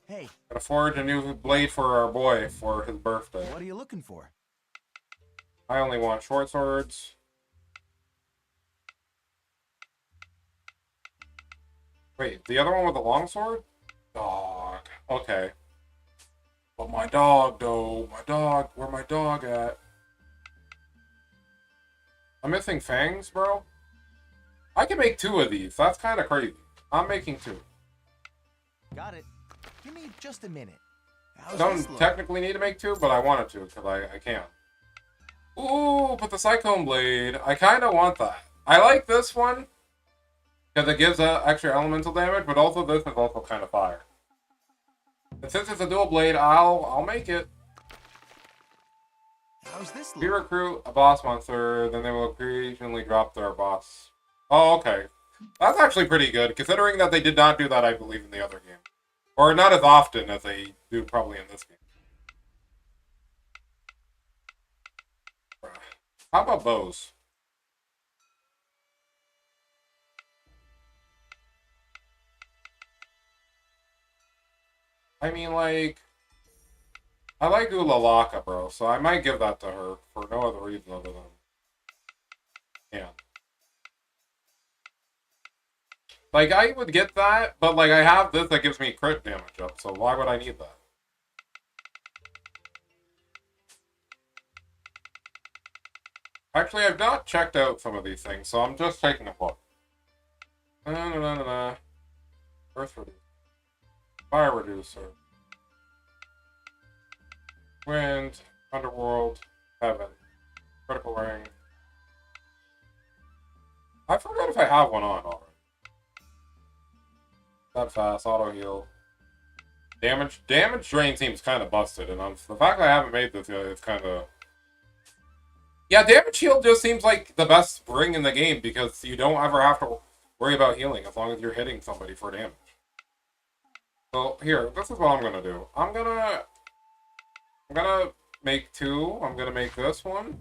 M: Hey.
A: Gotta forge a new blade for our boy for his birthday.
M: What are you looking for?
A: I only want short swords. Wait, the other one with the long sword? Dog. Okay. But my dog, though. My dog. Where my dog at? I'm missing fangs, bro. I can make 2 of these. That's kind of crazy. I'm making 2.
M: Got it. Give me just a minute.
A: Don't technically need to make 2, but I wanted to, because I can. Ooh, but the Cyclone Blade. I kind of want that. I like this one, because it gives extra elemental damage, but also this is also kind of fire. And since it's a dual blade, I'll make it.
M: How's this
A: We recruit a boss monster, then they will occasionally drop their boss. Oh, okay. That's actually pretty good, considering that they did not do that, I believe, in the other game. Or not as often as they do probably in this game. How about bows? I mean, like, I like Ulalaka, bro, so I might give that to her for no other reason other than, yeah. Like, I would get that, but, like, I have this that gives me crit damage up, so why would I need that? Actually, I've not checked out some of these things, so I'm just taking a look. Earth Reducer. Fire Reducer. Wind. Underworld. Heaven. Critical Ring. I forgot if I have one on already. That fast. Auto heal. Damage drain seems kind of busted, and the fact that I haven't made this yet, it's kind of... Yeah, damage shield just seems like the best ring in the game because you don't ever have to worry about healing as long as you're hitting somebody for damage. So here, this is what I'm gonna do. I'm gonna make two. I'm gonna make this one.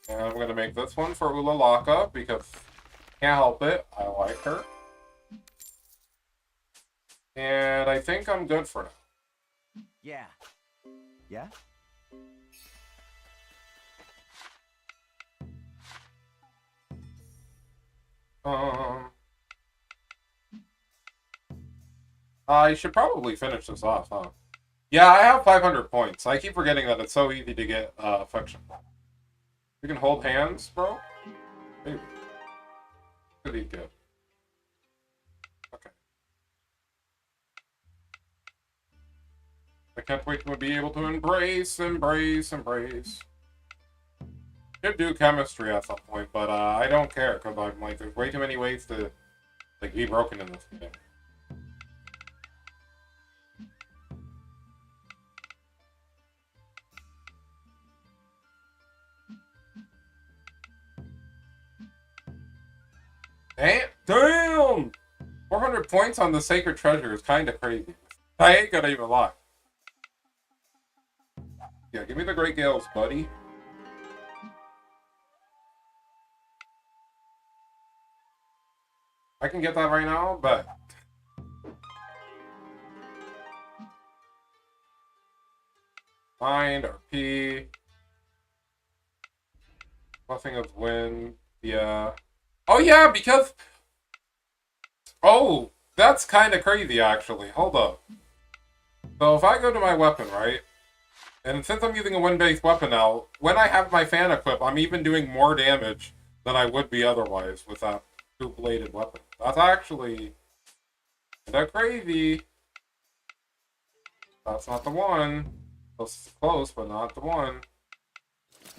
A: And I'm gonna make this one for Ulalaka because can't help it. I like her. And I think I'm good for now.
M: Yeah. Yeah?
A: I should probably finish this off, huh? Yeah, I have 500 points. I keep forgetting that it's so easy to get affection. You can hold hands, bro? Maybe. Could be good. Okay. I can't wait to be able to embrace. Should do chemistry at some point, but I don't care, because I'm like, there's way too many ways to like be broken in this game. Damn! 400 points on the Sacred Treasure is kind of crazy. I ain't gonna even lie. Yeah, give me the Great Gales, buddy. I can get that right now, but... Mind, RP... Blessing of Wind, yeah... Oh yeah, because... Oh, that's kind of crazy, actually. Hold up. So if I go to my weapon, right? And since I'm using a wind-based weapon now, when I have my fan equip, I'm even doing more damage than I would be otherwise with that two-bladed weapon. That's actually... kind of crazy. That's not the one. Close, but not the one.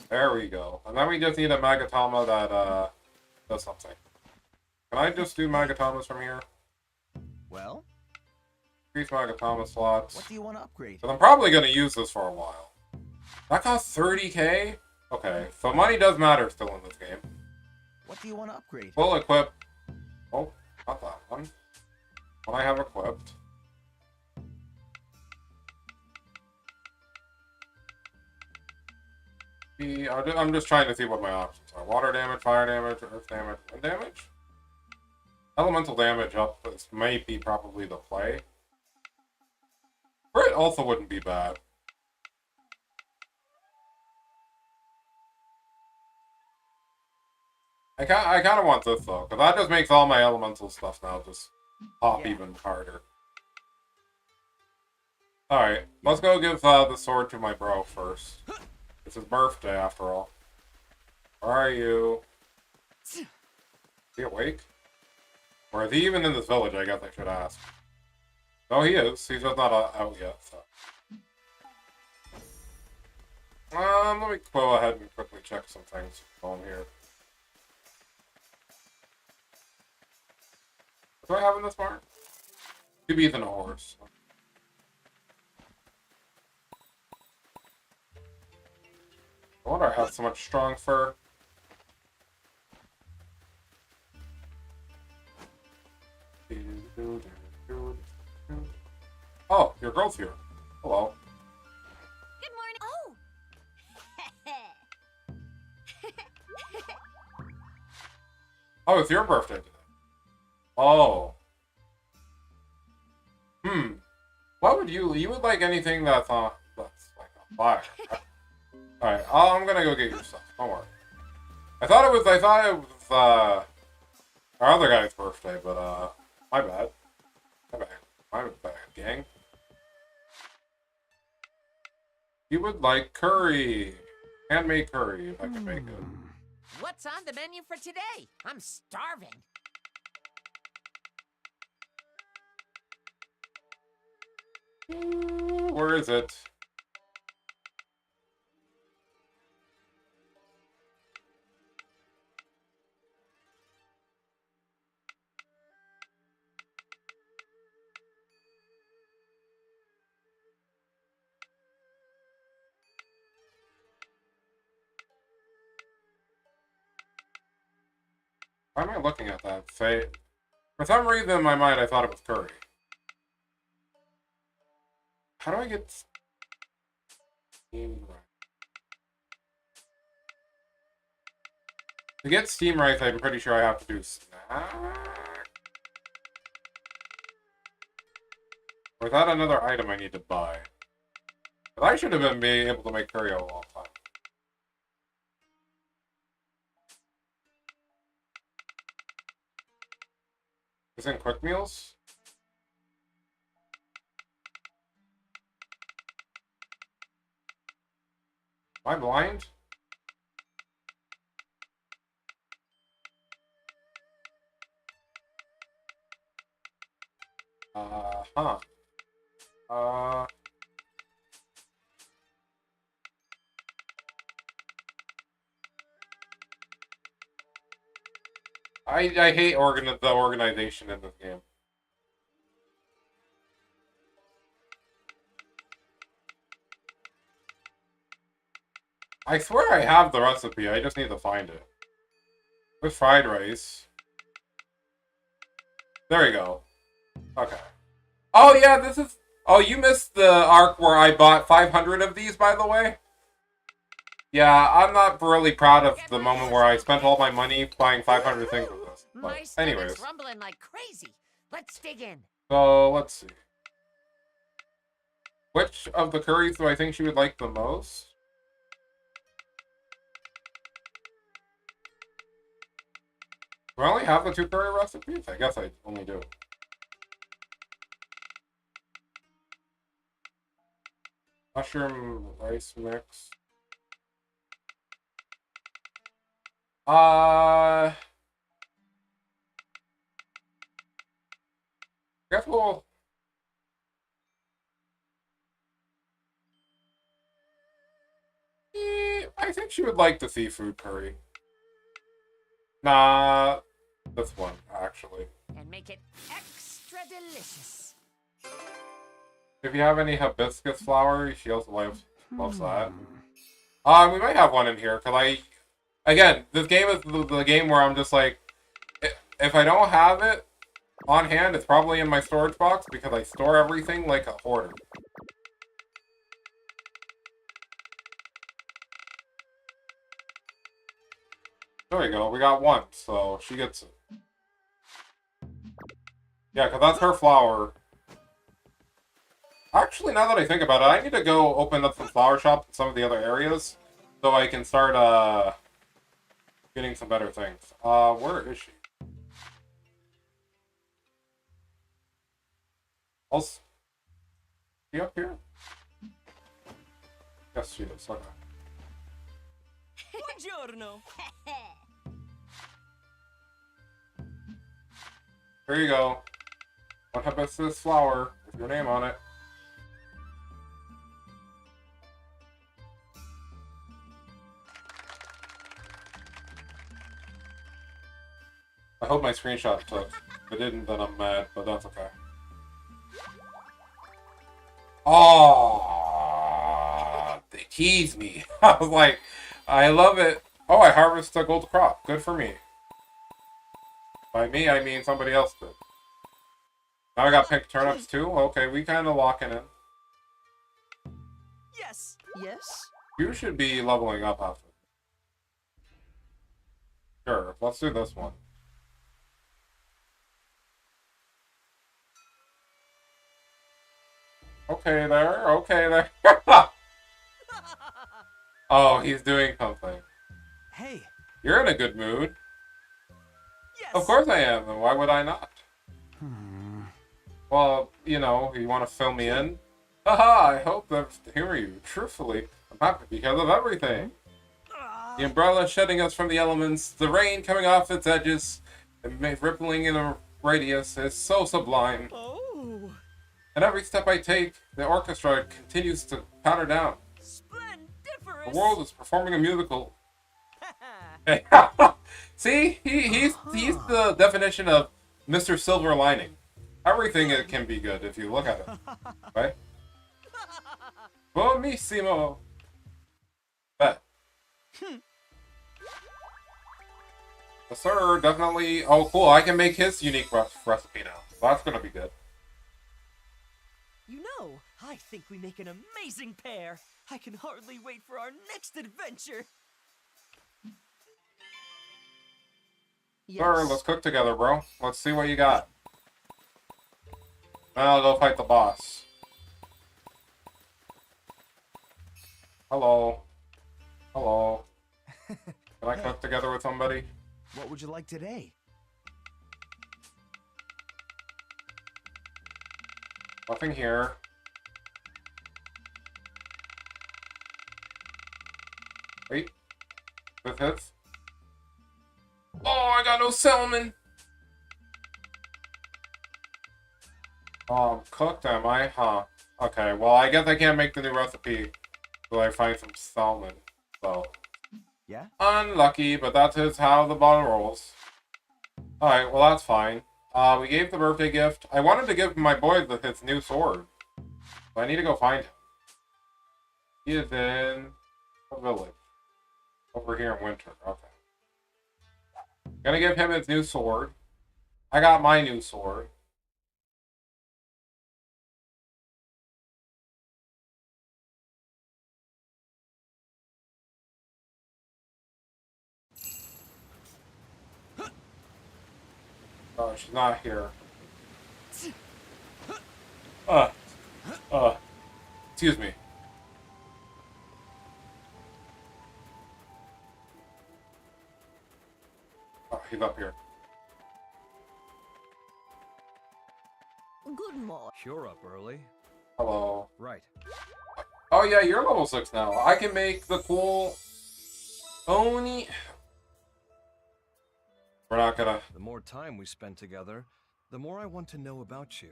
A: There we go. And then we just need a Magatama that, does something. Can I just do Magatamas from here?
M: Well?
A: Increase Magatama slots.
M: What do you want to upgrade?
A: But I'm probably going to use this for a while. That costs 30k? Okay, so money does matter still in this game.
M: What do you want to upgrade?
A: Full equip. Oh, not that one. What I have equipped. I'm just trying to see what my options are. Water damage, fire damage, earth damage, wind damage? Elemental damage up this might be probably the play. Crit also wouldn't be bad. I kind of want this though, because that just makes all my elemental stuff now just pop even harder. Alright, let's go give the sword to my bro first. It's his birthday, after all. Where are you? Is he awake? Or is he even in this village, I guess I should ask. No, he is. He's just not out yet, so. Let me go ahead and quickly check some things on here. What do I have in this barn? 2 bees and a horse. I wonder I have so much strong fur. Oh, your girl's here. Hello.
N: Good morning. Oh.
A: Oh, it's your birthday today. Oh. What would you would like anything that's like on fire. Alright, I'm gonna go get your stuff. Don't worry. I thought it was our other guy's birthday, but my bad. My bad, gang. You would like curry. Handmade curry, if I can make it.
F: What's on the menu for today? I'm starving.
A: Where is it? Why am I looking at that? Say, for some reason in my mind I thought it was curry. How do I get steamed rice? To get steamed rice, I'm pretty sure I have to do snack. Or is that another item I need to buy? But I should have been being able to make curry a long time. Is it in quick meals? Am I blind? Huh. I hate the organization in this game. I swear I have the recipe, I just need to find it. With fried rice. There we go. Okay. Oh yeah, this is... Oh, you missed the arc where I bought 500 of these, by the way? Yeah, I'm not really proud of the moment where I spent all my money buying 500 things with this. But anyways.
F: It's rumbling like crazy. Let's dig in.
A: So, let's see. Which of the curries do I think she would like the most? Do I only have the 2 curry recipes? I guess I only do. Mushroom rice mix. Guess we'll... I think she would like the seafood curry. Nah, this one, actually.
F: And make it extra delicious.
A: If you have any hibiscus flower, she also loves that. We might have one in here, because again, this game is the game where I'm just like, if I don't have it on hand, it's probably in my storage box, because I store everything like a hoarder. There we go, we got one, so she gets it. Yeah, because that's her flower. Actually, now that I think about it, I need to go open up some flower shops in some of the other areas, so I can start, getting some better things. Where is she? Is she up here? Yes, she is, okay.
E: Buongiorno.
A: Here you go. One hibiscus flower with your name on it. I hope my screenshot took. If it didn't, then I'm mad, but that's okay. Oh, they teased me. I was like, I love it. Oh, I harvested a gold crop. Good for me. By me, I mean somebody else did. Now I got pink turnips too? Okay, we kind of locking in.
E: Yes. Yes.
A: You should be leveling up after. Sure, let's do this one. Okay there, okay there. Oh, he's doing something.
C: Hey.
A: You're in a good mood.
C: Yes.
A: Of course I am, and why would I not? Well, you know, you want to fill me in? Haha, I hope that to hear you. Truthfully, I'm happy because of everything. The umbrella shutting us from the elements, the rain coming off its edges, and rippling in a radius is so sublime.
C: Oh.
A: And every step I take, the orchestra continues to patter down.
C: Splendiferous.
A: The world is performing a musical. See, he's the definition of Mr. Silver Lining. Everything it can be good if you look at it, right? Buonissimo. Bet. Yes, sir, definitely. Oh, cool. I can make his unique recipe now. So that's gonna be good.
C: You know, I think we make an amazing pair. I can hardly wait for our next adventure.
A: Sir, let's cook together, bro. Let's see what you got. Then I'll go fight the boss. Hello. Hello. Can I cook together with somebody?
M: What would you like today?
A: Nothing here. Wait. This hits. Oh, I got no salmon! Oh, I'm cooked, am I? Huh. Okay, well, I guess I can't make the new recipe until I find some salmon. So.
M: Yeah?
A: Unlucky, but that is how the bottle rolls. Alright, well, that's fine. We gave the birthday gift. I wanted to give my boy his new sword. But I need to go find him. He is in a village. Over here in winter. Okay. Gonna give him his new sword. I got my new sword. Oh, she's not here. Excuse me. Oh, he's up here.
B: Good morning.
K: You're up early.
A: Hello.
K: Right.
A: Oh yeah, you're level 6 now. I can make the cool Oni. We're not gonna.
K: The more time we spend together, the more I want to know about you.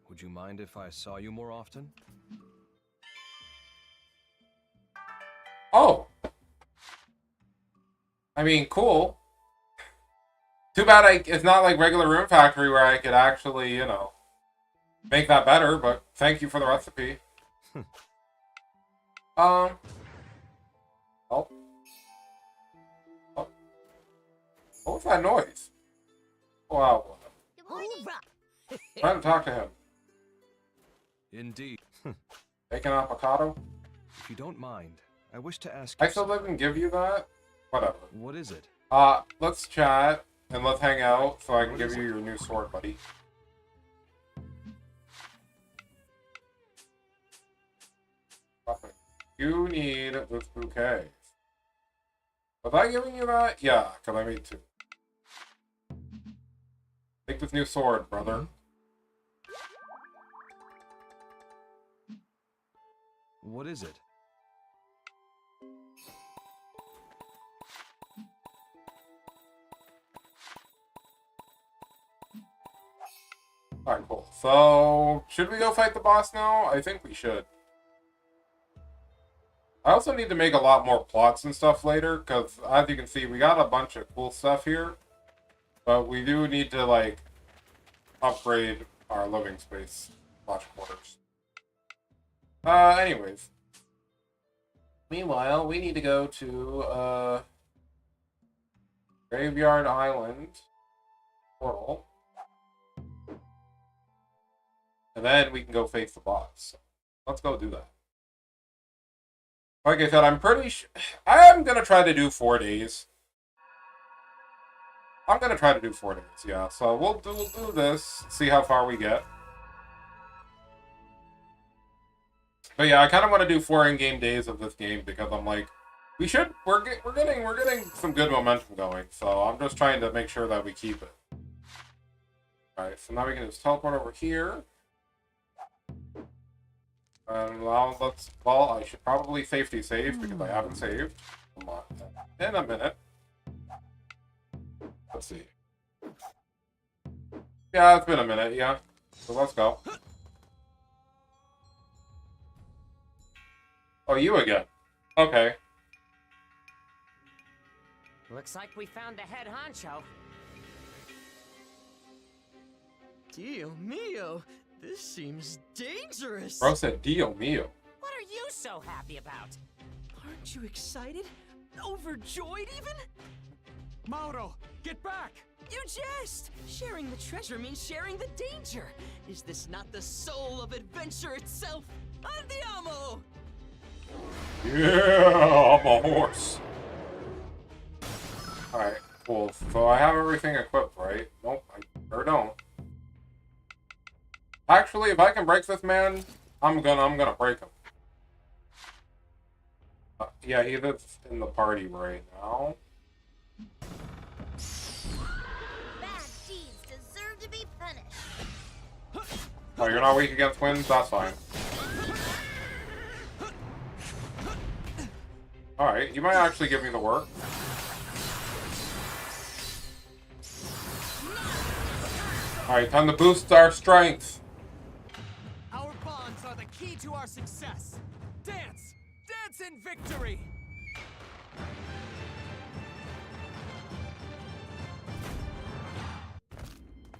K: Would you mind if I saw you more often?
A: Oh. I mean, cool. Too bad it's not like regular Rune Factory where I could actually, you know, make that better, but thank you for the recipe. Oh. Oh. What was that noise? Wow. Trying to talk to him.
K: Indeed.
A: Bacon avocado?
K: If you don't mind, I wish to ask you.
A: I still didn't give you that? Whatever.
K: What is it?
A: Let's chat and let's hang out so I can give you your new sword, buddy. You need this bouquet. Was I giving you that? Yeah, because I made 2. Take this new sword, brother.
K: What is it?
A: Alright, cool. So, should we go fight the boss now? I think we should. I also need to make a lot more plots and stuff later, because as you can see, we got a bunch of cool stuff here. But we do need to, like, upgrade our living space. Watch quarters. Anyways. Meanwhile, we need to go to, Graveyard Island portal. And then we can go face the boss. Let's go do that. Like I said, I'm pretty sure... I am going to try to do 4 days. I'm going to try to do 4 days, yeah. So we'll do this, see how far we get. But yeah, I kind of want to do 4 in-game days of this game because I'm like, we're getting some good momentum going. So I'm just trying to make sure that we keep it. All right, so now we can just teleport over here. And now well, I should probably safety save because I haven't saved. Come on, in a minute. Let's see. Yeah, it's been a minute, yeah. So let's go. Oh, you again. Okay.
F: Looks like we found the head honcho.
E: Dio mio, this seems dangerous.
A: Bro said Dio mio.
F: What are you so happy about?
E: Aren't you excited? Overjoyed even?
C: Mauro, get back!
E: You jest! Sharing the treasure means sharing the danger. Is this not the soul of adventure itself? Andiamo!
A: Yeah, I'm a horse. Alright, cool. So I have everything equipped, right? Nope, I sure don't. Actually, if I can break this man, I'm gonna break him. Yeah, he lives in the party right now.
N: Bad deeds deserve to be punished.
A: Oh, you're not weak against winds? That's fine. Alright, you might actually give me the work. Alright, time to boost our strength.
C: Our bonds are the key to our success. Dance! Dance in victory!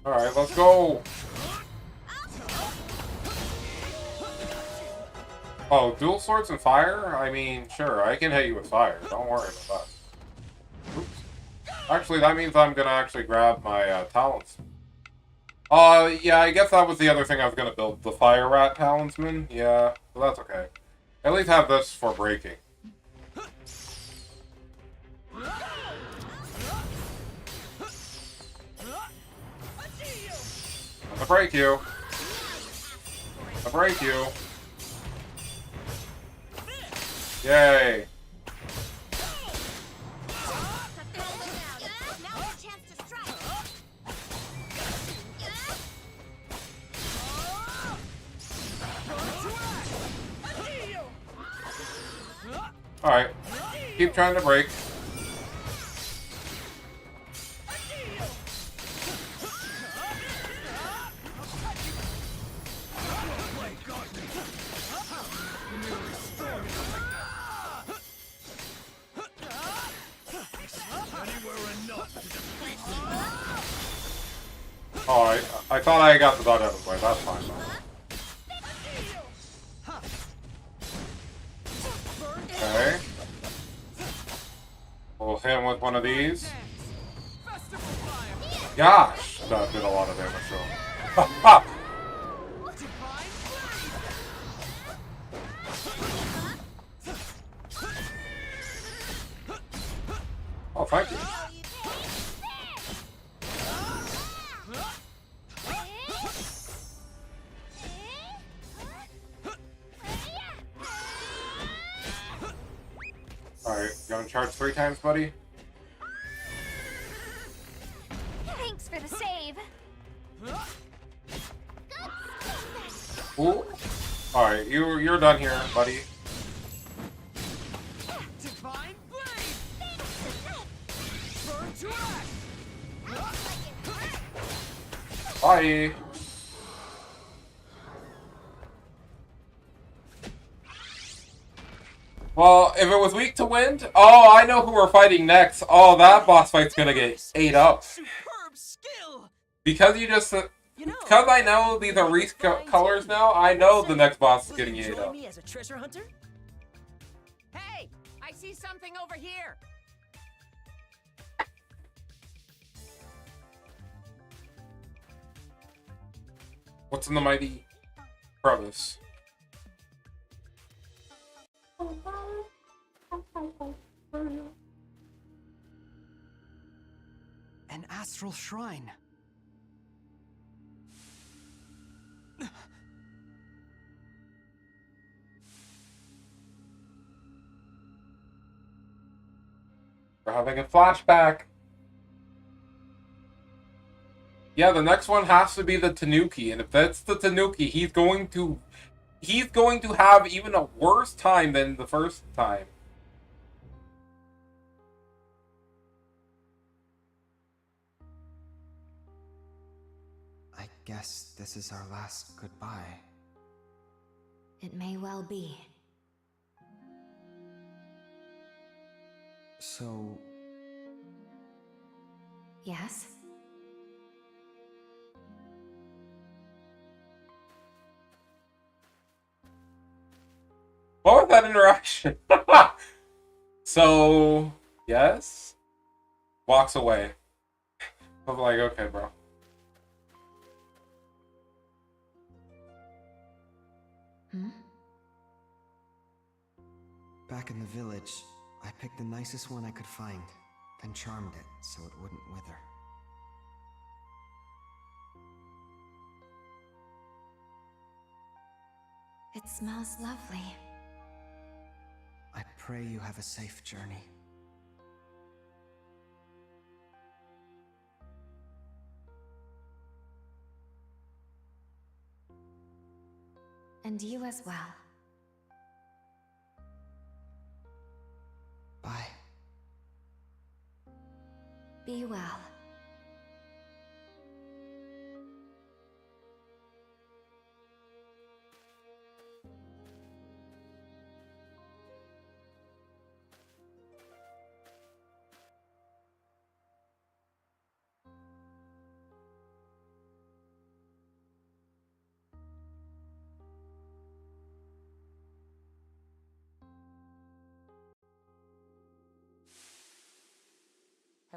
A: Alright, let's go! Oh, dual swords and fire? I mean, sure, I can hit you with fire. Don't worry about that. Oops. Actually, that means I'm gonna actually grab my talents. Yeah, I guess that was the other thing I was gonna build. The fire rat talisman. Yeah, so that's okay. At least have this for breaking. I'm gonna break you. I'm gonna break you. Yay! Alright. Keep trying to break. Oh, I thought I got the dot out of the way. That's fine, though. Okay. We'll hit him with one of these. Gosh, that did a lot of damage to him. Oh, thank you. Alright, you gonna charge 3 times, buddy?
D: Thanks for the save.
A: Ooh. Alright, you're done here, buddy.
C: Divine blade! Burn to act!
A: Bye. Well, if it was weak to wind, oh, I know who we're fighting next. Oh, that boss fight's gonna get ate up. Because you just, because I know these are Reese colors now, I know the next boss is getting ate up.
E: Me as a treasure hunter?
F: Hey, I see something over here.
A: What's in the mighty crevice?
H: An astral shrine.
A: having a flashback. Yeah, the next one has to be the Tanuki, and if that's the Tanuki, he's going to have even a worse time than the first time.
H: I guess this is our last goodbye.
D: It may well be.
H: So,
D: Yes?
A: What was that interaction? So, yes? Walks away. I'm like, okay, bro.
H: back in the village, I picked the nicest one I could find, then charmed it so it wouldn't wither.
D: It smells lovely.
H: I pray you have a safe journey.
D: And you as well.
H: Bye.
D: Be well.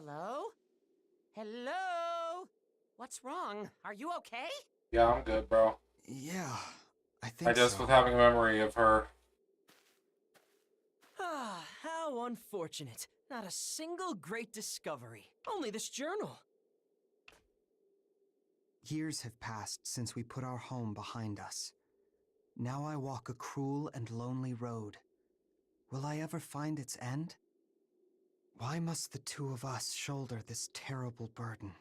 F: Hello? Hello? What's wrong? Are you okay?
A: Yeah, I'm good, bro.
H: Yeah, I think
A: I just
H: so.
A: was having a memory of her.
E: Ah, how unfortunate. Not a single great discovery. Only this journal.
H: Years have passed since we put our home behind us. Now I walk a cruel and lonely road. Will I ever find its end? Why must the two of us shoulder this terrible burden?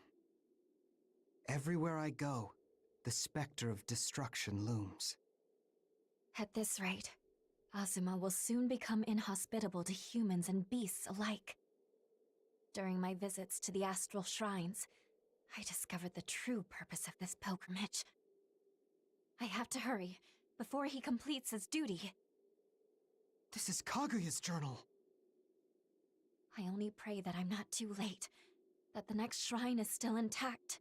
H: Everywhere I go, the specter of destruction looms.
D: At this rate, Azuma will soon become inhospitable to humans and beasts alike. During my visits to the astral shrines, I discovered the true purpose of this pilgrimage. I have to hurry before he completes his duty.
H: This is Kaguya's journal.
D: I only pray that I'm not too late, that the next shrine is still intact,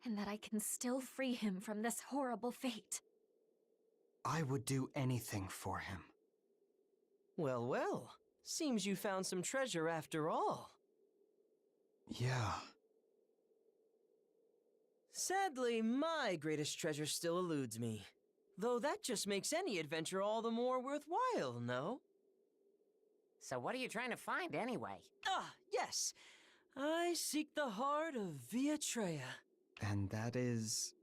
D: and that I can still free him from this horrible fate.
H: I would do anything for him.
E: Well, well. Seems you found some treasure after all.
H: Yeah.
E: Sadly, my greatest treasure still eludes me. Though that just makes any adventure all the more worthwhile, no?
F: So what are you trying to find anyway?
E: Ah, yes. I seek the heart of Viatreya.
H: And that is...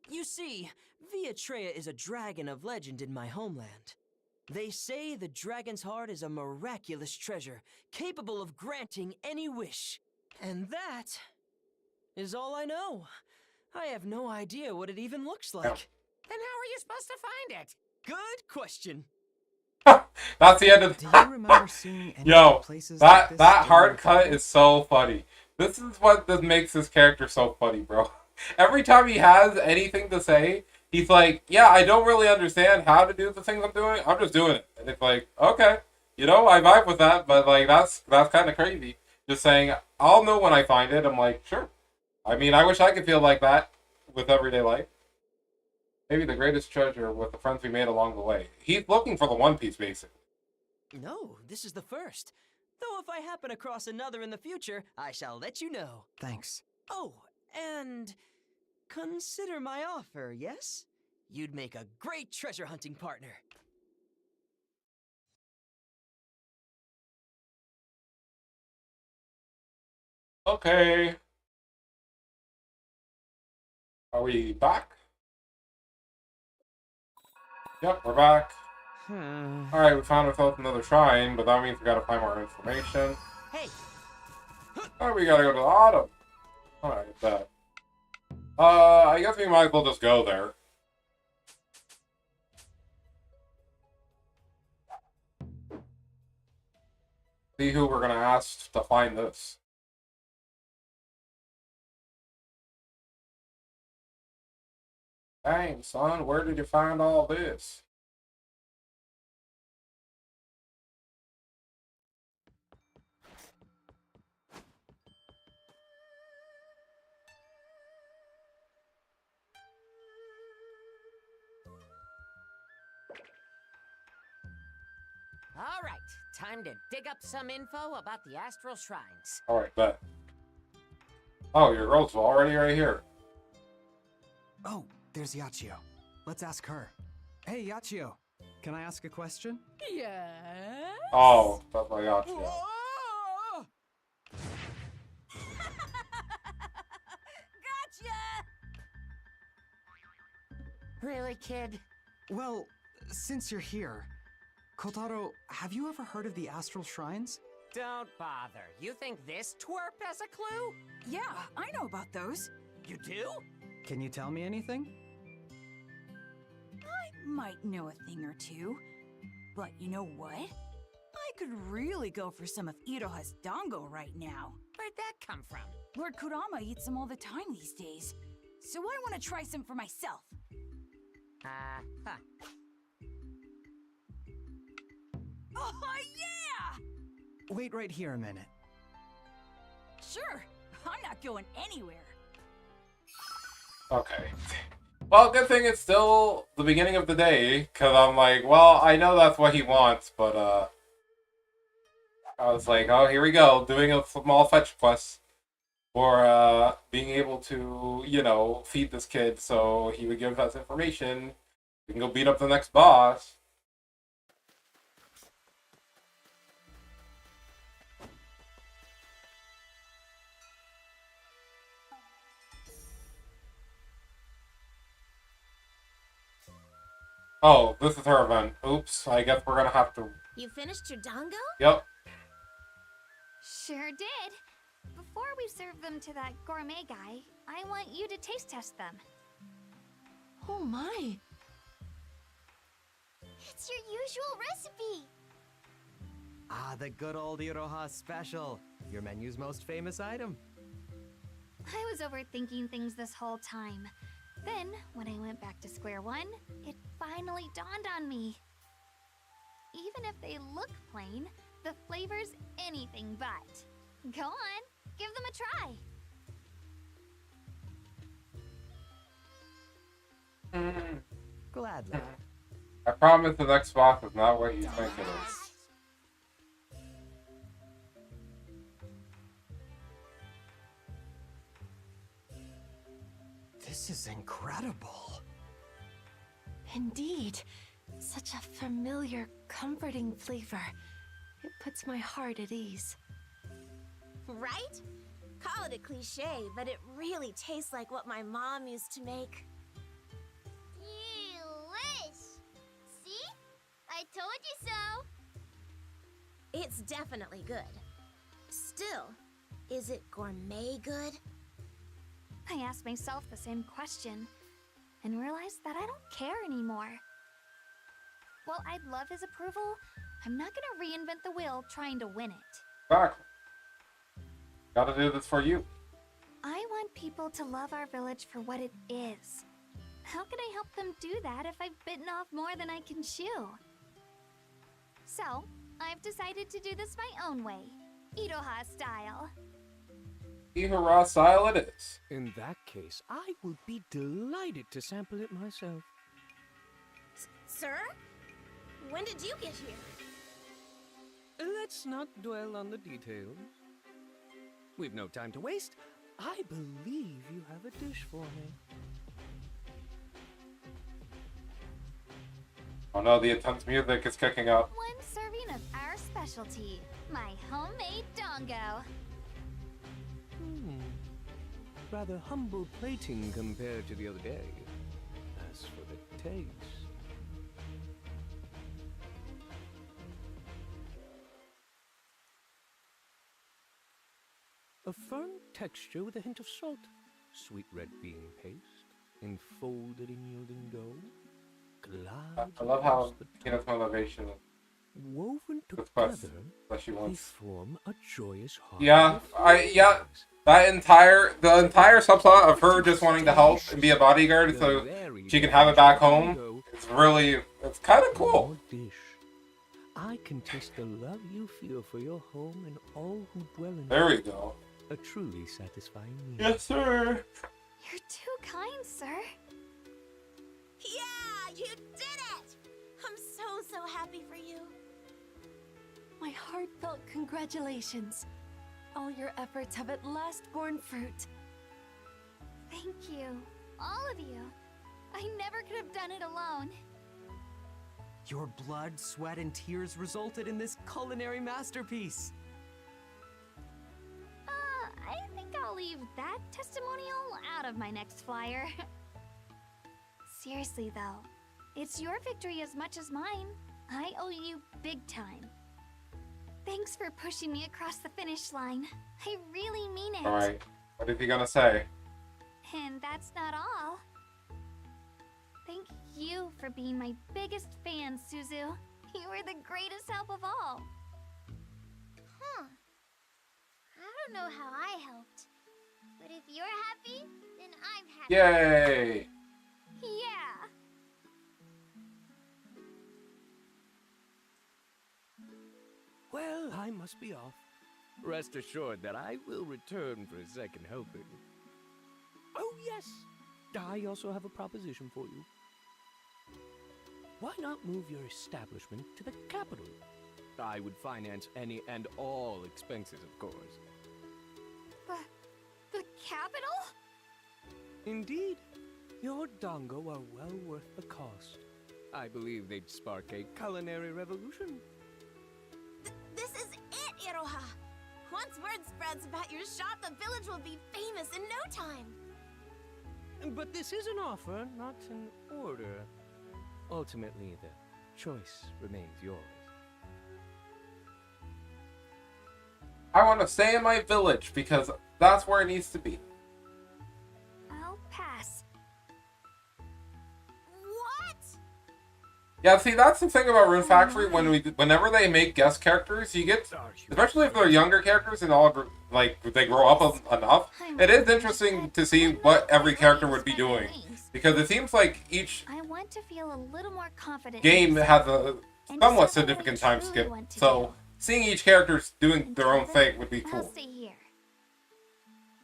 E: You see, Viatreya is a dragon of legend in my homeland. They say the dragon's heart is a miraculous treasure, capable of granting any wish. And that is all I know. I have no idea what it even looks like.
F: Then how are you supposed to find it?
E: Good question.
A: That's the end of
H: Do you remember seeing any
A: Yo,
H: places
A: that
H: like this
A: that hard
H: during
A: cut
H: the
A: is so funny. This is what makes this character so funny, bro. Every time he has anything to say, he's like, yeah, I don't really understand how to do the things I'm doing. I'm just doing it. And it's like, okay, you know, I vibe with that, but like that's kind of crazy. Just saying, I'll know when I find it. I'm like, sure. I mean, I wish I could feel like that with everyday life. Maybe the greatest treasure with the friends we made along the way. He's looking for the One Piece, basically.
E: No, this is the first. Though if I happen across another in the future, I shall let you know.
H: Thanks.
E: Oh, and consider my offer, yes? You'd make a great treasure hunting partner.
A: Okay. Are we back? Yep, we're back. Alright, we found ourselves another shrine, but that means we gotta find more information.
F: Hey,
A: Oh, we gotta go to the autumn. Alright, bet. I guess we might as well just go there. See who we're gonna ask to find this. Dang, son, where did you find all this?
F: all right. Time to dig up some info about the astral shrines.
A: Alright, bet. Oh, your girl's already right here.
H: Oh, there's Yachio. Let's ask her. Hey, Yachio. Can I ask a question?
O: Yes.
A: Oh, that's my Yachio.
O: Whoa!
J: Gotcha!
F: Really, kid?
H: Well, since you're here, Kotaro, have you ever heard of the astral shrines?
F: Don't bother. You think this twerp has a clue?
P: Yeah, I know about those.
F: You do?
H: Can you tell me anything?
P: I might know a thing or two. But you know what? I could really go for some of Iroha's dango right now.
F: Where'd that come from?
P: Lord Kurama eats them all the time these days. So I want to try some for myself.
F: Huh.
P: Oh, yeah!
H: Wait right here a minute.
P: Sure, I'm not going anywhere.
A: Okay. Well, good thing it's still the beginning of the day, because I'm like, well, I know that's what he wants, but, I was like, oh, here we go, doing a small fetch quest for, being able to, you know, feed this kid, so he would give us information. We can go beat up the next boss. Oh, this is her event. Oops, I guess we're gonna have to...
J: You finished your dango?
A: Yep.
D: Sure did. Before we serve them to that gourmet guy, I want you to taste test them.
J: Oh my. It's your usual recipe.
H: Ah, the good old Iroha special. Your menu's most famous item.
D: I was overthinking things this whole time. Then, when I went back to square one, it finally dawned on me. Even if they look plain, the flavor's anything but. Go on, give them a try.
H: Gladly.
A: I promise the next boss is not what you think it is.
H: This is incredible.
O: Indeed. Such a familiar, comforting flavor. It puts my heart at ease.
J: Right? Call it a cliche, but it really tastes like what my mom used to make.
N: Delish! See? I told you so!
J: It's definitely good. Still, is it gourmet good?
D: I asked myself the same question, and realized that I don't care anymore. While I'd love his approval, I'm not gonna reinvent the wheel trying to win it.
A: Exactly. Gotta do this for you.
D: I want people to love our village for what it is. How can I help them do that if I've bitten off more than I can chew? So, I've decided to do this my own way, Iroha style.
A: Ihara style it is.
Q: In that case, I would be delighted to sample it myself.
J: Sir? When did you get here?
Q: Let's not dwell on the details. We've no time to waste. I believe you have a dish for me.
A: Oh no, the intense music is kicking up.
D: One serving of our specialty, my homemade dongo.
Q: Rather humble plating compared to the other day. As for the taste... A firm texture with a hint of salt. Sweet red bean paste, enfolded in yielding dough. Glides
A: I love how
Q: across the
A: Peanut's motivation is
Q: woven
A: the quest
Q: together,
A: that she
Q: they
A: wants.
Q: form a joyous heart.
A: Yeah, that the entire subplot of her just wanting to help and be a bodyguard so she can have it back home is really, it's kind of cool.
Q: Dish. I can taste the love you feel for your home and all who dwell in it.
A: There we go.
Q: A truly satisfying meal.
A: Yes, sir.
D: You're too kind, sir.
J: Yeah, you did it! I'm so happy for you.
O: My heartfelt congratulations. All your efforts have at last borne fruit.
D: Thank you, all of you. I never could have done it alone.
E: Your blood, sweat, and tears resulted in this culinary masterpiece.
D: I think I'll leave that testimonial out of my next flyer. Seriously though, it's your victory as much as mine. I owe you big time. Thanks for pushing me across the finish line. I really mean it.
A: Alright, what is he gonna say?
D: And that's not all. Thank you for being my biggest fan, Suzu. You were the greatest help of all.
N: Huh. I don't know how I helped. But if you're happy, then I'm happy.
A: Yay!
D: Yeah.
Q: Well, I must be off. Rest assured that I will return for a second helping. Oh, yes. I also have a proposition for you. Why not move your establishment to the capital? I would finance any and all expenses, of course.
D: The capital?
Q: Indeed. Your dango are well worth the cost. I believe they'd spark a culinary revolution.
J: This is it, Iroha! Once word spreads about your shop, the village will be famous in no time.
Q: But this is an offer, not an order. Ultimately, the choice remains yours.
A: I want to stay in my village because that's where it needs to be.
D: I'll pass.
J: What?
A: Yeah, see, that's the thing about Rune Factory. Whenever they make guest characters, you get, especially if they're younger characters and all like they grow up enough. It is interesting to see what every character would be doing because it seems like each
D: I want to feel a little more confident.
A: game has a somewhat significant time skip, so seeing each character doing their own thing would be
D: I'll
A: cool.
D: stay here.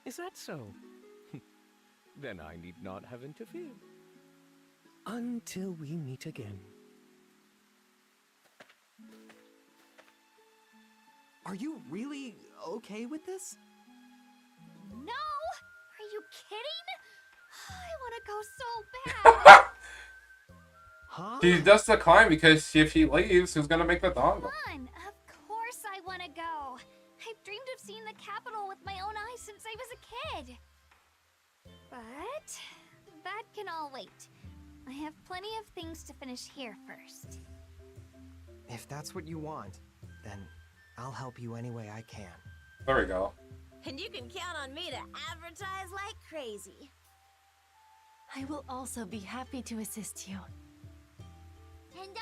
Q: Is that so? Then I need not have interfered. Until we meet again.
E: Are you really okay with this?
D: No! Are you kidding? I want to go so bad.
E: Huh?
A: She just declined because if she leaves, who's gonna make the dongle?
D: Come on, of course I want to go. I've dreamed of seeing the capital with my own eyes since I was a kid. But that can all wait. I have plenty of things to finish here first.
H: If that's what you want, then I'll help you any way I can.
A: There we go.
J: And you can count on me to advertise like crazy.
O: I will also be happy to assist you.
N: And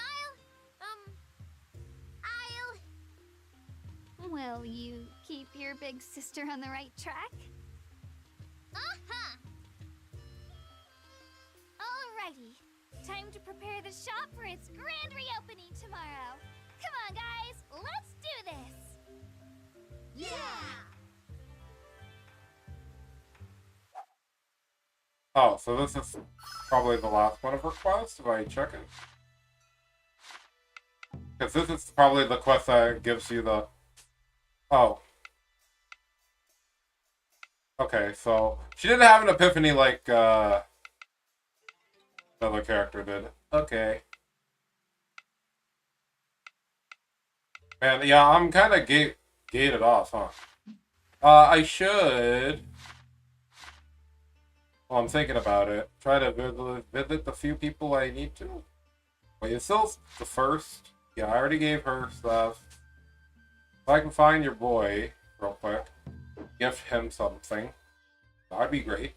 D: Will you keep your big sister on the right track?
N: uh-huh. Alrighty. Time to prepare the shop for its grand reopening tomorrow. Come on, guys. Let's do this. Yeah!
A: Oh, so this is probably the last one of her quests, if I check it. Because this is probably the quest that gives you the... Oh. Okay, so... She didn't have an epiphany like, another character did. Okay. Man, yeah, I'm kind of gated off, huh? I should... Well, I'm thinking about it. Try to visit the few people I need to. Wait, it's still the first. Yeah, I already gave her stuff. If I can find your boy real quick. Give him something. That'd be great.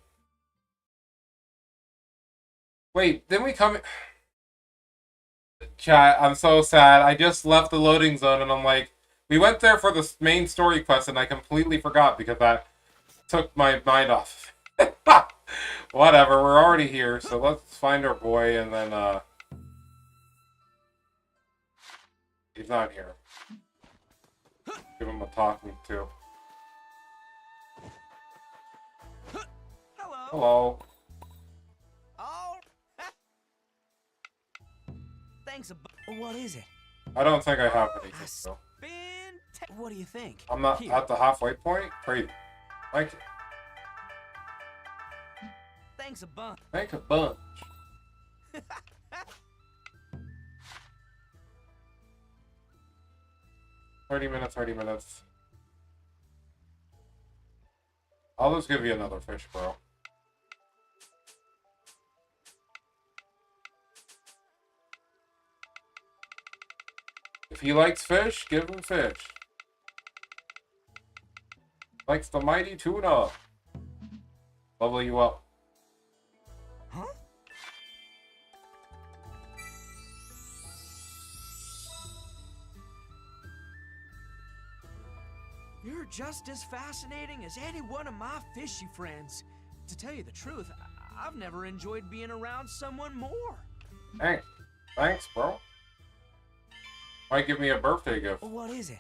A: Wait, didn't we come... Chat, I'm so sad. I just left the loading zone and I'm like, we went there for the main story quest and I completely forgot because that took my mind off. Whatever, we're already here, so let's find our boy and then, he's not here. Give him a talking to. Hello.
E: Oh. Thanks. What is it?
A: I don't think I have anything, so.
E: What do you think?
A: I'm not
E: Here.
A: at the halfway point. Great. Thank you.
E: Thanks a bunch.
A: Thank a bunch. 30 minutes, 30 minutes. I'll just give you another fish, bro. If he likes fish, give him fish. Likes the mighty tuna. Level you up.
E: Huh? You're just as fascinating as any one of my fishy friends. To tell you the truth, I've never enjoyed being around someone more.
A: Hey, thanks, bro. Might give me a birthday gift.
E: What is it?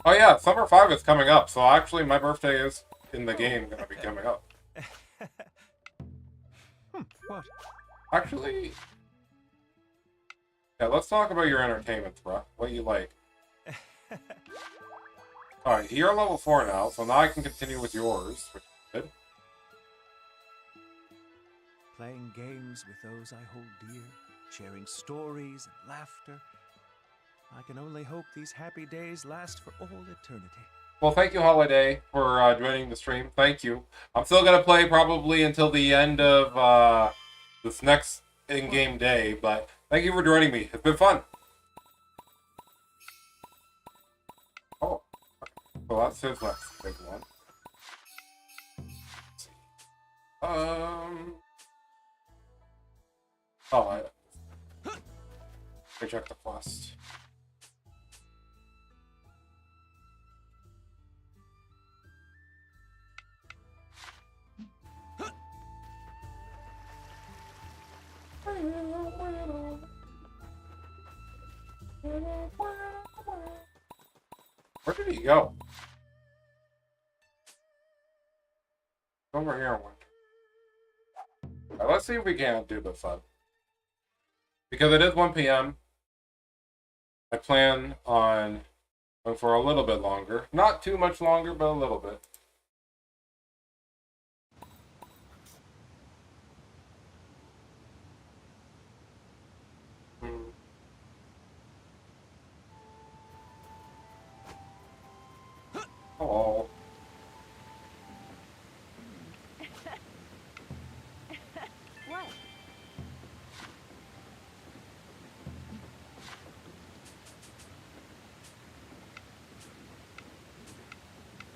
A: Oh yeah, Summer 5 is coming up, so actually my birthday is in the game gonna be coming up.
M: What?
A: Actually... Yeah, let's talk about your entertainments, bro. What you like. Alright, you're level 4 now, so now I can continue with yours, which is good.
M: Playing games with those I hold dear, sharing stories and laughter. I can only hope these happy days last for all eternity.
A: Well, thank you, Holiday, for joining the stream. Thank you. I'm still gonna play probably until the end of this next in-game day, but thank you for joining me. It's been fun. Oh, so that's his next big one. Let's see. Oh, I checked the quest. Where did he go? Over here, I wonder. Alright, let's see if we can't do this up. Because it is 1 p.m. I plan on going for a little bit longer. Not too much longer, but a little bit. Oh.
J: What?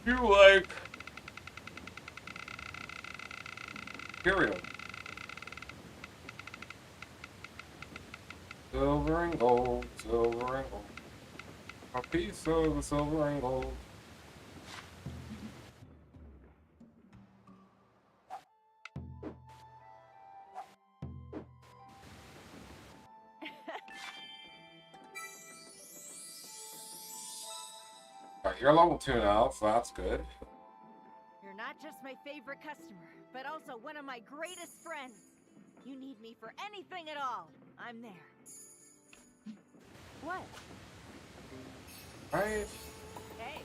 A: You like cereal. Silver and gold, silver and gold. A piece of the silver and gold. Alright, you're level 2 now, so that's good.
J: You're not just my favorite customer, but also one of my greatest friends. You need me for anything at all, I'm there. What?
A: Right.
J: Hey.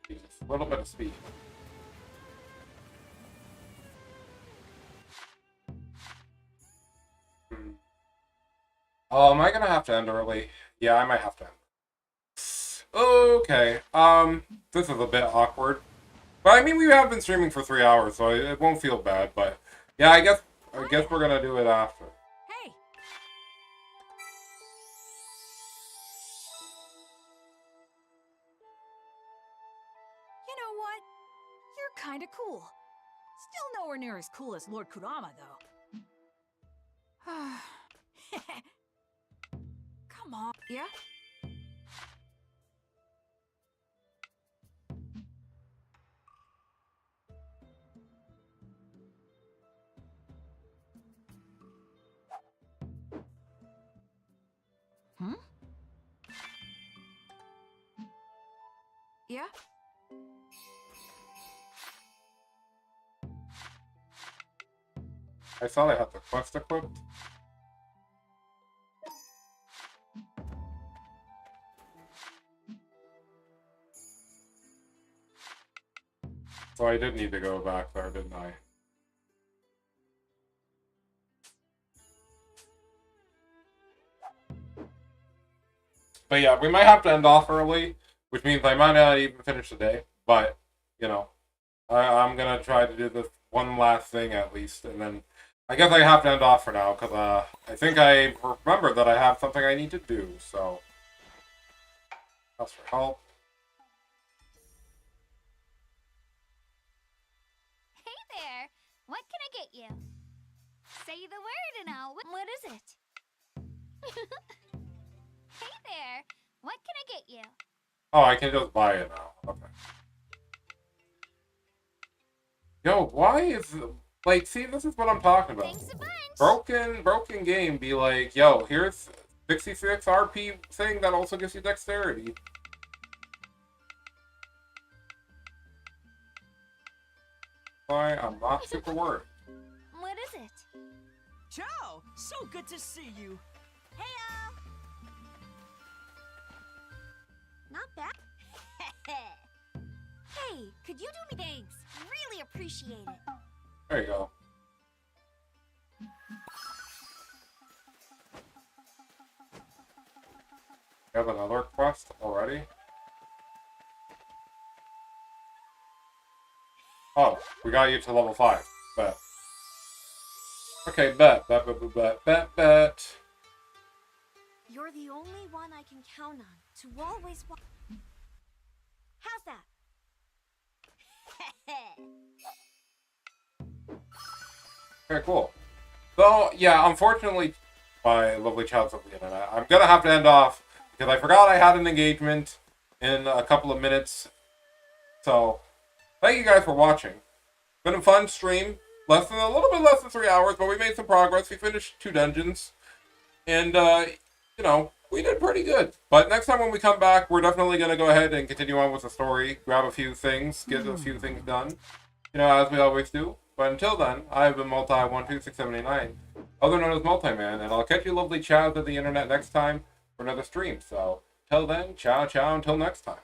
A: Jesus, a little bit of speed. Oh, am I gonna have to end early? Yeah, I might have to end. Okay, this is a bit awkward. But I mean, we have been streaming for 3 hours, so it won't feel bad, but... Yeah, I guess we're gonna do it after.
J: Hey!
P: You're kinda cool. Still nowhere near as cool as Lord Kurama, though. Come on. Yeah? Hmm? Yeah?
A: I saw they had the quest equipped. So I did need to go back there, didn't I? But yeah, we might have to end off early, which means I might not even finish the day. But, you know, I'm going to try to do this one last thing at least. And then I guess I have to end off for now, because I think I remember that I have something I need to do. So, ask for help.
N: Hey there! What can I get you? Say the word and I'll... What is it? Hey there! What can I get you?
A: Oh, I can just buy it now. Okay. Yo, why is... Like, see, this is what I'm talking about.
N: Thanks a bunch!
A: Broken game be like, yo, here's 66 RP thing that also gives you dexterity. Why, I'm not super worried.
N: What is it?
E: Ciao! So good to see you.
N: Heyo! Not bad. Hey, could you do me thanks? Really appreciate it.
A: There you go. You have another quest already? Oh, we got you to level 5. Bet. Okay, bet.
N: You're the only one I can count on to always How's that?
A: Okay, cool. So, yeah, unfortunately, my lovely child's of the internet, I'm gonna have to end off because I forgot I had an engagement in a couple of minutes. So, thank you guys for watching. Been a fun stream. A little bit less than 3 hours, but we made some progress. We finished 2 dungeons. And, you know, we did pretty good. But next time when we come back, we're definitely going to go ahead and continue on with the story. Grab a few things, get a few things done. You know, as we always do. But until then, I've been Multi12679, other known as Multi-Man, and I'll catch you lovely chows of the internet next time for another stream. So, till then, ciao, until next time.